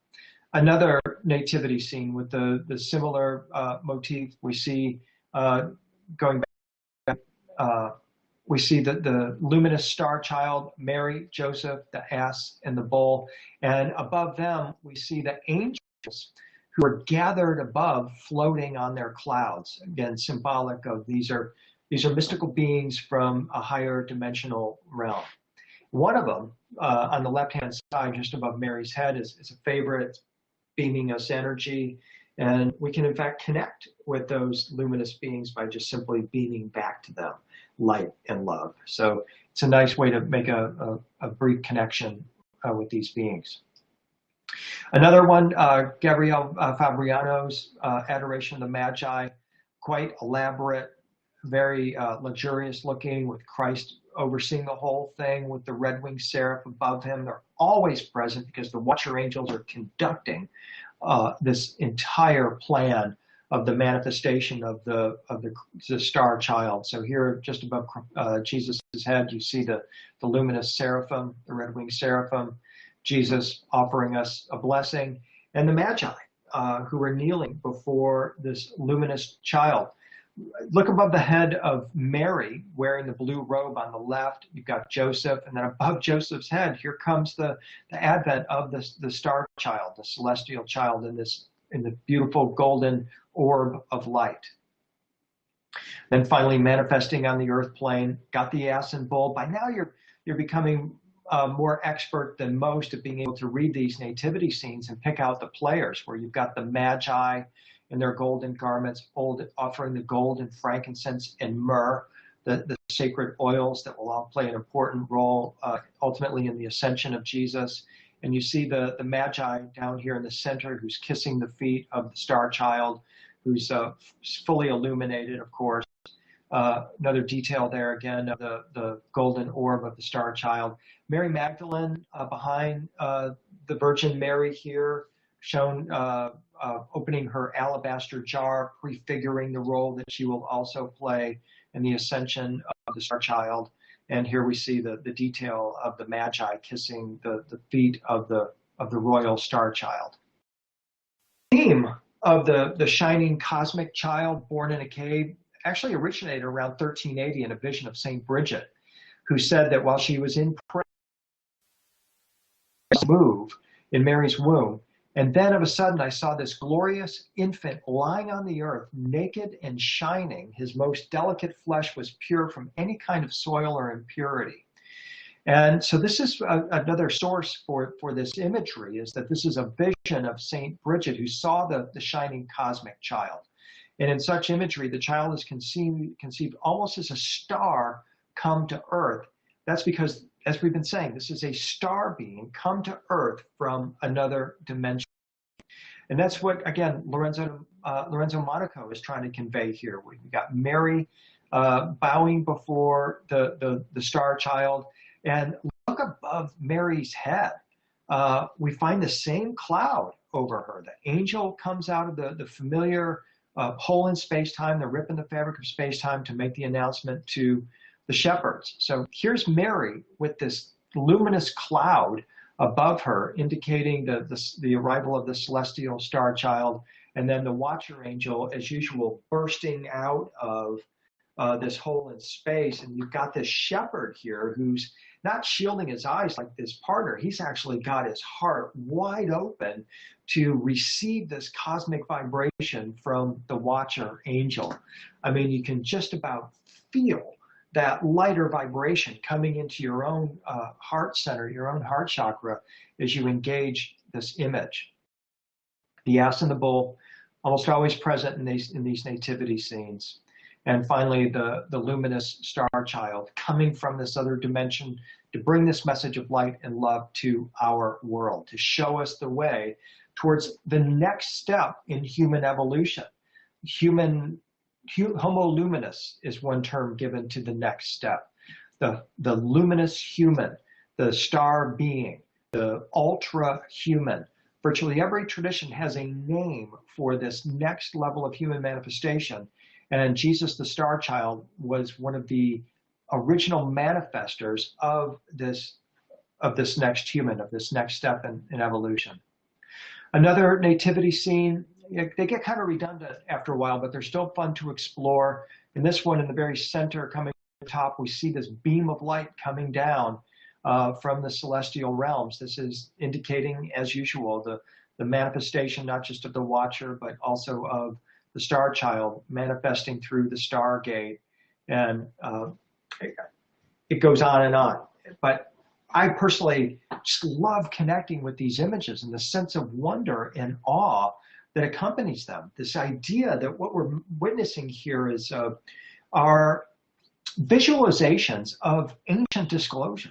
Another nativity scene with the similar motif. We see going back, we see the luminous star child, Mary, Joseph, the ass, and the bull. And above them, we see the angels who are gathered above, floating on their clouds. Again, symbolic of these are mystical beings from a higher dimensional realm. One of them, on the left-hand side, just above Mary's head, is a favorite. It's beaming us energy, and we can in fact connect with those luminous beings by just simply beaming back to them light and love. So it's a nice way to make a brief connection with these beings. Another one, Gabriele Fabriano's Adoration of the Magi, quite elaborate, very luxurious looking, with Christ overseeing the whole thing with the red-winged seraph above him. They're always present because the watcher angels are conducting this entire plan of the manifestation of the star child. So here, just above Jesus' head, you see the luminous seraphim, the red-winged seraphim, Jesus offering us a blessing, and the Magi who are kneeling before this luminous child. Look above the head of Mary, wearing the blue robe on the left. You've got Joseph, and then above Joseph's head, here comes the advent of the star child, the celestial child, in the beautiful golden orb of light. Then finally, manifesting on the earth plane, got the ass and bull. By now, you're becoming more expert than most at being able to read these nativity scenes and pick out the players, where you've got the Magi in their golden garments, offering the gold and frankincense and myrrh, the sacred oils that will all play an important role ultimately in the ascension of Jesus. And you see the Magi down here in the center, who's kissing the feet of the star child, who's fully illuminated, of course. Another detail there again of the golden orb of the star child. Mary Magdalene behind the Virgin Mary here, shown opening her alabaster jar, prefiguring the role that she will also play in the ascension of the star child. And here we see the detail of the Magi kissing the feet of the royal star child. The theme of the shining cosmic child born in a cave actually originated around 1380 in a vision of Saint Bridget, who said that while she was in prayer, move in Mary's womb, and then of a sudden I saw this glorious infant lying on the earth, naked and shining. His most delicate flesh was pure from any kind of soil or impurity. And so this is another source for this imagery, is that this is a vision of Saint Bridget, who saw the shining cosmic child. And in such imagery, the child is conceived almost as a star come to earth. That's because, as we've been saying, this is a star being come to earth from another dimension. And that's what, again, Lorenzo Monaco is trying to convey here. We've got Mary bowing before the star child. And look above Mary's head. We find the same cloud over her. The angel comes out of the familiar hole in space-time, the rip in the fabric of space-time, to make the announcement to the shepherds. So here's Mary with this luminous cloud above her, indicating the arrival of the celestial star child, and then the watcher angel, as usual, bursting out of this hole in space. And you've got this shepherd here who's not shielding his eyes like this partner. He's actually got his heart wide open to receive this cosmic vibration from the watcher angel. I mean, you can just about feel that lighter vibration coming into your own heart center, your own heart chakra, as you engage this image. The ass and the bull, almost always present in these nativity scenes. And finally, the luminous star child coming from this other dimension to bring this message of light and love to our world, to show us the way towards the next step in human evolution. Homo luminous is one term given to the next step. The luminous human, the star being, the ultra human. Virtually every tradition has a name for this next level of human manifestation. And Jesus, the star child, was one of the original manifestors of this next human, of this next step in evolution. Another nativity scene, they get kind of redundant after a while, but they're still fun to explore. In this one, in the very center, coming to the top, we see this beam of light coming down from the celestial realms. This is indicating, as usual, the manifestation not just of the watcher, but also of the star child manifesting through the Stargate. And it goes on and on. But I personally just love connecting with these images and the sense of wonder and awe that accompanies them. This idea that what we're witnessing here is are visualizations of ancient disclosure,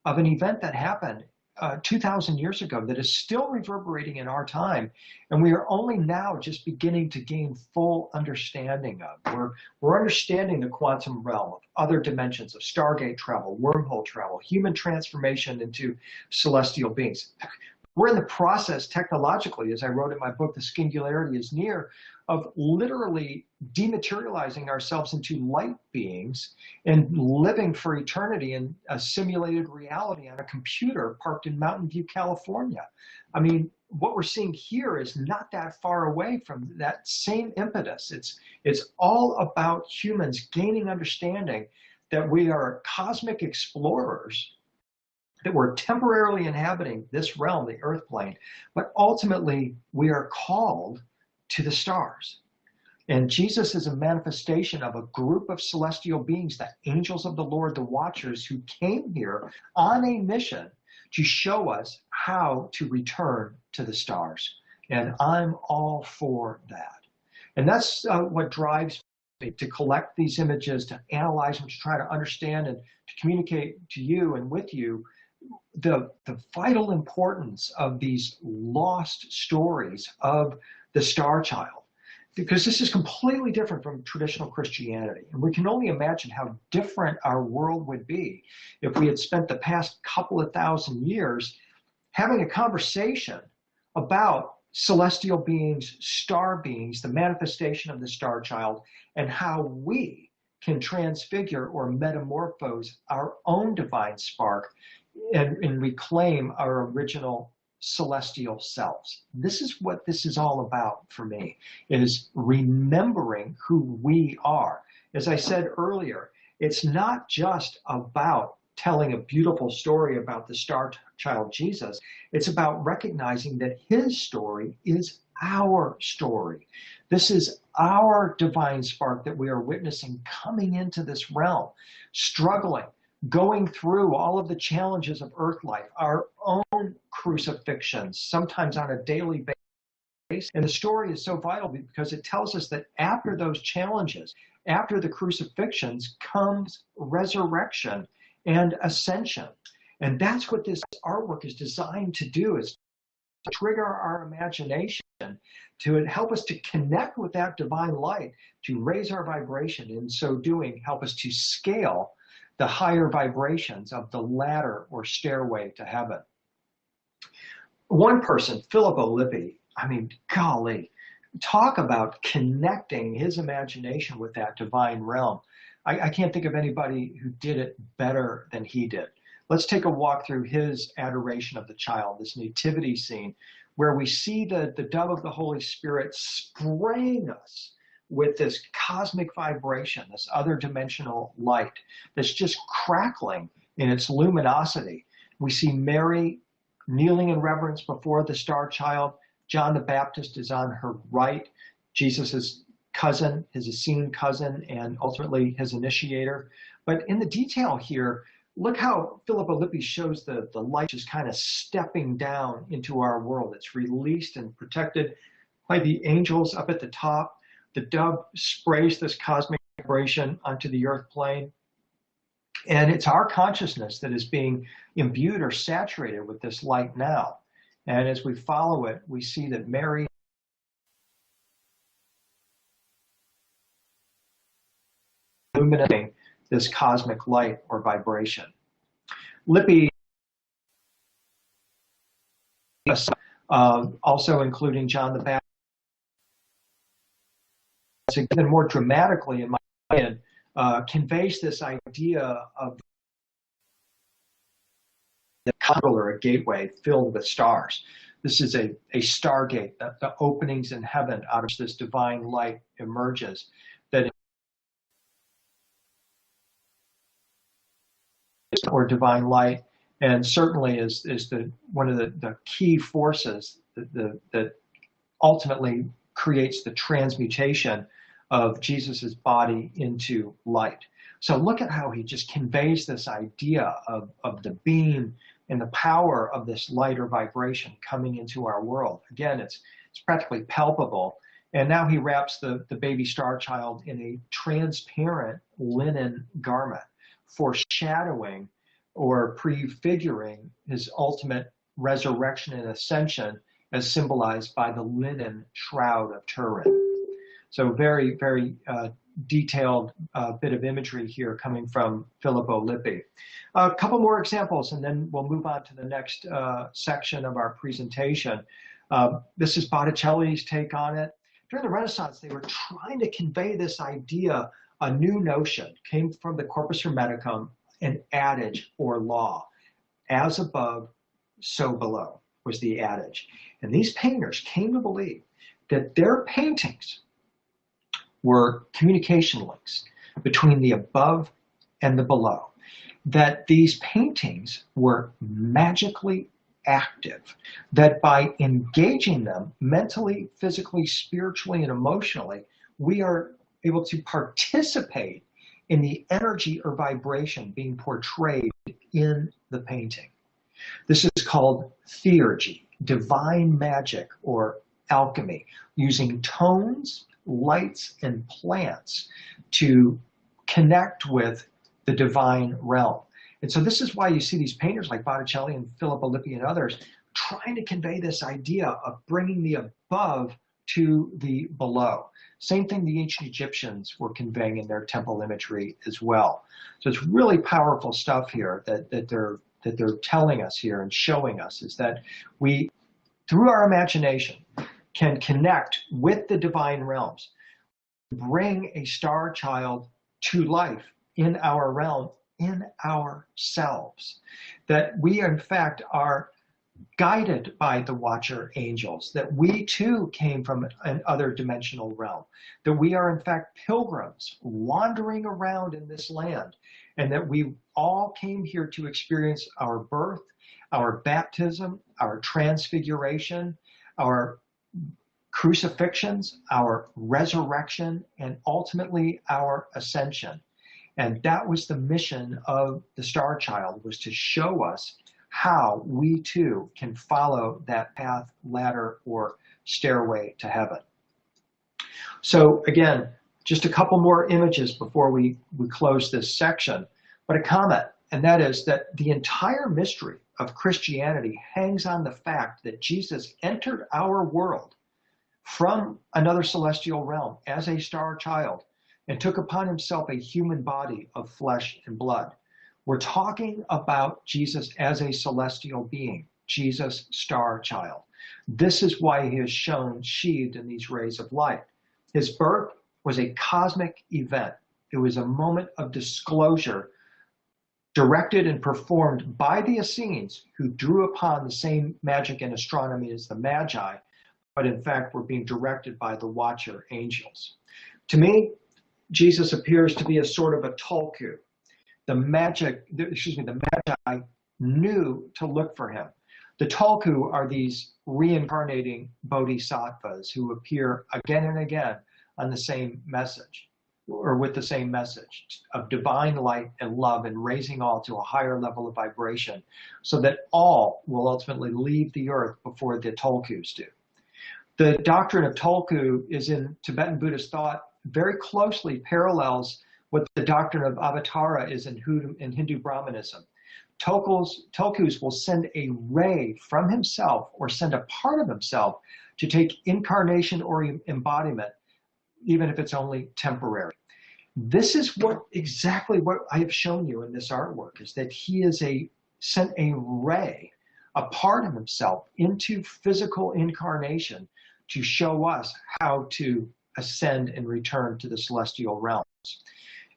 of an event that happened 2,000 years ago that is still reverberating in our time, and we are only now just beginning to gain full understanding of. We're understanding the quantum realm, of other dimensions of Stargate travel, wormhole travel, human transformation into celestial beings. We're in the process technologically, as I wrote in my book, The Singularity is Near, of literally dematerializing ourselves into light beings and living for eternity in a simulated reality on a computer parked in Mountain View, California. I mean, what we're seeing here is not that far away from that same impetus. It's all about humans gaining understanding that we are cosmic explorers, that we're temporarily inhabiting this realm, the earth plane, but ultimately we are called to the stars. And Jesus is a manifestation of a group of celestial beings, the angels of the Lord, the watchers, who came here on a mission to show us how to return to the stars. And I'm all for that. And that's what drives me to collect these images, to analyze them, to try to understand and to communicate to you and with you the vital importance of these lost stories of the Starchild, because this is completely different from traditional Christianity. And we can only imagine how different our world would be if we had spent the past couple of thousand years having a conversation about celestial beings, star beings, the manifestation of the Starchild, and how we can transfigure or metamorphose our own divine spark and reclaim our original celestial selves. This is what this is all about for me, is remembering who we are. As I said earlier, it's not just about telling a beautiful story about the star child Jesus. It's about recognizing that his story is our story. This is our divine spark that we are witnessing coming into this realm, struggling, going through all of the challenges of earth life, our own crucifixions, sometimes on a daily basis. And the story is so vital because it tells us that after those challenges, after the crucifixions, comes resurrection and ascension. And that's what this artwork is designed to do, is to trigger our imagination, to help us to connect with that divine light, to raise our vibration. In so doing, help us to scale the higher vibrations of the ladder or stairway to heaven. One person, Philip Lippi, I mean, golly, talk about connecting his imagination with that divine realm. I can't think of anybody who did it better than he did. Let's take a walk through his adoration of the child, this nativity scene, where we see the dove of the Holy Spirit spraying us with this cosmic vibration, this other dimensional light that's just crackling in its luminosity. We see Mary kneeling in reverence before the star child. John the Baptist is on her right, Jesus's cousin, his Essene cousin, and ultimately his initiator. But in the detail here, look how Philip Lippi shows the light just kind of stepping down into our world. It's released and protected by the angels up at the top. The dove sprays this cosmic vibration onto the earth plane. And it's our consciousness that is being imbued or saturated with this light now. And as we follow it, we see that Mary illuminating this cosmic light or vibration. Lippi, also including John the Baptist, even more dramatically, in my opinion, conveys this idea of the conduit or a gateway filled with stars. This is a stargate, the openings in heaven out of which this divine light emerges, that or divine light, and certainly is one of the key forces that ultimately creates the transmutation of Jesus's body into light. So look at how he just conveys this idea of the beam and the power of this light or vibration coming into our world. Again, it's practically palpable. And now he wraps the baby star child in a transparent linen garment, foreshadowing or prefiguring his ultimate resurrection and ascension as symbolized by the linen shroud of Turin. So very, very detailed bit of imagery here coming from Filippo Lippi. A couple more examples, and then we'll move on to the next section of our presentation. This is Botticelli's take on it. During the Renaissance, they were trying to convey this idea, a new notion, came from the Corpus Hermeticum, an adage or law. As above, so below was the adage. And these painters came to believe that their paintings were communication links between the above and the below, that these paintings were magically active, that by engaging them mentally, physically, spiritually, and emotionally, we are able to participate in the energy or vibration being portrayed in the painting. This is called theurgy, divine magic or alchemy, using tones, lights, and plants to connect with the divine realm. And so this is why you see these painters like Botticelli and Filippo Lippi and others trying to convey this idea of bringing the above to the below. Same thing the ancient Egyptians were conveying in their temple imagery as well. So it's really powerful stuff here that they're telling us here and showing us, is that we, through our imagination, can connect with the divine realms, bring a star child to life in our realm, in ourselves, that we in fact are guided by the watcher angels, that we too came from an other dimensional realm, that we are in fact pilgrims wandering around in this land, and that we all came here to experience our birth, our baptism, our transfiguration, our crucifixions, our resurrection, and ultimately our ascension. And that was the mission of the Star Child, was to show us how we too can follow that path, ladder, or stairway to heaven. So again, just a couple more images before we close this section, but a comment, and that is that the entire mystery of Christianity hangs on the fact that Jesus entered our world from another celestial realm as a star child and took upon himself a human body of flesh and blood. We're talking about Jesus as a celestial being, Jesus star child. This is why he is shown sheathed in these rays of light. His birth was a cosmic event. It was a moment of disclosure directed and performed by the Essenes, who drew upon the same magic and astronomy as the Magi, but in fact were being directed by the watcher angels. To me, Jesus appears to be a sort of a Tulku. The Magi knew to look for him. The Tulku are these reincarnating bodhisattvas who appear again and again on the same message, or with the same message of divine light and love, and raising all to a higher level of vibration, so that all will ultimately leave the earth before the Tulkus do. The doctrine of Tulku is in Tibetan Buddhist thought very closely parallels what the doctrine of Avatara is in Hindu Brahmanism. Tulkus will send a ray from himself, or send a part of himself, to take incarnation or embodiment, even if it's only temporary. This is exactly what I have shown you in this artwork, is that he is sent a ray, a part of himself, into physical incarnation to show us how to ascend and return to the celestial realms.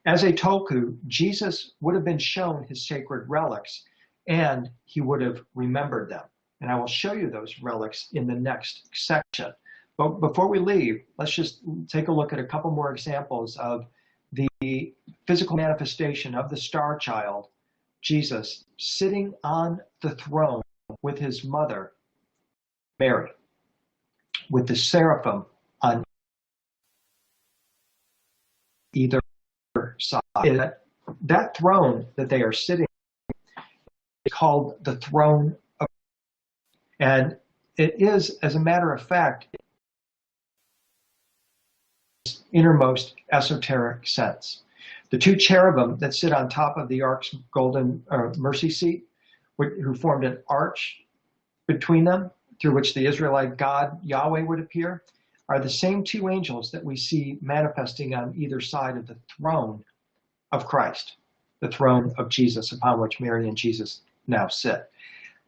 As a Tulku, Jesus would have been shown his sacred relics, and he would have remembered them. And I will show you those relics in the next section. But before we leave, let's just take a look at a couple more examples of the physical manifestation of the Star Child, Jesus, sitting on the throne with his mother, Mary, with the seraphim on either side. That throne that they are sitting is called the throne of, and it is, as a matter of fact, innermost esoteric sense. The two cherubim that sit on top of the ark's golden mercy seat, who formed an arch between them through which the Israelite God Yahweh would appear, are the same two angels that we see manifesting on either side of the throne of Christ, the throne of Jesus upon which Mary and Jesus now sit.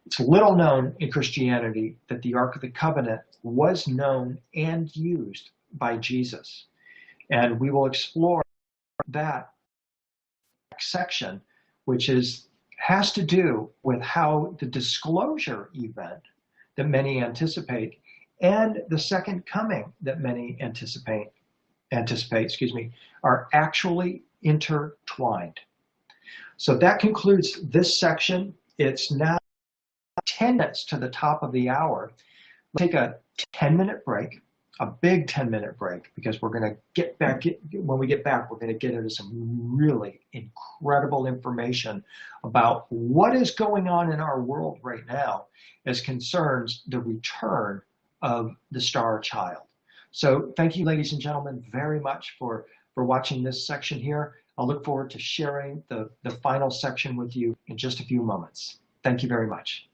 It's little known in Christianity that the Ark of the Covenant was known and used by Jesus. And we will explore that section, which has to do with how the disclosure event that many anticipate and the second coming that many anticipate, are actually intertwined. So that concludes this section. It's now 10 minutes to the top of the hour. We'll take a 10-minute break, a big 10-minute break, because we're going to get back, when we get back, we're going to get into some really incredible information about what is going on in our world right now as concerns the return of the Starchild. So thank you, ladies and gentlemen, very much for watching this section here. I'll look forward to sharing the final section with you in just a few moments. Thank you very much.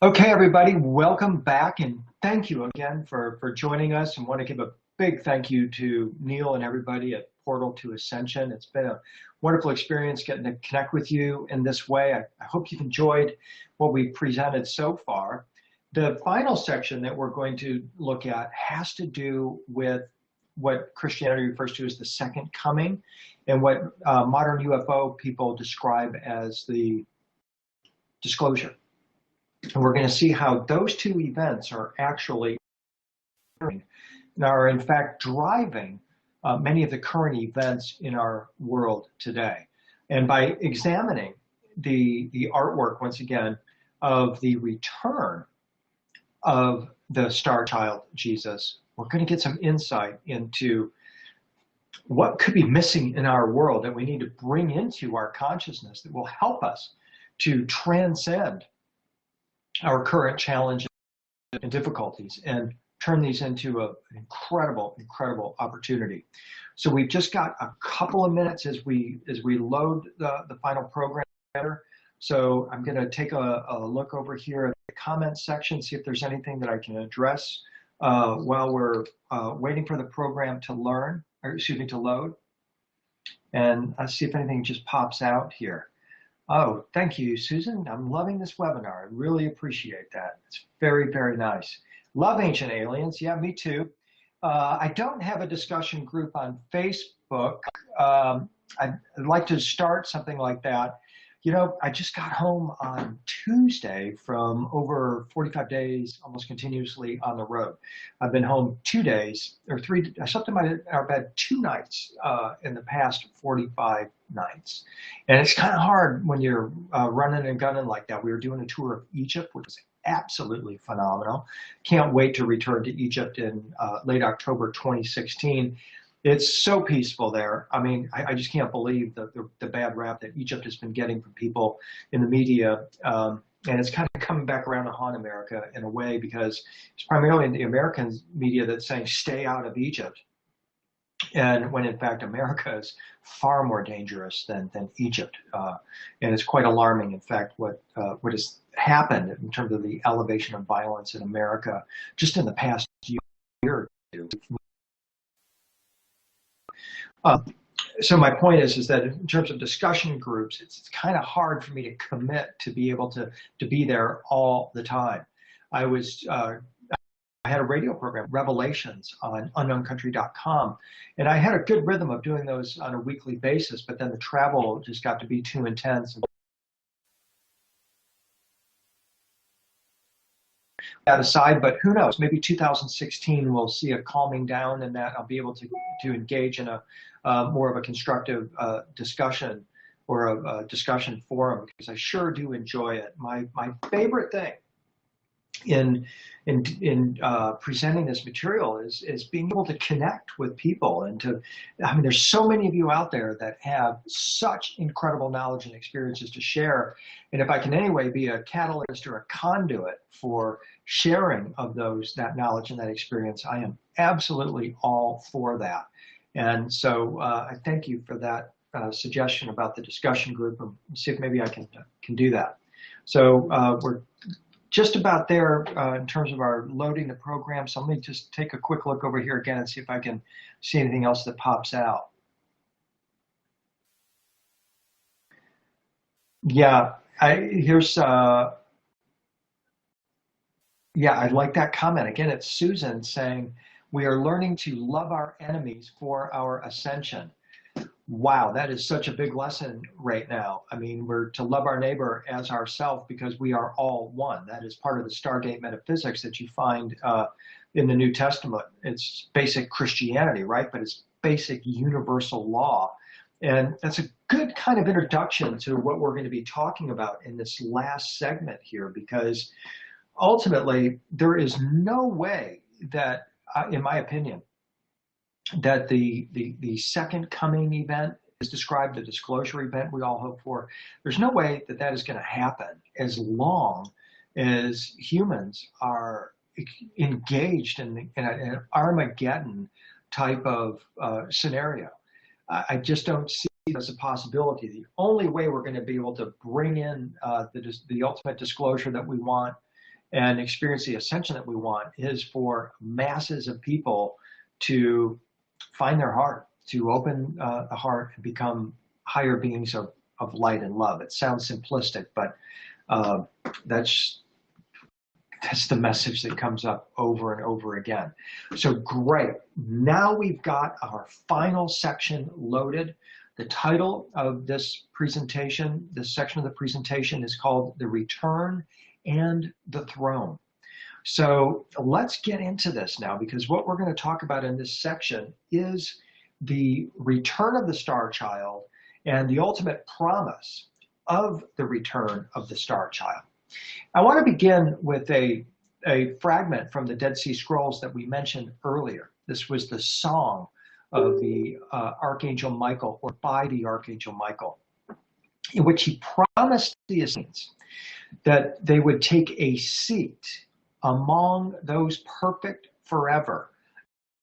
Okay, everybody, welcome back, and thank you again for joining us. And want to give a big thank you to Neil and everybody at PortalToAscension. It's been a wonderful experience getting to connect with you in this way. I hope you've enjoyed what we've presented so far. The final section that we're going to look at has to do with what Christianity refers to as the second coming, and what modern UFO people describe as the disclosure. And we're going to see how those two events are actually and are in fact driving many of the current events in our world today. And by examining the artwork, once again, of the return of the Starchild Jesus, we're going to get some insight into what could be missing in our world that we need to bring into our consciousness that will help us to transcend our current challenges and difficulties and turn these into an incredible opportunity. So we've just got a couple of minutes as we load the final program. So I'm going to take a look over here at the comments section, see if there's anything that I can address while we're waiting for the program to load. And I'll see if anything just pops out here. Oh, thank you, Susan. I'm loving this webinar. I really appreciate that. It's very, very nice. Love Ancient Aliens. Yeah, me too. I don't have a discussion group on Facebook. I'd like to start something like that. You know, I just got home on Tuesday from over 45 days, almost continuously on the road. I've been home 2 days, or three, I slept in our bed 2 nights in the past 45 nights. And it's kind of hard when you're running and gunning like that. We were doing a tour of Egypt, which was absolutely phenomenal. Can't wait to return to Egypt in late October 2016. It's so peaceful there. I mean, I just can't believe the bad rap that Egypt has been getting from people in the media. And it's kind of coming back around to haunt America in a way, because it's primarily the American media that's saying stay out of Egypt. And when in fact America is far more dangerous than Egypt. And it's quite alarming, in fact, what has happened in terms of the elevation of violence in America just in the past year or two. So my point is that in terms of discussion groups, it's kind of hard for me to commit to be able to be there all the time. I had a radio program, Revelations, on unknowncountry.com, and I had a good rhythm of doing those on a weekly basis, but then the travel just got to be too intense. That aside, but who knows, maybe 2016 we'll see a calming down, and that I'll be able to engage in a more of a constructive discussion or a discussion forum, because I sure do enjoy it. My favorite thing in presenting this material is being able to connect with people, and I mean, there's so many of you out there that have such incredible knowledge and experiences to share, and if I can anyway be a catalyst or a conduit for sharing of that knowledge and that experience, I am absolutely all for that. And so I thank you for that suggestion about the discussion group and see if maybe I can do that. So we're just about there in terms of our loading the program. So let me just take a quick look over here again and see if I can see anything else that pops out. Yeah, yeah, I like that comment. Again, it's Susan saying, we are learning to love our enemies for our ascension. Wow, that is such a big lesson right now. I mean, we're to love our neighbor as ourselves because we are all one. That is part of the Stargate metaphysics that you find in the New Testament. It's basic Christianity, right? But it's basic universal law. And that's a good kind of introduction to what we're going to be talking about in this last segment here, because ultimately, there is no way that, in my opinion, that the second coming event is described, the disclosure event we all hope for. There's no way that that is going to happen as long as humans are engaged in an Armageddon type of scenario. I just don't see it as a possibility. The only way we're going to be able to bring in the ultimate disclosure that we want and experience the ascension that we want is for masses of people to find their heart, to open the heart and become higher beings of light and love. It sounds simplistic, but that's the message that comes up over and over again. So great. Now we've got our final section loaded. The title of this presentation, this section of the presentation, is called The Return and the Throne. So let's get into this now, because what we're going to talk about in this section is the return of the Starchild and the ultimate promise of the return of the Starchild. I want to begin with a fragment from the Dead Sea Scrolls that we mentioned earlier. This was the song of the Archangel Michael, or by the Archangel Michael, in which he promised the Essenes that they would take a seat among those perfect forever,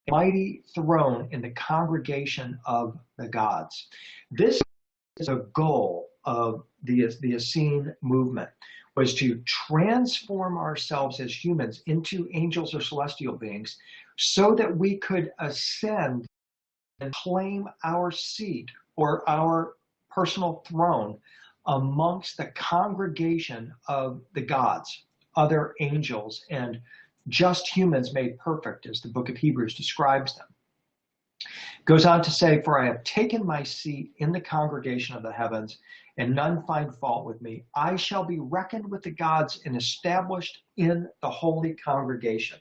a mighty throne in the congregation of the gods. This is a goal of the Essene movement, was to transform ourselves as humans into angels or celestial beings so that we could ascend and claim our seat or our personal throne amongst the congregation of the gods, other angels, and just humans made perfect, as the book of Hebrews describes them. Goes on to say, for I have taken my seat in the congregation of the heavens, and none find fault with me. I shall be reckoned with the gods and established in the holy congregation.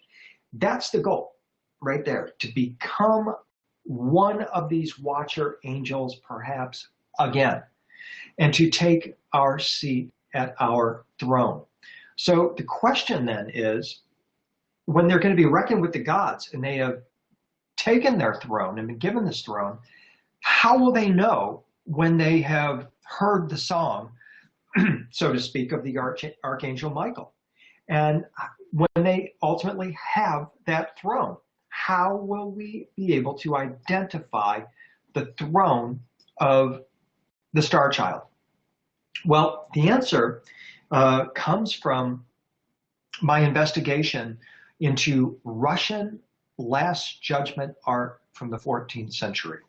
That's the goal right there, to become one of these watcher angels, perhaps again, and to take our seat at our throne. So the question then is, when they're going to be reckoned with the gods and they have taken their throne and been given this throne, how will they know when they have heard the song, so to speak, of the Archangel Michael? And when they ultimately have that throne, how will we be able to identify the throne of the Starchild? Well, the answer comes from my investigation into Russian Last Judgment art from the 14th century.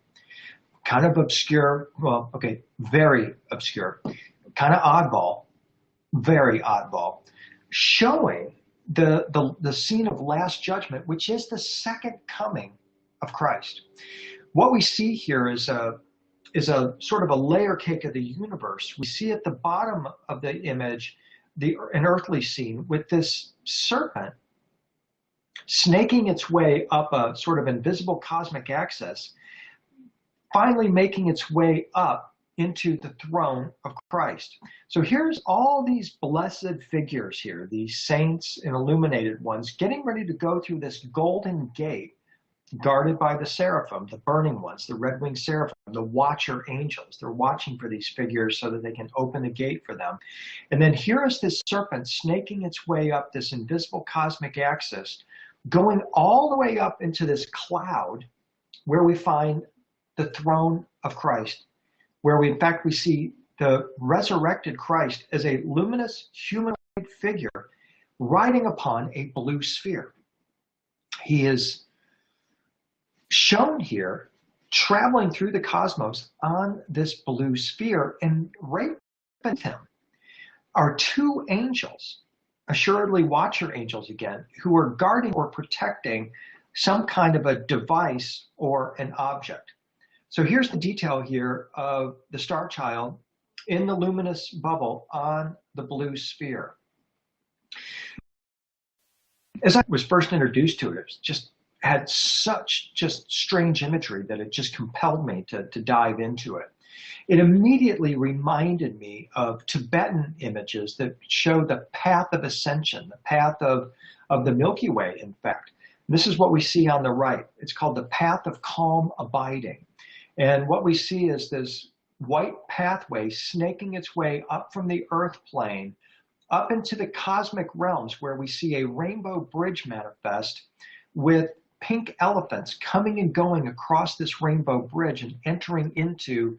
Kind of obscure, well, okay, very obscure, kind of oddball, very oddball, showing the scene of Last Judgment, which is the second coming of Christ. What we see here is a sort of a layer cake of the universe. We see at the bottom of the image an earthly scene with this serpent snaking its way up a sort of invisible cosmic axis, finally making its way up into the throne of Christ. So here's all these blessed figures here, these saints and illuminated ones, getting ready to go through this golden gate guarded by the seraphim, the burning ones, the red-winged seraphim, the watcher angels. They're watching for these figures so that they can open the gate for them. And then here is this serpent snaking its way up this invisible cosmic axis, going all the way up into this cloud where we find the throne of Christ, where in fact we see the resurrected Christ as a luminous humanoid figure riding upon a blue sphere. He is shown here traveling through the cosmos on this blue sphere, and right beneath him are two angels, assuredly watcher angels again, who are guarding or protecting some kind of a device or an object. So here's the detail here of the Starchild in the luminous bubble on the blue sphere. As I was first introduced to it, it just had such strange imagery that it just compelled me to dive into it. It immediately reminded me of Tibetan images that show the path of ascension, the path of the Milky Way, in fact. This is what we see on the right. It's called the path of calm abiding. And what we see is this white pathway snaking its way up from the earth plane up into the cosmic realms, where we see a rainbow bridge manifest with pink elephants coming and going across this rainbow bridge and entering into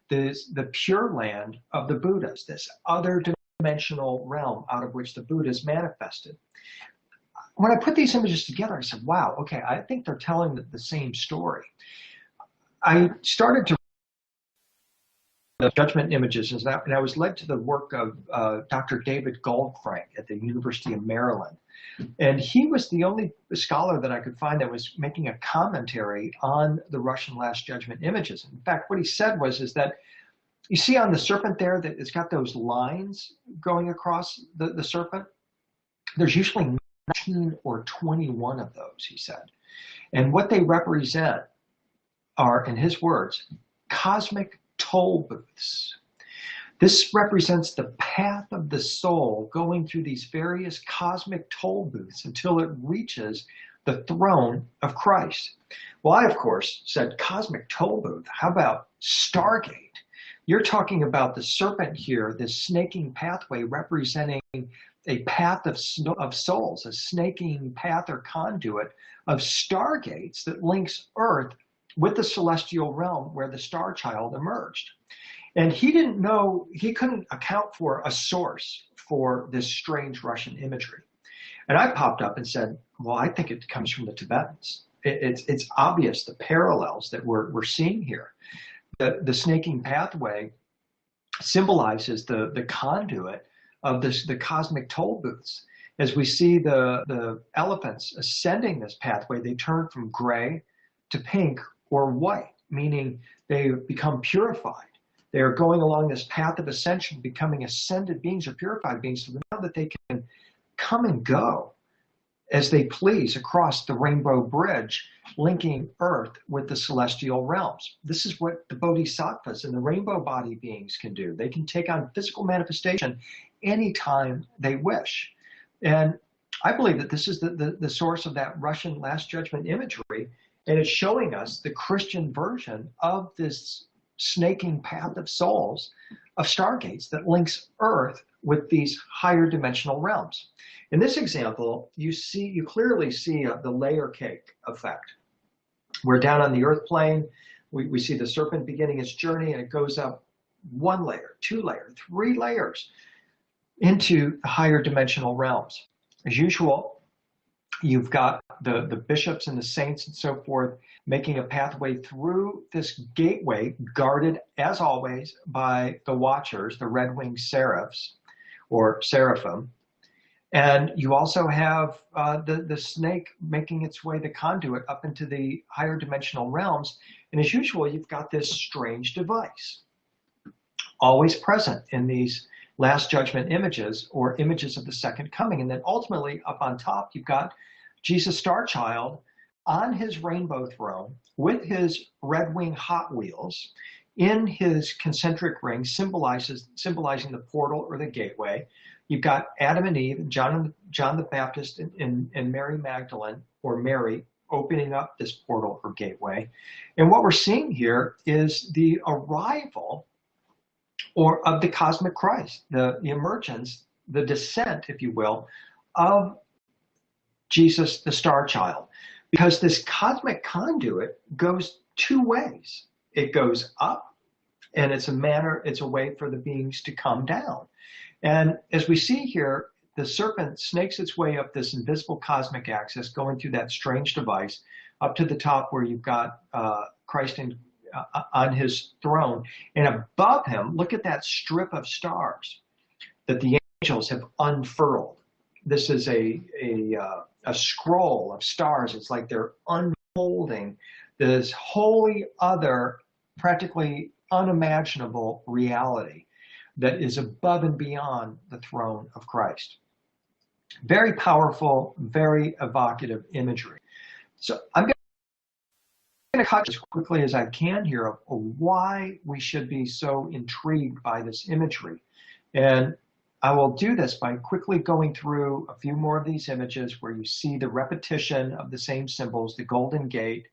the pure land of the Buddhas, this other dimensional realm out of which the Buddhas manifested. When I put these images together, I said, wow, okay, I think they're telling the same story. I started to the judgment images, and I was led to the work of Dr. David Goldfrank at the University of Maryland. And he was the only scholar that I could find that was making a commentary on the Russian Last Judgment images. In fact, what he said is that you see on the serpent there that it's got those lines going across the serpent. There's usually 19 or 21 of those, he said. And what they represent are, in his words, cosmic toll booths. This represents the path of the soul going through these various cosmic toll booths until it reaches the throne of Christ. Well, I, of course, said cosmic toll booth. How about Stargate? You're talking about the serpent here, this snaking pathway representing a path of souls, a snaking path or conduit of stargates that links Earth with the celestial realm where the Starchild emerged. And he didn't know, he couldn't account for a source for this strange Russian imagery. And I popped up and said, well, I think it comes from the Tibetans. It's obvious the parallels that we're seeing here. The snaking pathway symbolizes the conduit of the cosmic toll booths. As we see the elephants ascending this pathway, they turn from gray to pink or white, meaning they become purified. They are going along this path of ascension, becoming ascended beings or purified beings, so now that they can come and go as they please across the rainbow bridge, linking Earth with the celestial realms. This is what the bodhisattvas and the rainbow body beings can do. They can take on physical manifestation anytime they wish. And I believe that this is the source of that Russian Last Judgment imagery, and it's showing us the Christian version of this snaking path of souls, of stargates that links Earth with these higher dimensional realms. In this example, you clearly see the layer cake effect. We're down on the Earth plane. We see the serpent beginning its journey, and it goes up 1 layer, 2 layers, 3 layers into the higher dimensional realms. As usual, you've got the bishops and the saints and so forth making a pathway through this gateway, guarded as always by the watchers, the red-winged seraphs or seraphim. And you also have the snake making its way, the conduit, up into the higher dimensional realms. And as usual, you've got this strange device, always present in these Last Judgment images or images of the second coming. And then ultimately up on top, you've got Jesus Starchild on his rainbow throne with his red-wing Hot Wheels in his concentric ring, symbolizing the portal or the gateway. You've got Adam and Eve and John the Baptist and Mary Magdalene, or Mary, opening up this portal or gateway. And what we're seeing here is the arrival of the cosmic Christ, the emergence, the descent, if you will, of Jesus the Starchild. Because this cosmic conduit goes 2 ways. It goes up And it's a way for the beings to come down. And as we see here, the serpent snakes its way up this invisible cosmic axis, going through that strange device, up to the top where you've got Christ on his throne. And above him, look at that strip of stars that the angels have unfurled. This is a scroll of stars. It's like they're unfolding this wholly other, practically unimaginable reality that is above and beyond the throne of Christ. Very powerful, very evocative imagery. So I'm going to touch as quickly as I can here of why we should be so intrigued by this imagery. And I will do this by quickly going through a few more of these images where you see the repetition of the same symbols, the golden gate,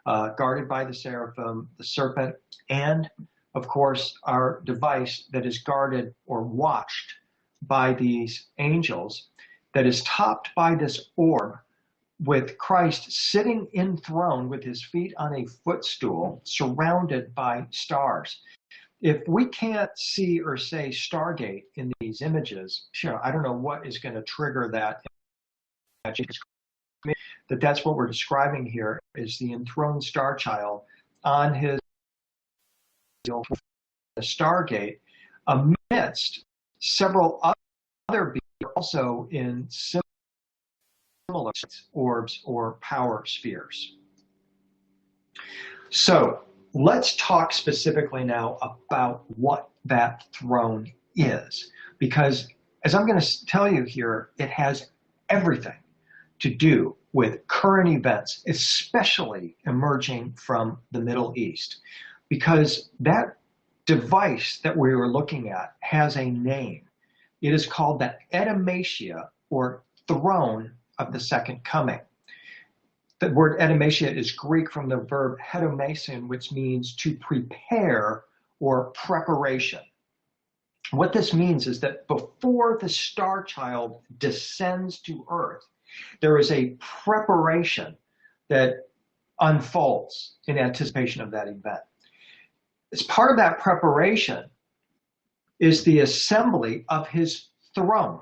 guarded by the seraphim, the serpent, and of course our device that is guarded or watched by these angels, that is topped by this orb with Christ sitting enthroned with his feet on a footstool surrounded by stars. If we can't see or say Stargate in these images, sure, I don't know what is going to trigger that. That's what we're describing here, is the enthroned Starchild on his Stargate amidst several other beings also in similar orbs or power spheres. So let's talk specifically now about what that throne is, because as I'm going to tell you here, it has everything to do with current events, especially emerging from the Middle East, because that device that we were looking at has a name. It is called the Etymachia, or throne of the second coming. The word etymachia is Greek from the verb hetomesin, which means to prepare or preparation. What this means is that before the Starchild descends to Earth, there is a preparation that unfolds in anticipation of that event. As part of that preparation is the assembly of his throne,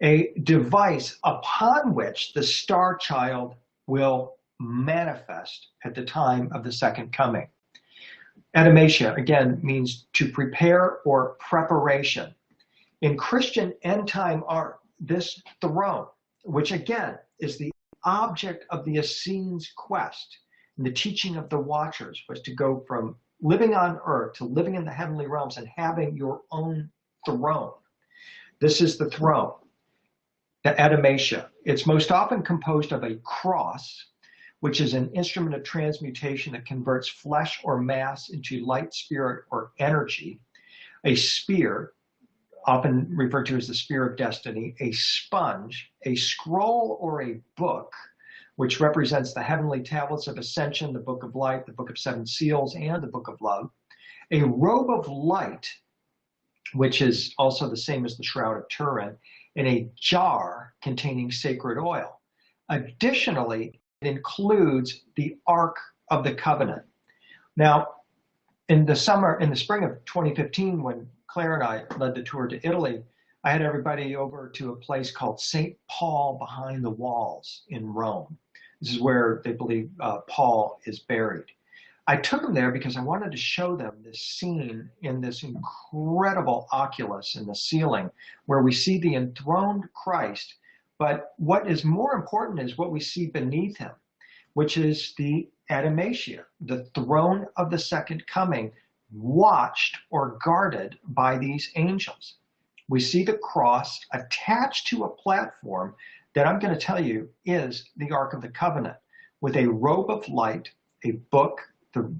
a device upon which the Starchild will manifest at the time of the second coming. Etymachia, again, means to prepare or preparation. In Christian end-time art, this throne, which again is the object of the Essene's quest and the teaching of the Watchers, was to go from living on earth to living in the heavenly realms and having your own throne. This is the throne, the Etymachia. It's most often composed of a cross, which is an instrument of transmutation that converts flesh or mass into light, spirit, or energy, a spear, often referred to as the spear of destiny, a sponge, a scroll or a book, which represents the heavenly tablets of ascension, the book of light, the book of seven seals, and the book of love, a robe of light, which is also the same as the shroud of Turin, and a jar containing sacred oil. Additionally, it includes the Ark of the Covenant. Now, in the spring of 2015, when Claire and I led the tour to Italy, I had everybody over to a place called St. Paul behind the walls in Rome. This is where they believe Paul is buried. I took them there because I wanted to show them this scene in this incredible oculus in the ceiling where we see the enthroned Christ. But what is more important is what we see beneath him, which is the Etymachia, the throne of the second coming, watched or guarded by these angels. We see the cross attached to a platform that I'm going to tell you is the Ark of the Covenant, with a robe of light, a book,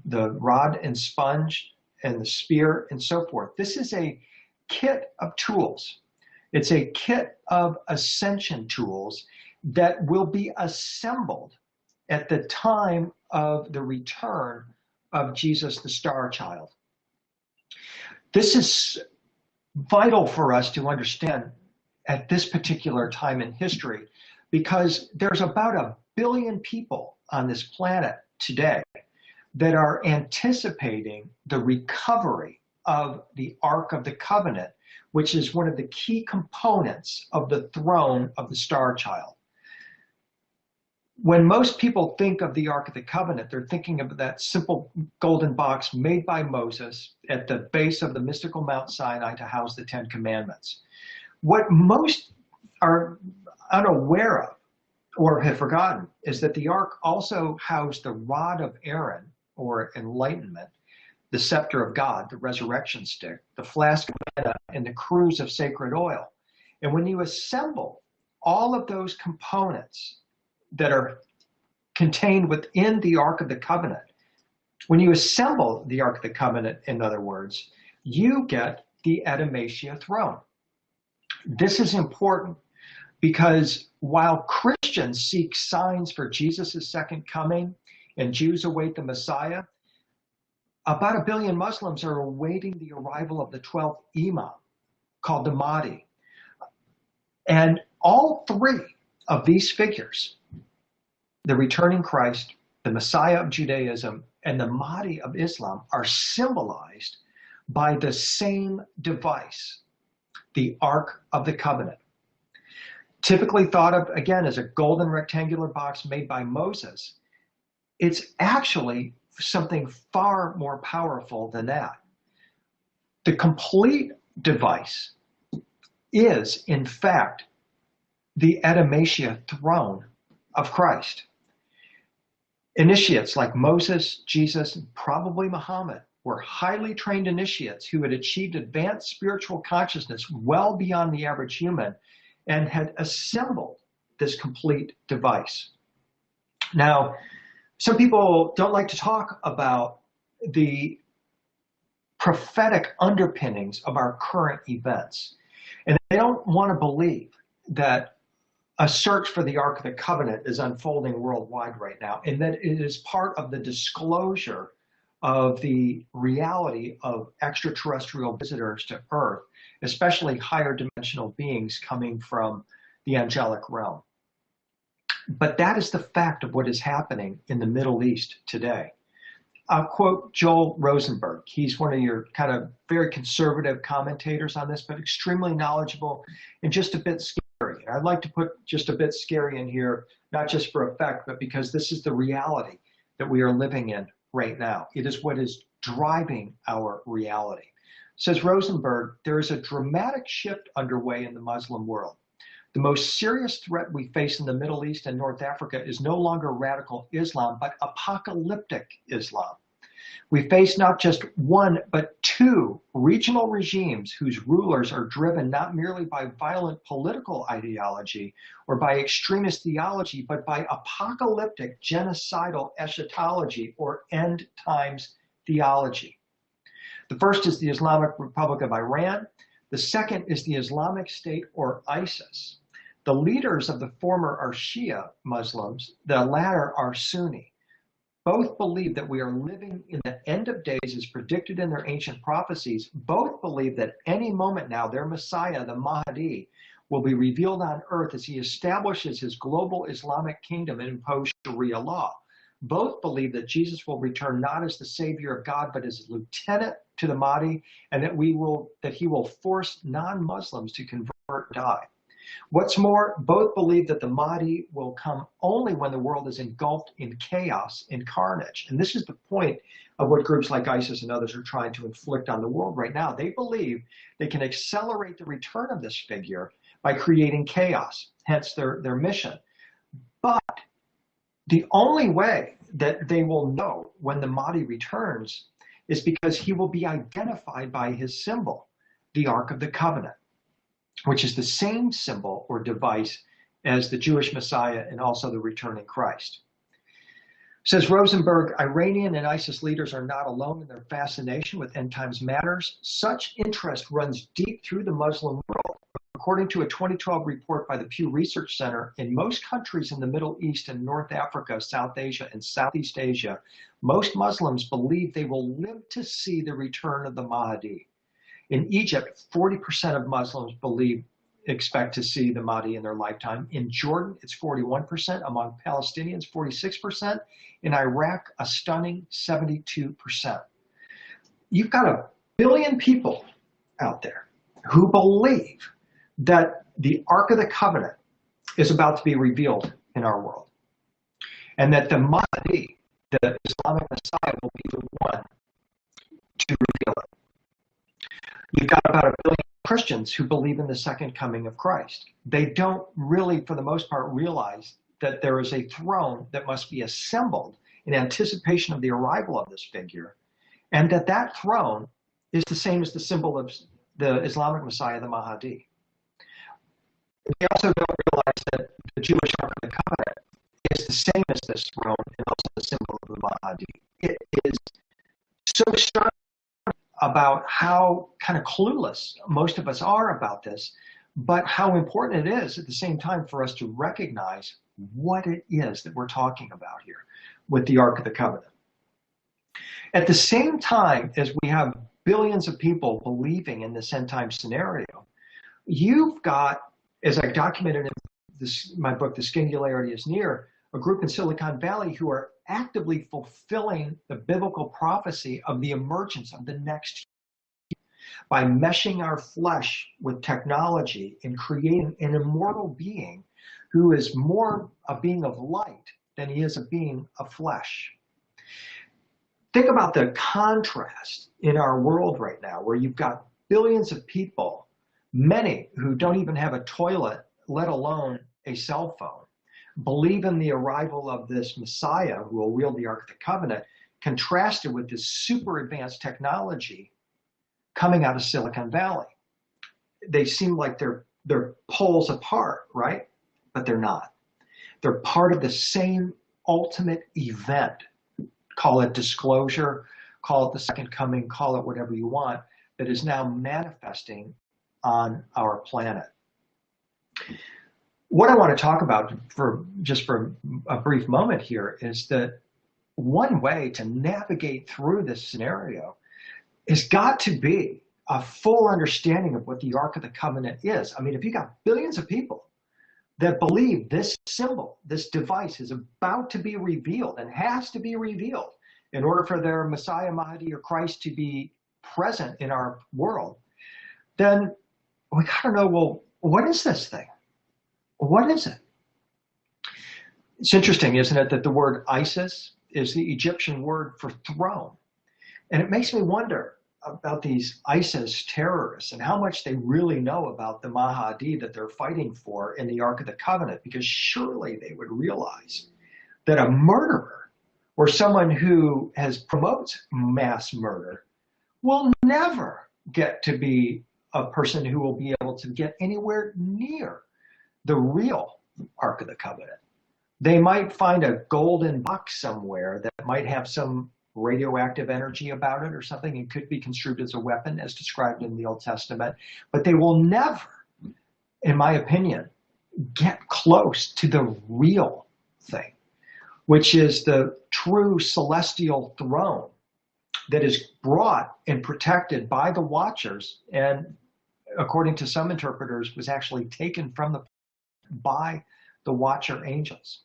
the rod and sponge, and the spear, and so forth. This is a kit of tools. It's a kit of ascension tools that will be assembled at the time of the return of Jesus the Starchild. This is vital for us to understand at this particular time in history, because there's about 1 billion people on this planet today. that are anticipating the recovery of the Ark of the Covenant, which is one of the key components of the throne of the Starchild. When most people think of the Ark of the Covenant, they're thinking of that simple golden box made by Moses at the base of the mystical Mount Sinai to house the Ten Commandments. What most are unaware of or have forgotten is that the Ark also housed the rod of Aaron, or enlightenment, the scepter of God, the resurrection stick, the flask of manna, and the cruse of sacred oil. And when you assemble all of those components that are contained within the Ark of the Covenant, when you assemble the Ark of the Covenant, in other words, you get the Adamastia throne. This is important because while Christians seek signs for Jesus' second coming and Jews await the Messiah, about 1 billion Muslims are awaiting the arrival of the 12th Imam, called the Mahdi. And all three of these figures, the returning Christ, the Messiah of Judaism, and the Mahdi of Islam, are symbolized by the same device, the Ark of the Covenant. Typically thought of, again, as a golden rectangular box made by Moses, it's actually something far more powerful than that. The complete device is, in fact, the Adamastia throne of Christ. Initiates like Moses, Jesus, and probably Muhammad were highly trained initiates who had achieved advanced spiritual consciousness well beyond the average human and had assembled this complete device. Now, some people don't like to talk about the prophetic underpinnings of our current events. And they don't want to believe that a search for the Ark of the Covenant is unfolding worldwide right now, and that it is part of the disclosure of the reality of extraterrestrial visitors to Earth, especially higher dimensional beings coming from the angelic realm. But that is the fact of what is happening in the Middle East today. I'll quote Joel Rosenberg. He's one of your kind of very conservative commentators on this, but extremely knowledgeable and just a bit scary. I'd like to put just a bit scary in here, not just for effect, but because this is the reality that we are living in right now. It is what is driving our reality. Says Rosenberg, there is a dramatic shift underway in the Muslim world. The most serious threat we face in the Middle East and North Africa is no longer radical Islam, but apocalyptic Islam. We face not just one, but two regional regimes whose rulers are driven not merely by violent political ideology or by extremist theology, but by apocalyptic genocidal eschatology or end times theology. The first is the Islamic Republic of Iran. The second is the Islamic State or ISIS. The leaders of the former are Shia Muslims, the latter are Sunni. Both believe that we are living in the end of days as predicted in their ancient prophecies. Both believe that any moment now their Messiah, the Mahdi, will be revealed on earth as he establishes his global Islamic kingdom and impose Sharia law. Both believe that Jesus will return not as the Savior of God, but as a lieutenant to the Mahdi, and that he will force non-Muslims to convert and die. What's more, both believe that the Mahdi will come only when the world is engulfed in chaos and carnage. And this is the point of what groups like ISIS and others are trying to inflict on the world right now. They believe they can accelerate the return of this figure by creating chaos, hence their mission. But the only way that they will know when the Mahdi returns is because he will be identified by his symbol, the Ark of the Covenant, which is the same symbol or device as the Jewish Messiah and also the returning Christ. Says Rosenberg, Iranian and ISIS leaders are not alone in their fascination with end times matters. Such interest runs deep through the Muslim world. According to a 2012 report by the Pew Research Center, in most countries in the Middle East and North Africa, South Asia, and Southeast Asia, most Muslims believe they will live to see the return of the Mahdi. In Egypt, 40% of Muslims believe expect to see the Mahdi in their lifetime. In Jordan, it's 41%. Among Palestinians, 46%. In Iraq, a stunning 72%. You've got 1 billion people out there who believe that the Ark of the Covenant is about to be revealed in our world, and that the Mahdi, the Islamic Messiah, will be the one to reveal it. You've got about 1 billion Christians who believe in the second coming of Christ. They don't really, for the most part, realize that there is a throne that must be assembled in anticipation of the arrival of this figure, and that that throne is the same as the symbol of the Islamic Messiah, the Mahdi. They also don't realize that the Jewish Ark of the Covenant is the same as this throne and also the symbol of the Mahdi. It is so strong about how kind of clueless most of us are about this, but how important it is at the same time for us to recognize what it is that we're talking about here with the Ark of the Covenant. At the same time as we have billions of people believing in this end time scenario, you've got, as I documented in my book, The Singularity is Near, a group in Silicon Valley who are actively fulfilling the biblical prophecy of the emergence of the next by meshing our flesh with technology and creating an immortal being who is more a being of light than he is a being of flesh. Think about the contrast in our world right now, where you've got billions of people, many who don't even have a toilet, let alone a cell phone, believe in the arrival of this Messiah who will wield the Ark of the Covenant, contrasted with this super advanced technology coming out of Silicon Valley. They seem like they're poles apart, right? But they're not. They're part of the same ultimate event. Call it disclosure, call it the second coming, call it whatever you want, that is now manifesting on our planet. What I want to talk about for a brief moment here is that one way to navigate through this scenario has got to be a full understanding of what the Ark of the Covenant is. I mean, if you got billions of people that believe this symbol, this device is about to be revealed and has to be revealed in order for their Messiah, Mahdi, or Christ to be present in our world, then we gotta know, well, what is this thing? What is it? It's interesting, isn't it, that the word Isis is the Egyptian word for throne. And it makes me wonder about these ISIS terrorists and how much they really know about the Mahdi that they're fighting for in the Ark of the Covenant, because surely they would realize that a murderer or someone who promotes mass murder will never get to be a person who will be able to get anywhere near the real Ark of the Covenant. They might find a golden box somewhere that might have some radioactive energy about it or something and could be construed as a weapon as described in the Old Testament, but they will never, in my opinion, get close to the real thing, which is the true celestial throne that is brought and protected by the Watchers, and according to some interpreters was actually taken from by the Watcher angels.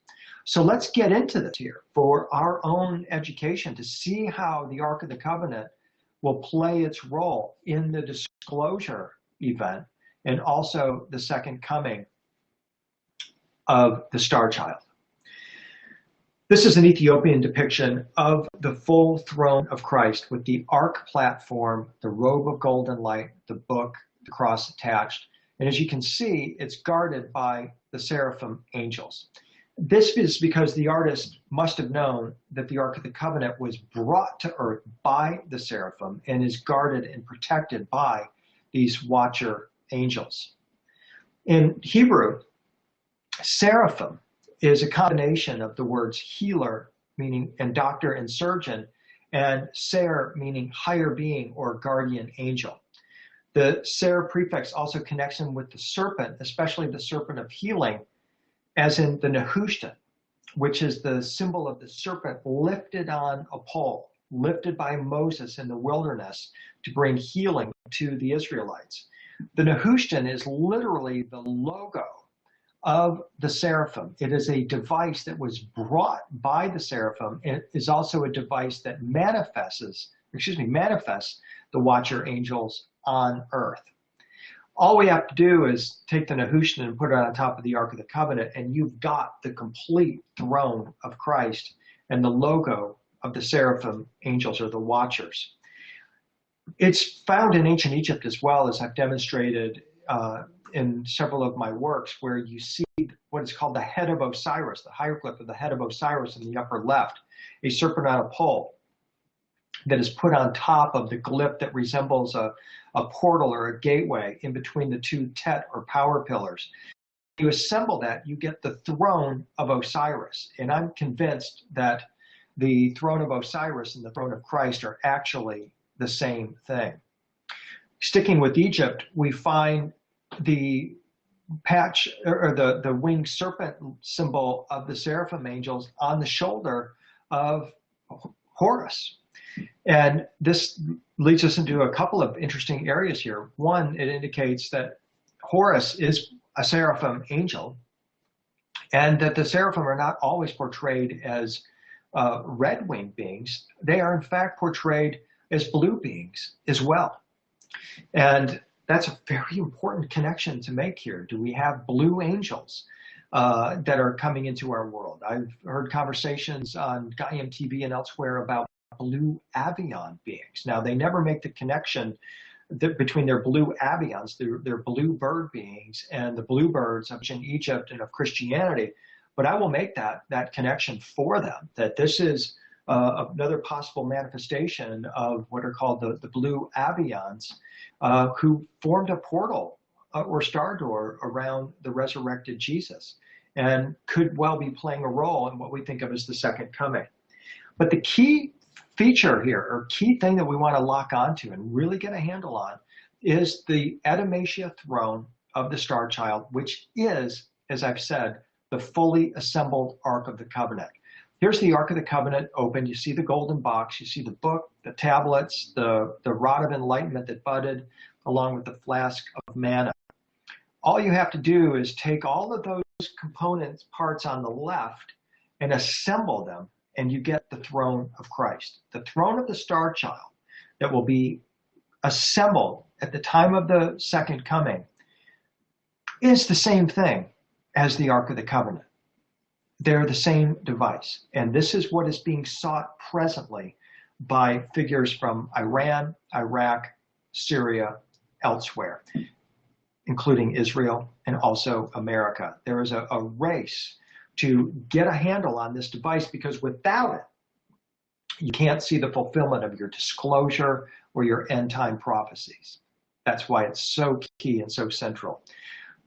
So let's get into this here for our own education to see how the Ark of the Covenant will play its role in the disclosure event and also the second coming of the Starchild. This is an Ethiopian depiction of the full throne of Christ with the Ark platform, the robe of golden light, the book, the cross attached. And as you can see, it's guarded by the seraphim angels. This is because the artist must have known that the Ark of the Covenant was brought to earth by the seraphim and is guarded and protected by these watcher angels. In Hebrew, seraphim is a combination of the words healer, meaning and doctor and surgeon, and ser, meaning higher being or guardian angel. The ser prefix also connects him with the serpent, especially the serpent of healing, as in the Nehushtan, which is the symbol of the serpent lifted on a pole, lifted by Moses in the wilderness to bring healing to the Israelites. The Nehushtan is literally the logo of the seraphim. It is a device that was brought by the seraphim. It is also a device that manifests the watcher angels on earth. All we have to do is take the Nehushtan and put it on top of the Ark of the Covenant, and you've got the complete throne of Christ and the logo of the seraphim angels, or the watchers. It's found in ancient Egypt as well, as I've demonstrated in several of my works, where you see what is called the head of Osiris, the hieroglyph of the head of Osiris in the upper left, a serpent on a pole that is put on top of the glyph that resembles a portal or a gateway in between the two tet or power pillars. You assemble that, you get the throne of Osiris. And I'm convinced that the throne of Osiris and the throne of Christ are actually the same thing. Sticking with Egypt, we find the patch or the winged serpent symbol of the seraphim angels on the shoulder of Horus. And this leads us into a couple of interesting areas here. One, it indicates that Horus is a seraphim angel, and that the seraphim are not always portrayed as red-winged beings. They are in fact portrayed as blue beings as well. And that's a very important connection to make here. Do we have blue angels that are coming into our world? I've heard conversations on Gaiam TV and elsewhere about blue avian beings. Now, they never make the connection between their blue avians, their blue bird beings, and the bluebirds of ancient Egypt and of Christianity. But I will make that connection for them, that this is another possible manifestation of what are called the blue avians, who formed a portal or star door around the resurrected Jesus, and could well be playing a role in what we think of as the second coming. But the key feature here, or key thing that we want to lock onto and really get a handle on, is the Adamastia throne of the Starchild, which is, as I've said, the fully assembled Ark of the Covenant. Here's the Ark of the Covenant open. You see the golden box. You see the book, the tablets, the rod of enlightenment that budded, along with the flask of manna. All you have to do is take all of those components, parts on the left, and assemble them, and you get the throne of Christ. The throne of the Starchild that will be assembled at the time of the second coming is the same thing as the Ark of the Covenant. They're the same device. And this is what is being sought presently by figures from Iran, Iraq, Syria, elsewhere, including Israel and also America. There is a race to get a handle on this device, because without it, you can't see the fulfillment of your disclosure or your end time prophecies. That's why it's so key and so central.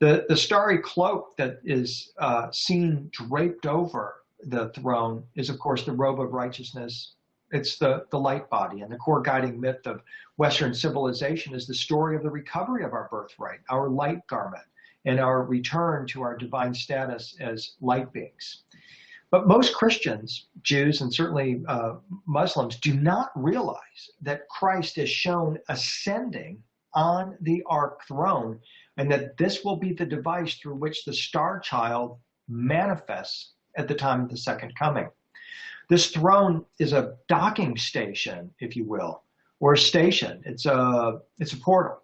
The starry cloak that is seen draped over the throne is, of course, the robe of righteousness. It's the light body. And the core guiding myth of Western civilization is the story of the recovery of our birthright, our light garment, and our return to our divine status as light beings. But most Christians, Jews, and certainly Muslims do not realize that Christ is shown ascending on the Ark throne, and that this will be the device through which the Starchild manifests at the time of the second coming. This throne is a docking station, if you will, or a station. It's a portal.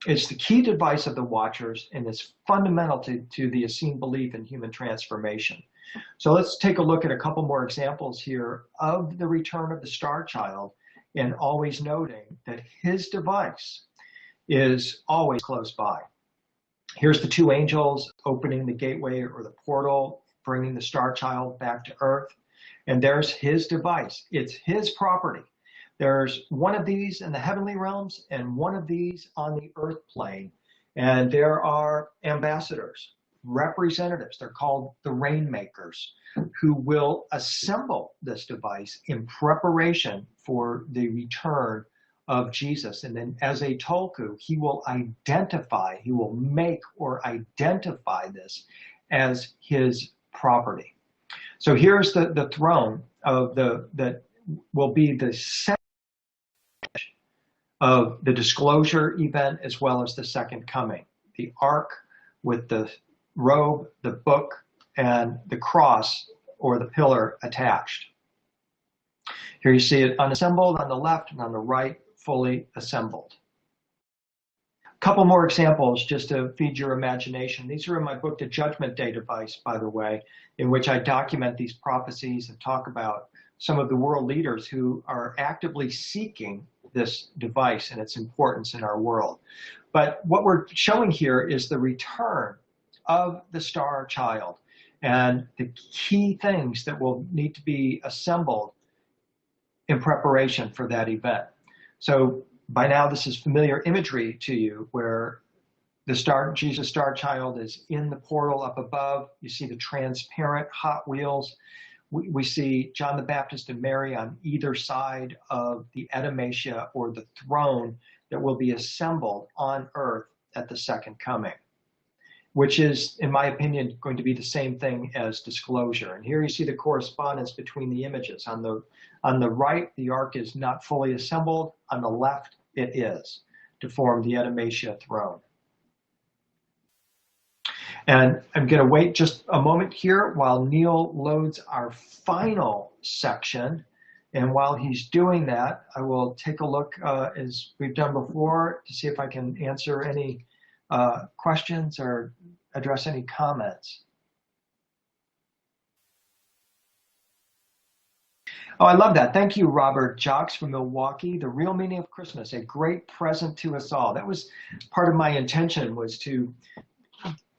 It's the key device of the Watchers, and it's fundamental to the Essene belief in human transformation. So let's take a look at a couple more examples here of the return of the Starchild, and always noting that his device is always close by. Here's the two angels opening the gateway or the portal, bringing the Starchild back to Earth. And there's his device. It's his property. There's one of these in the heavenly realms and one of these on the earth plane. And there are ambassadors, representatives, they're called the rainmakers, who will assemble this device in preparation for the return of Jesus. And then as a tolku, he will make or identify this as his property. So here's the throne of that will be the center of the disclosure event as well as the second coming. The ark with the robe, the book, and the cross or the pillar attached. Here you see it unassembled on the left and on the right, fully assembled. A couple more examples just to feed your imagination. These are in my book, The Judgment Day Device, by the way, in which I document these prophecies and talk about some of the world leaders who are actively seeking this device and its importance in our world. But what we're showing here is the return of the Starchild and the key things that will need to be assembled in preparation for that event. So by now this is familiar imagery to you, where the Jesus Starchild is in the portal up above. You see the transparent Hot Wheels. We see John the Baptist and Mary on either side of the etamesia or the throne that will be assembled on earth at the second coming, which is, in my opinion, going to be the same thing as disclosure. And here you see the correspondence between the images. On the right, the ark is not fully assembled. On the left, it is, to form the etamesia throne. And I'm going to wait just a moment here while Neil loads our final section. And while he's doing that, I will take a look, as we've done before, to see if I can answer any questions or address any comments. Oh, I love that. Thank you, Robert Jocks from Milwaukee. The real meaning of Christmas, a great present to us all. That was part of my intention, was to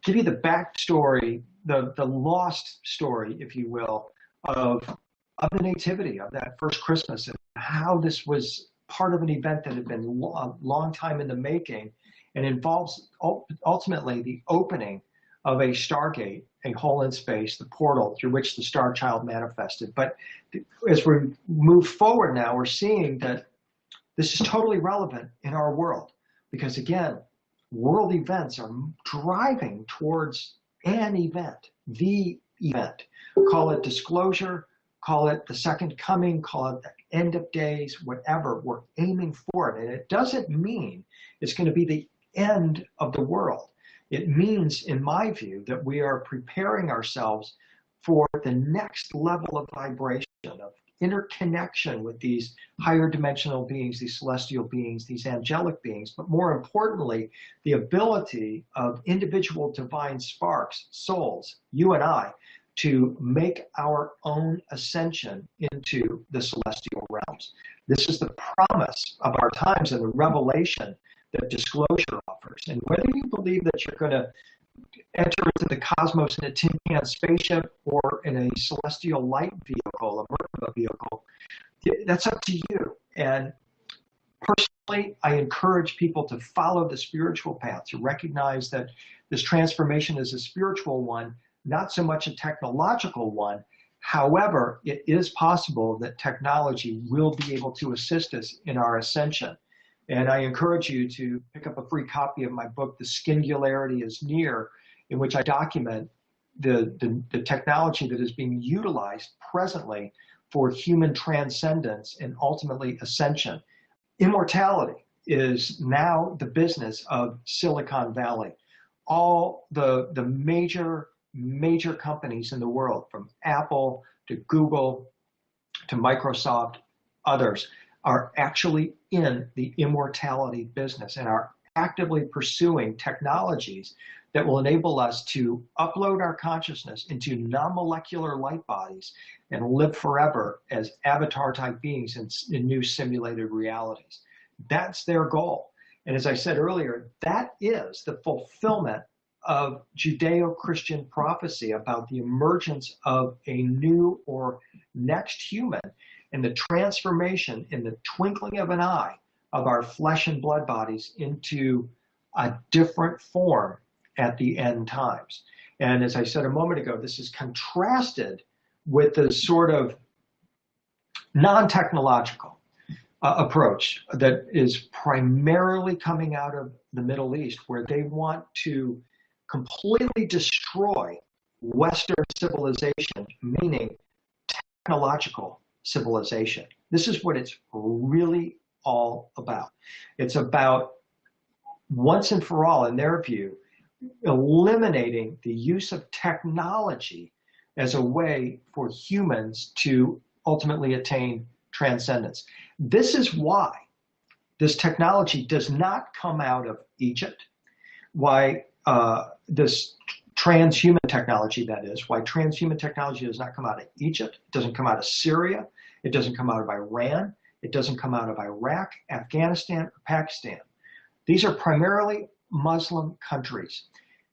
give you the backstory, the lost story, if you will, of the nativity, of that first Christmas, and how this was part of an event that had been a long time in the making, and involves ultimately the opening of a Stargate, a hole in space, the portal through which the Starchild manifested. But as we move forward now, we're seeing that this is totally relevant in our world, because again, world events are driving towards an event, the event. Call it disclosure, call it the second coming, call it the end of days, whatever. We're aiming for it. And it doesn't mean it's going to be the end of the world. It means, in my view, that we are preparing ourselves for the next level of vibration, of interconnection with these higher dimensional beings, these celestial beings, these angelic beings, but more importantly, the ability of individual divine sparks, souls, you and I, to make our own ascension into the celestial realms. This is the promise of our times and the revelation that disclosure offers. And whether you believe that you're going to enter into the cosmos in a tin can spaceship or in a celestial light vehicle, a Merkaba vehicle, that's up to you. And personally, I encourage people to follow the spiritual path, to recognize that this transformation is a spiritual one, not so much a technological one. However, it is possible that technology will be able to assist us in our ascension. And I encourage you to pick up a free copy of my book, The Singularity is Near, in which I document the technology that is being utilized presently for human transcendence and ultimately ascension. Immortality is now the business of Silicon Valley. All the major companies in the world, from Apple to Google to Microsoft, others, are actually in the immortality business and are actively pursuing technologies that will enable us to upload our consciousness into non-molecular light bodies and live forever as avatar-type beings in new simulated realities. That's their goal. And as I said earlier, that is the fulfillment of Judeo-Christian prophecy about the emergence of a new or next human, and the transformation in the twinkling of an eye of our flesh and blood bodies into a different form at the end times. And as I said a moment ago, this is contrasted with the sort of non-technological approach that is primarily coming out of the Middle East, where they want to completely destroy Western civilization, meaning technological civilization. This is what it's really all about. It's about, once and for all, in their view, eliminating the use of technology as a way for humans to ultimately attain transcendence. This is why this technology does not come out of Egypt, why this transhuman technology, that is, why transhuman technology does not come out of Egypt, it doesn't come out of Syria, it doesn't come out of Iran, it doesn't come out of Iraq, Afghanistan, or Pakistan. These are primarily Muslim countries.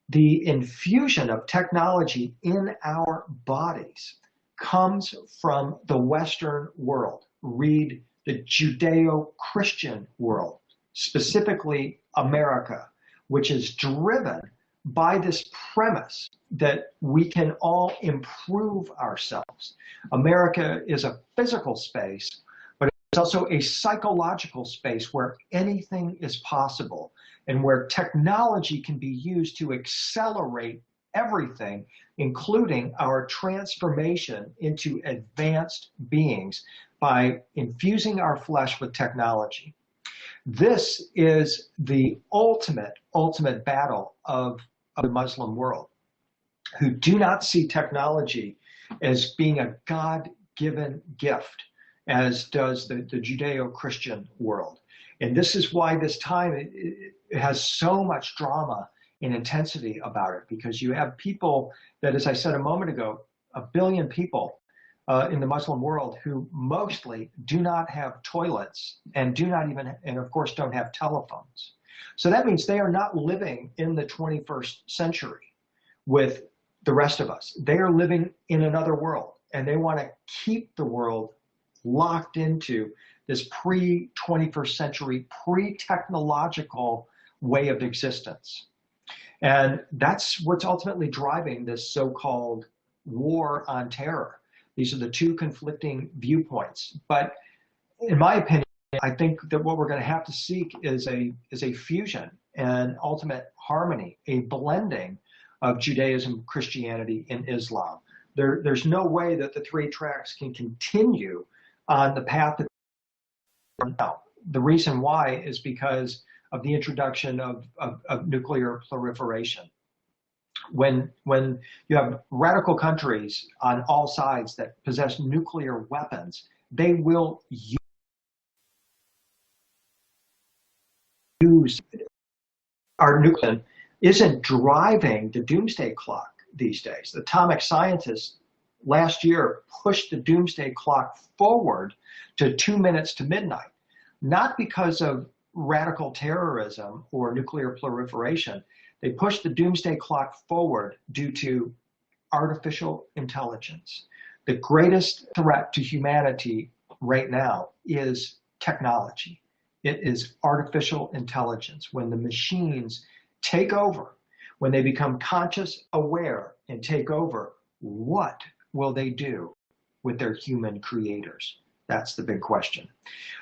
The infusion of technology in our bodies comes from the Western world. Read the Judeo-Christian world, specifically America, which is driven by this premise that we can all improve ourselves. America is a physical space, but it's also a psychological space where anything is possible and where technology can be used to accelerate everything, including our transformation into advanced beings by infusing our flesh with technology. This is the ultimate battle of the Muslim world, who do not see technology as being a God-given gift, as does the Judeo-Christian world. And this is why this time it has so much drama and intensity about it, because you have people that, as I said a moment ago, 1 billion people in the Muslim world who mostly do not have toilets and do not even, and of course don't have telephones. So that means they are not living in the 21st century with the rest of us. They are living in another world, and they want to keep the world locked into this pre-21st century, pre-technological way of existence. And that's what's ultimately driving this so-called war on terror. These are the two conflicting viewpoints. But in my opinion, I think that what we're going to have to seek is a fusion and ultimate harmony, a blending of Judaism, Christianity, and Islam. There's no way that the three tracks can continue on the path that they're on now. The reason why is because of the introduction of nuclear proliferation. When you have radical countries on all sides that possess nuclear weapons, they will use our nuclear isn't driving the doomsday clock these days. The atomic scientists last year pushed the doomsday clock forward to 2 minutes to midnight, not because of radical terrorism or nuclear proliferation. They pushed the doomsday clock forward due to artificial intelligence. The greatest threat to humanity right now is technology. It is artificial intelligence. When the machines take over, when they become conscious, aware, and take over, what will they do with their human creators? That's the big question.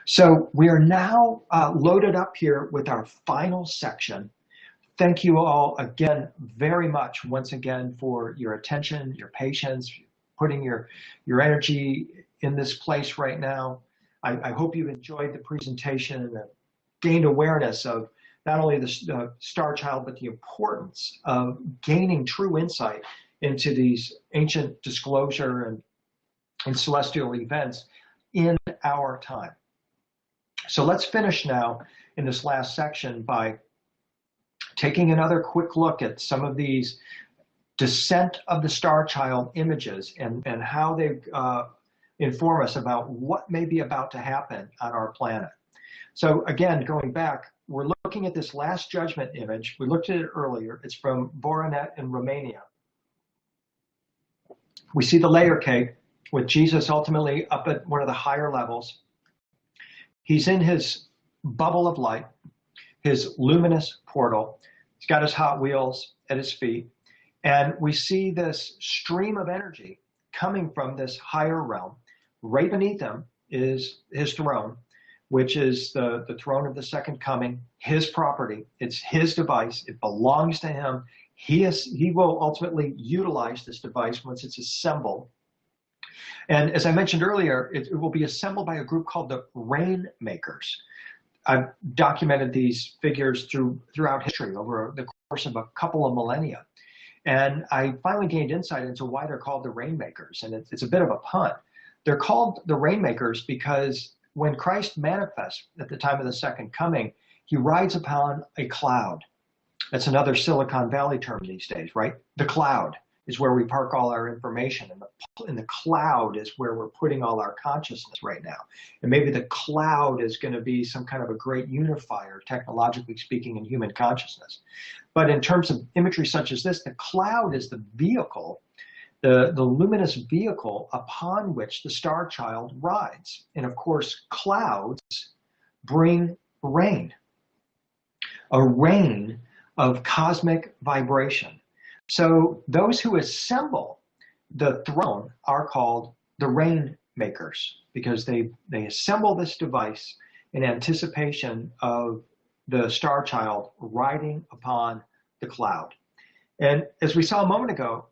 So we are now loaded up here with our final section. Thank you all again very much once again for your attention, your patience, putting your energy in this place right now. I hope you've enjoyed the presentation and gained awareness of not only the Starchild, but the importance of gaining true insight into these ancient disclosure and celestial events in our time. So let's finish now in this last section by taking another quick look at some of these descent of the Starchild images and how they inform us about what may be about to happen on our planet. So again, going back, we're looking at this last judgment image. We looked at it earlier. It's from Voronet in Romania. We see the layer cake with Jesus ultimately up at one of the higher levels. He's in his bubble of light, his luminous portal. He's got his Hot Wheels at his feet. And we see this stream of energy coming from this higher realm. Right beneath him is his throne, which is the throne of the second coming, his property. It's his device. It belongs to him. He will ultimately utilize this device once it's assembled. And as I mentioned earlier, it will be assembled by a group called the Rainmakers. I've documented these figures throughout history over the course of a couple of millennia. And I finally gained insight into why they're called the Rainmakers. And it's a bit of a pun. They're called the Rainmakers because when Christ manifests at the time of the second coming, he rides upon a cloud. That's another Silicon Valley term these days, right? The cloud is where we park all our information, and the cloud is where we're putting all our consciousness right now. And maybe the cloud is going to be some kind of a great unifier, technologically speaking, in human consciousness. But in terms of imagery such as this, the cloud is the vehicle, the luminous vehicle upon which the Starchild rides. And of course, clouds bring rain, a rain of cosmic vibration. So those who assemble the throne are called the Rainmakers because they assemble this device in anticipation of the Starchild riding upon the cloud. And as we saw a moment ago,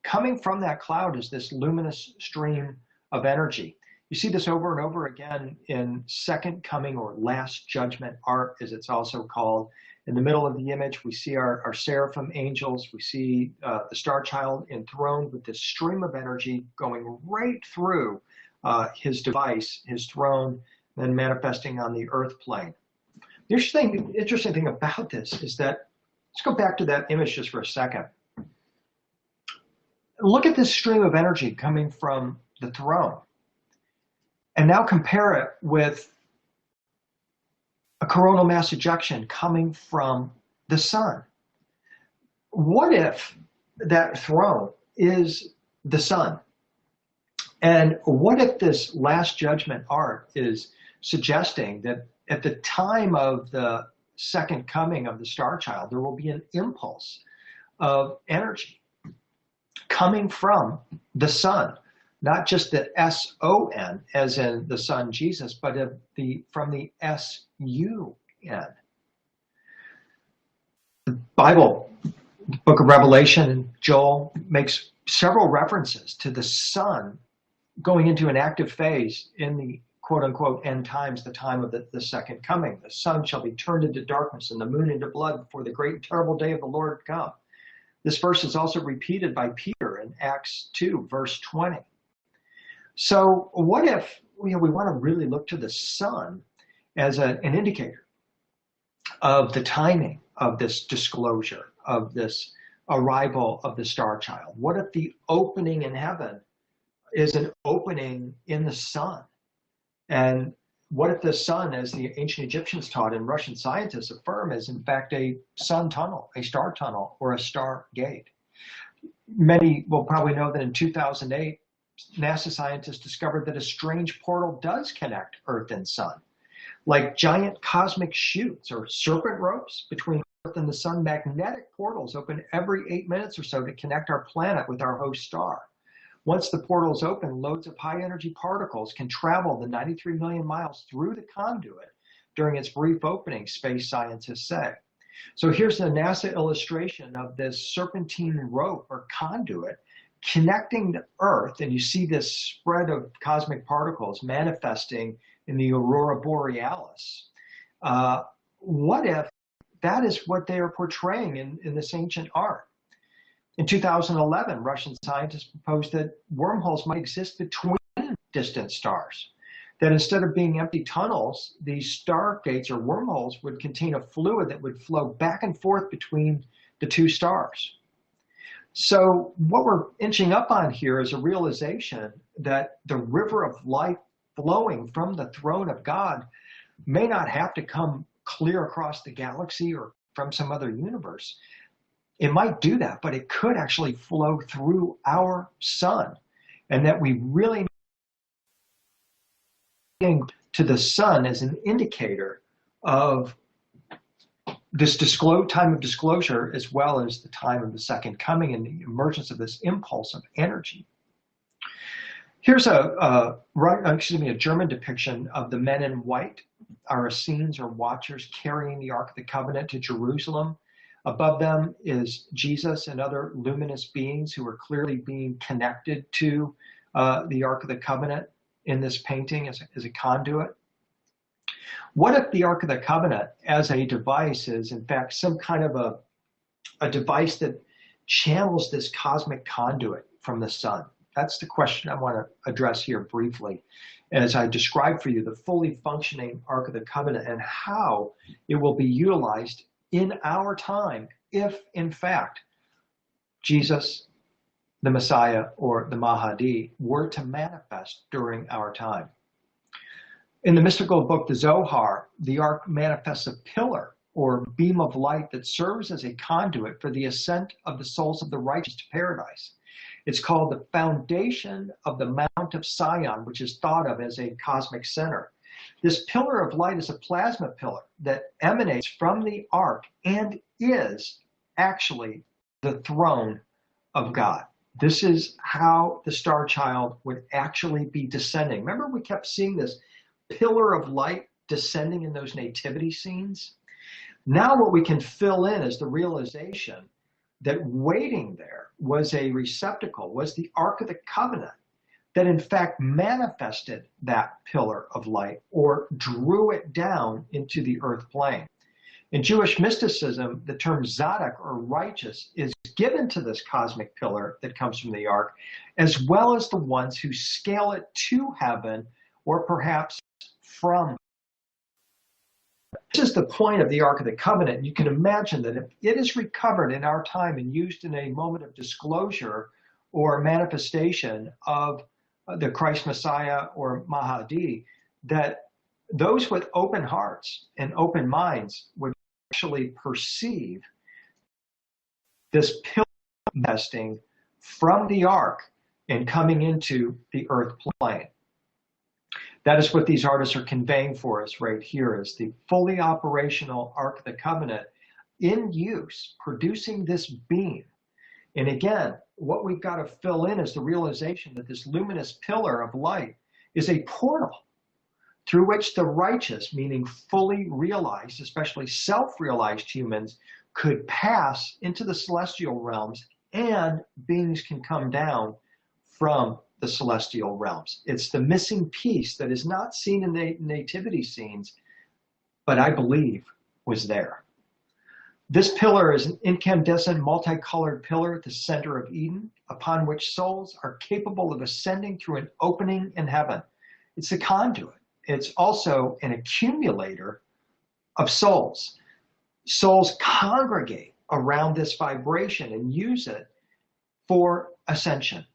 coming from that cloud is this luminous stream of energy. You see this over and over again in Second Coming or Last Judgment art, as it's also called. In the middle of the image, we see our seraphim angels. We see the Starchild enthroned with this stream of energy going right through his device, his throne, then manifesting on the earth plane. The interesting thing about this is that, let's go back to that image just for a second. Look at this stream of energy coming from the throne. And now compare it with a coronal mass ejection coming from the sun. What if that throne is the sun? And what if this Last Judgment art is suggesting that at the time of the second coming of the Starchild, there will be an impulse of energy coming from the sun, not just the S-O-N, as in the Son Jesus, but from the S-U-N. The Bible, the book of Revelation, and Joel makes several references to the sun going into an active phase in the quote-unquote end times, the time of the second coming. The sun shall be turned into darkness and the moon into blood before the great and terrible day of the Lord come. This verse is also repeated by Peter in Acts 2, verse 20. So what if we want to really look to the sun as an indicator of the timing of this disclosure, of this arrival of the Starchild? What if the opening in heaven is an opening in the sun? And what if the sun, as the ancient Egyptians taught and Russian scientists affirm, is in fact a sun tunnel, a star tunnel, or a Stargate? Many will probably know that in 2008, NASA scientists discovered that a strange portal does connect Earth and Sun. Like giant cosmic chutes or serpent ropes between Earth and the Sun, magnetic portals open every 8 minutes or so to connect our planet with our host star. Once the portals open, loads of high-energy particles can travel the 93 million miles through the conduit during its brief opening, space scientists say. So here's the NASA illustration of this serpentine rope or conduit connecting the Earth, and you see this spread of cosmic particles manifesting in the aurora borealis. What if that is what they are portraying in this ancient art? In 2011, Russian scientists proposed that wormholes might exist between distant stars, that instead of being empty tunnels, these stargates or wormholes would contain a fluid that would flow back and forth between the two stars. So what we're inching up on here is a realization that the river of life flowing from the throne of God may not have to come clear across the galaxy or from some other universe. It might do that, but it could actually flow through our sun, and that we really need to the sun as an indicator of this time of disclosure, as well as the time of the second coming and the emergence of this impulse of energy. Here's a German depiction of the men in white, our Essenes or watchers carrying the Ark of the Covenant to Jerusalem. Above them is Jesus and other luminous beings who are clearly being connected to the Ark of the Covenant in this painting as a conduit? What if the Ark of the Covenant as a device is in fact some kind of a device that channels this cosmic conduit from the sun? That's the question I want to address here briefly as I describe for you the fully functioning Ark of the Covenant and how it will be utilized in our time if, in fact, Jesus, the Messiah, or the Mahdi were to manifest during our time. In the mystical book, the Zohar, the Ark manifests a pillar or beam of light that serves as a conduit for the ascent of the souls of the righteous to paradise. It's called the foundation of the Mount of Sion, which is thought of as a cosmic center. This pillar of light is a plasma pillar that emanates from the Ark and is actually the throne of God. This is how the Starchild would actually be descending. Remember, we kept seeing this pillar of light descending in those nativity scenes? Now what we can fill in is the realization that waiting there was a receptacle, was the Ark of the Covenant that in fact manifested that pillar of light or drew it down into the earth plane. In Jewish mysticism, the term Zadok or righteous is given to this cosmic pillar that comes from the Ark, as well as the ones who scale it to heaven or perhaps from. This is the point of the Ark of the Covenant. You can imagine that if it is recovered in our time and used in a moment of disclosure or manifestation of the Christ Messiah or Mahdi, that those with open hearts and open minds would actually perceive this pillar manifesting from the Ark and coming into the earth plane. That is what these artists are conveying for us right here, is the fully operational Ark of the Covenant in use, producing this beam. And again, what we've got to fill in is the realization that this luminous pillar of light is a portal through which the righteous, meaning fully realized, especially self-realized humans, could pass into the celestial realms, and beings can come down from the celestial realms. It's the missing piece that is not seen in the nativity scenes, but I believe was there. This pillar is an incandescent, multicolored pillar at the center of Eden, upon which souls are capable of ascending through an opening in heaven. It's a conduit. It's also an accumulator of souls. Souls congregate around this vibration and use it for ascension.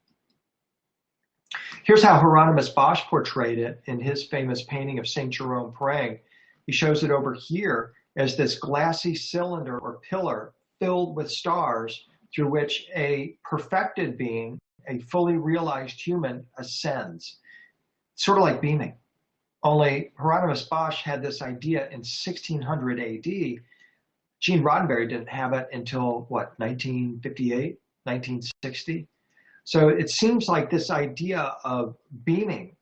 Here's how Hieronymus Bosch portrayed it in his famous painting of St. Jerome praying. He shows it over here as this glassy cylinder or pillar filled with stars through which a perfected being, a fully realized human, ascends. Sort of like beaming. Only Hieronymus Bosch had this idea in 1600 AD. Gene Roddenberry didn't have it until, what, 1958, 1960? So it seems like this idea of beaming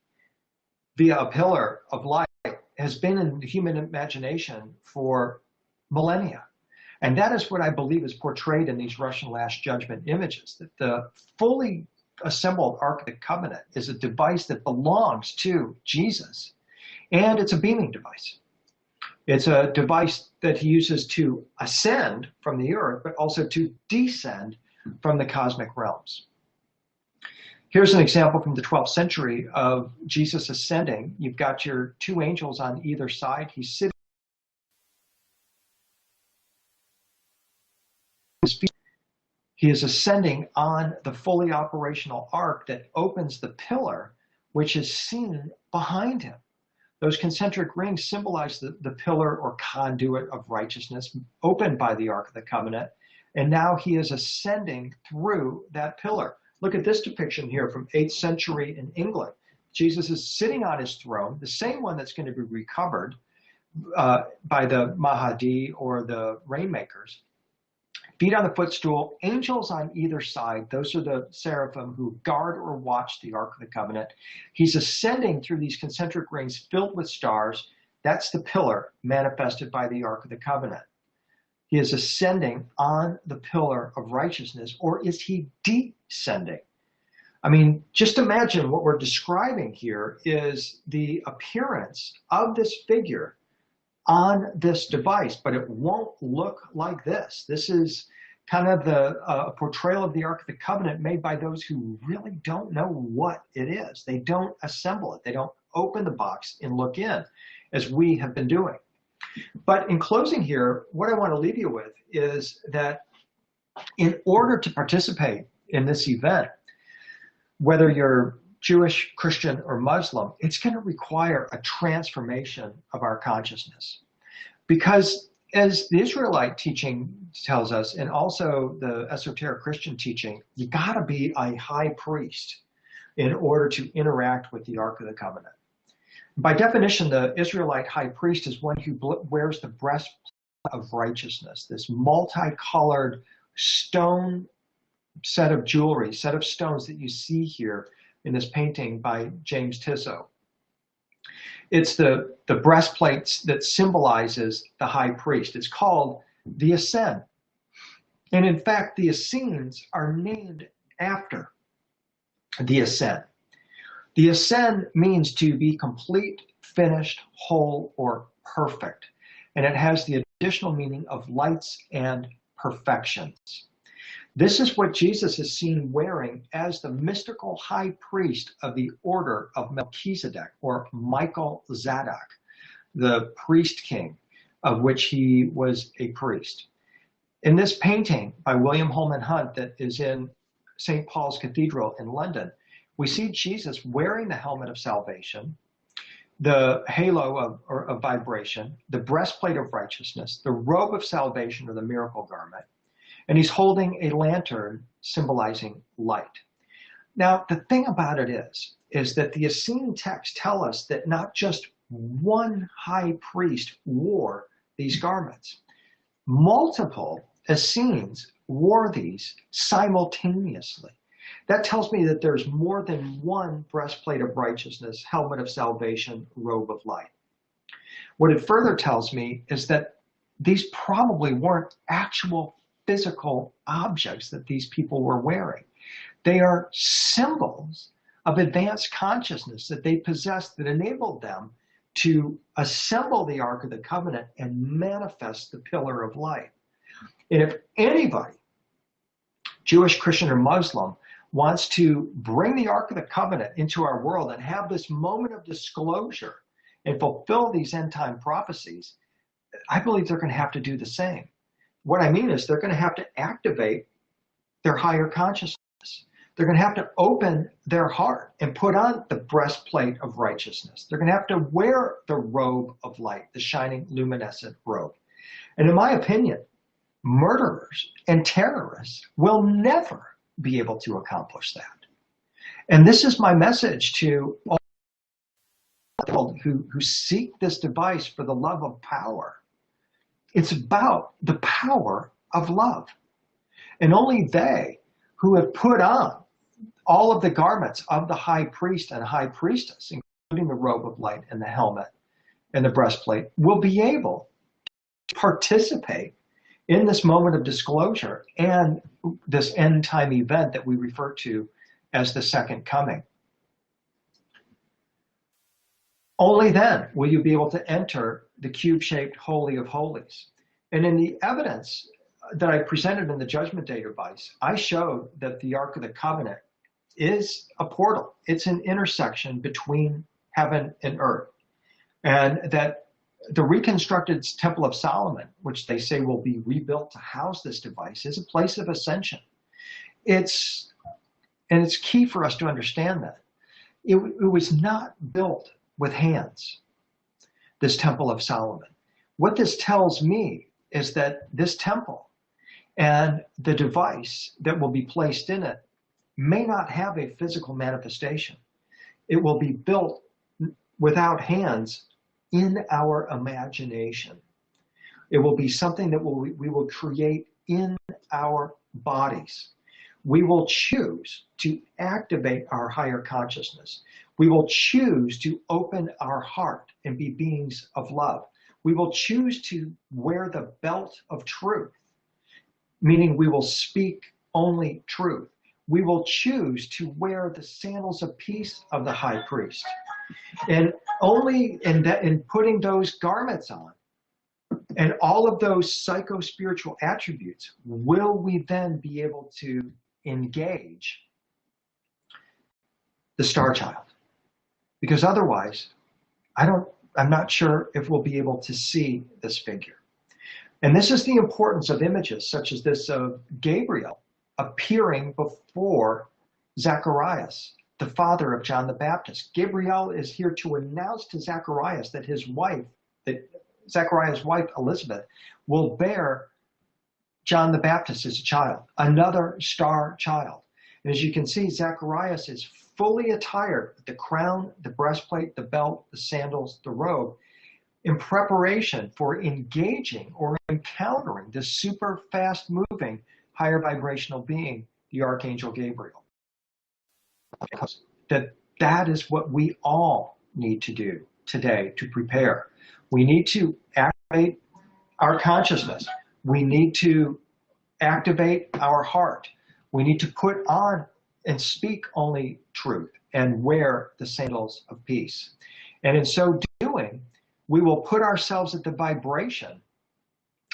via a pillar of light has been in the human imagination for millennia. And that is what I believe is portrayed in these Russian Last Judgment images, that the fully assembled Ark of the Covenant is a device that belongs to Jesus. And it's a beaming device. It's a device that he uses to ascend from the earth, but also to descend from the cosmic realms. Here's an example from the 12th century of Jesus ascending. You've got your two angels on either side. He's sitting. He is ascending on the fully operational ark that opens the pillar, which is seen behind him. Those concentric rings symbolize the pillar or conduit of righteousness opened by the Ark of the Covenant. And now he is ascending through that pillar. Look at this depiction here from 8th century in England. Jesus is sitting on his throne, the same one that's going to be recovered by the Mahdi or the Rainmakers. Feet on the footstool, angels on either side. Those are the seraphim who guard or watch the Ark of the Covenant. He's ascending through these concentric rings filled with stars. That's the pillar manifested by the Ark of the Covenant. He is ascending on the pillar of righteousness, or is he descending? I mean, just imagine what we're describing here is the appearance of this figure on this device, but it won't look like this. This is kind of the portrayal of the Ark of the Covenant made by those who really don't know what it is. They don't assemble it. They don't open the box and look in, as we have been doing. But in closing here, what I want to leave you with is that in order to participate in this event, whether you're Jewish, Christian, or Muslim, it's going to require a transformation of our consciousness. Because as the Israelite teaching tells us, and also the esoteric Christian teaching, you got to be a high priest in order to interact with the Ark of the Covenant. By definition, the Israelite high priest is one who wears the breastplate of righteousness, this multicolored stone set of jewelry, set of stones that you see here in this painting by James Tissot. It's the breastplate that symbolizes the high priest. It's called the Essene. And in fact, the Essenes are named after the Essene. The Essene means to be complete, finished, whole, or perfect. And it has the additional meaning of lights and perfections. This is what Jesus is seen wearing as the mystical high priest of the order of Melchizedek, or Michael Zadok, the priest king, of which he was a priest. In this painting by William Holman Hunt that is in St. Paul's Cathedral in London, we see Jesus wearing the helmet of salvation, the halo of vibration, the breastplate of righteousness, the robe of salvation, or the miracle garment, and he's holding a lantern symbolizing light. Now, the thing about it is that the Essene texts tell us that not just one high priest wore these garments. Multiple Essenes wore these simultaneously. That tells me that there's more than one breastplate of righteousness, helmet of salvation, robe of light. What it further tells me is that these probably weren't actual physical objects that these people were wearing. They are symbols of advanced consciousness that they possessed that enabled them to assemble the Ark of the Covenant and manifest the pillar of light. And if anybody, Jewish, Christian, or Muslim, wants to bring the Ark of the Covenant into our world and have this moment of disclosure and fulfill these end time prophecies, I believe they're going to have to do the same. What I mean is they're going to have to activate their higher consciousness. They're going to have to open their heart and put on the breastplate of righteousness. They're going to have to wear the robe of light, the shining luminescent robe. And in my opinion, murderers and terrorists will never be able to accomplish that. And this is my message to all people who seek this device for the love of power. It's about the power of love. And only they who have put on all of the garments of the high priest and high priestess, including the robe of light and the helmet and the breastplate, will be able to participate in this moment of disclosure and this end time event that we refer to as the second coming. Only then will you be able to enter the cube-shaped Holy of Holies. And in the evidence that I presented in the Judgment Day device, I showed that the Ark of the Covenant is a portal. It's an intersection between heaven and earth. And that the reconstructed Temple of Solomon, which they say will be rebuilt to house this device, is a place of ascension. It's key for us to understand that. It was not built with hands, this Temple of Solomon. What this tells me is that this temple and the device that will be placed in it may not have a physical manifestation. It will be built without hands in our imagination. It will be something that we will create in our bodies. We will choose to activate our higher consciousness. We will choose to open our heart and be beings of love. We will choose to wear the belt of truth, meaning we will speak only truth. we will choose to wear the sandals of peace of the high priest. And only in putting those garments on and all of those psycho-spiritual attributes will we then be able to engage the Starchild. Because otherwise, I'm not sure if we'll be able to see this figure. And this is the importance of images such as this of Gabriel appearing before Zacharias, the father of John the Baptist. Gabriel is here to announce to Zacharias that Zacharias' wife, Elizabeth, will bear John the Baptist as a child, another star child. And as you can see, Zacharias is fully attired with the crown, the breastplate, the belt, the sandals, the robe, in preparation for engaging or encountering this super fast moving, higher vibrational being, the Archangel Gabriel. That is what we all need to do today to prepare. We need to activate our consciousness. We need to activate our heart. We need to put on and speak only truth and wear the sandals of peace. And in so doing, we will put ourselves at the vibration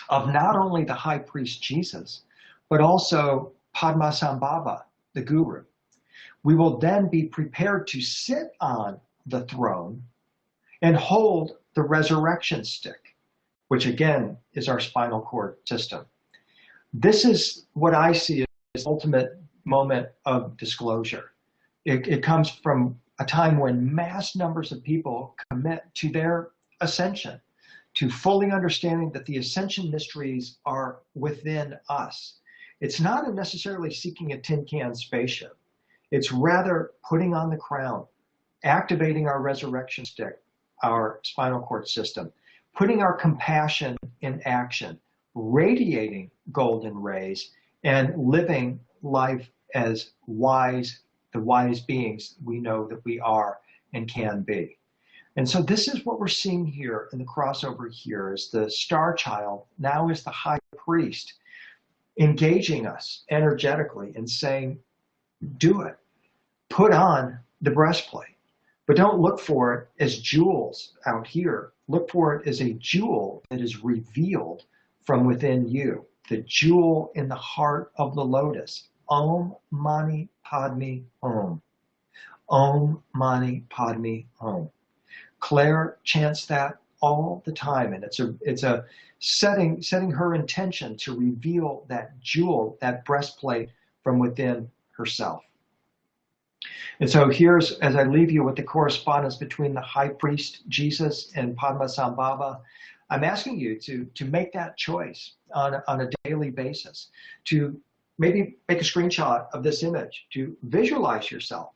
of not only the high priest Jesus, but also Padmasambhava, the guru. We will then be prepared to sit on the throne and hold the resurrection stick, which again is our spinal cord system. This is what I see as the ultimate moment of disclosure. It comes from a time when mass numbers of people commit to their ascension, to fully understanding that the ascension mysteries are within us. It's not necessarily seeking a tin can spaceship. It's rather putting on the crown, activating our resurrection stick, our spinal cord system, putting our compassion in action, radiating golden rays, and living life as the wise beings we know that we are and can be. And so this is what we're seeing here in the crossover here is the Starchild now is the high priest engaging us energetically and saying, do it. Put on the breastplate, but don't look for it as jewels out here. Look for it as a jewel that is revealed from within you, the jewel in the heart of the lotus. Om Mani Padme Hum. Om Mani Padme Hum. Claire chants that all the time, and it's a setting her intention to reveal that jewel, that breastplate from within herself. And so here's, as I leave you with the correspondence between the high priest Jesus and Padmasambhava, I'm asking you to make that choice on a daily basis, to maybe make a screenshot of this image, to visualize yourself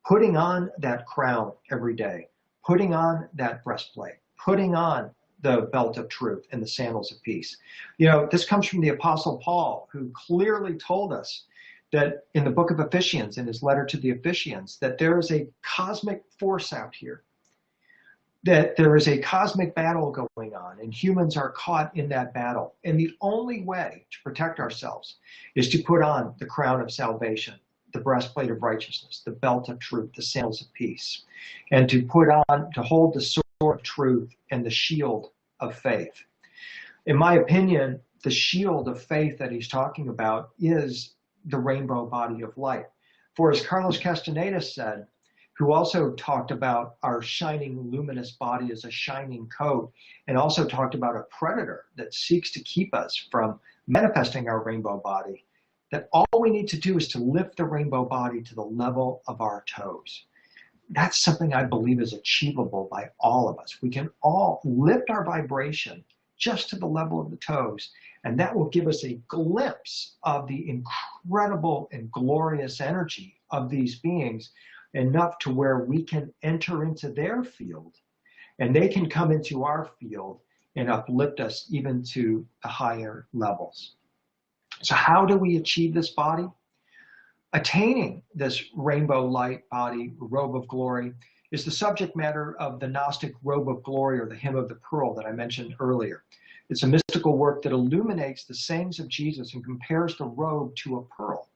putting on that crown every day, putting on that breastplate, putting on the belt of truth and the sandals of peace. You know, this comes from the Apostle Paul, who clearly told us that in the book of Ephesians, in his letter to the Ephesians, that there is a cosmic force out here, that there is a cosmic battle going on, and humans are caught in that battle. And the only way to protect ourselves is to put on the crown of salvation, the breastplate of righteousness, the belt of truth, the sandals of peace, and to hold the sword of truth and the shield of faith. In my opinion, the shield of faith that he's talking about is the rainbow body of light. For as Carlos Castaneda said, who also talked about our shining luminous body as a shining coat, and also talked about a predator that seeks to keep us from manifesting our rainbow body, that all we need to do is to lift the rainbow body to the level of our toes. That's something I believe is achievable by all of us. We can all lift our vibration just to the level of the toes, and that will give us a glimpse of the incredible and glorious energy of these beings, enough to where we can enter into their field and they can come into our field and uplift us even to the higher levels. So how do we achieve this body? Attaining this rainbow light body, robe of glory, is the subject matter of the Gnostic robe of glory, or the hymn of the pearl that I mentioned earlier. It's a mystical work that illuminates the sayings of Jesus and compares the robe to a pearl.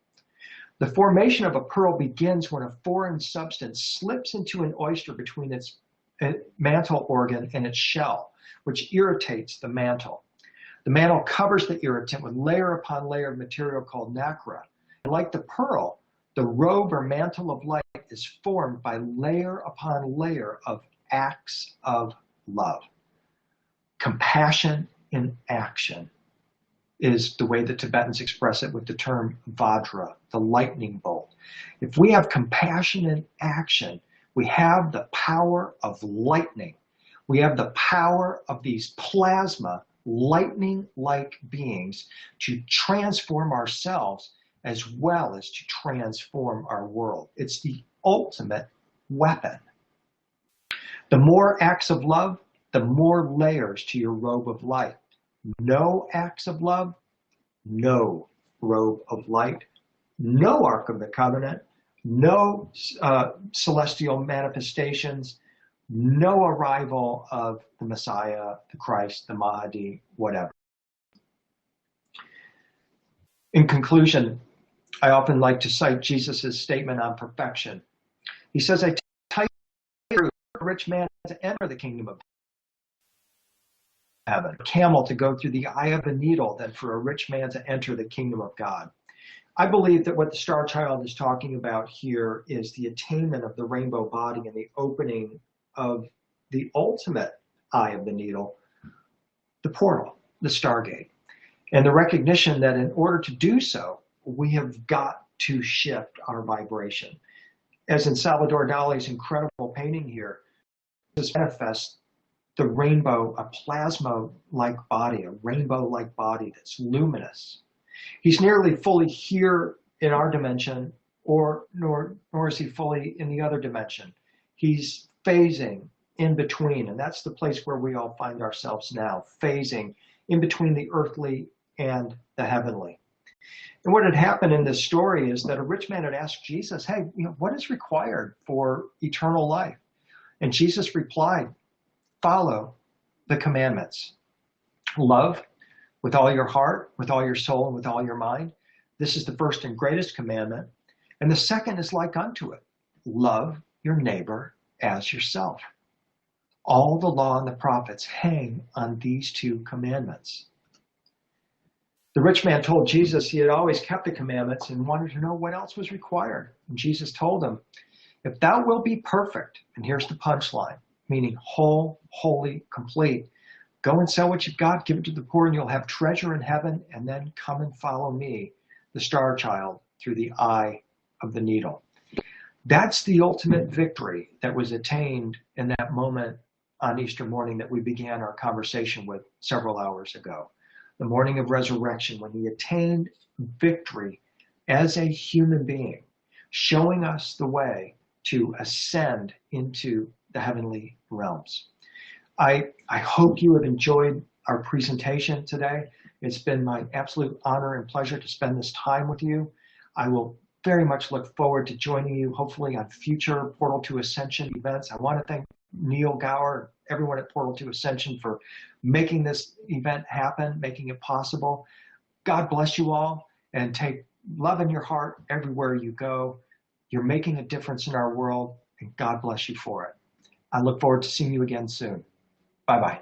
The formation of a pearl begins when a foreign substance slips into an oyster between its mantle organ and its shell, which irritates the mantle. The mantle covers the irritant with layer upon layer of material called nacre. And like the pearl, the robe or mantle of light is formed by layer upon layer of acts of love. Compassion in action is the way the Tibetans express it with the term Vajra, the lightning bolt. If we have compassion in action, we have the power of lightning. We have the power of these plasma, lightning-like beings to transform ourselves as well as to transform our world. It's the ultimate weapon. The more acts of love, the more layers to your robe of light. No acts of love, no robe of light, no Ark of the Covenant, no celestial manifestations, no arrival of the Messiah, the Christ, the Mahdi, whatever. In conclusion, I often like to cite Jesus' statement on perfection. He says, I tell you, for a rich man to enter the kingdom of heaven, a camel to go through the eye of a needle than for a rich man to enter the kingdom of God. I believe that what the Starchild is talking about here is the attainment of the rainbow body and the opening of the ultimate eye of the needle, the portal, the Stargate, and the recognition that in order to do so, we have got to shift our vibration. As in Salvador Dali's incredible painting here, this manifests the rainbow, a plasma-like body, a rainbow-like body that's luminous. He's nearly fully here in our dimension, nor is he fully in the other dimension. He's phasing in between, and that's the place where we all find ourselves now, phasing in between the earthly and the heavenly. And what had happened in this story is that a rich man had asked Jesus, hey, what is required for eternal life? And Jesus replied, follow the commandments. Love with all your heart, with all your soul, and with all your mind. This is the first and greatest commandment. And the second is like unto it. Love your neighbor as yourself. All the law and the prophets hang on these two commandments. The rich man told Jesus he had always kept the commandments and wanted to know what else was required. And Jesus told him, if thou wilt be perfect, and here's the punchline, meaning whole, holy, complete, go and sell what you've got, give it to the poor, and you'll have treasure in heaven, and then come and follow me, the Starchild, through the eye of the needle. That's the ultimate victory that was attained in that moment on Easter morning that we began our conversation with several hours ago. The morning of resurrection, when he attained victory as a human being, showing us the way to ascend into the heavenly realms. I hope you have enjoyed our presentation today. It's been my absolute honor and pleasure to spend this time with you. I will very much look forward to joining you, hopefully on future Portal to Ascension events. I want to thank Neil Gower, everyone at Portal to Ascension for making this event happen, making it possible. God bless you all, and take love in your heart everywhere you go. You're making a difference in our world, and God bless you for it. I look forward to seeing you again soon. Bye-bye.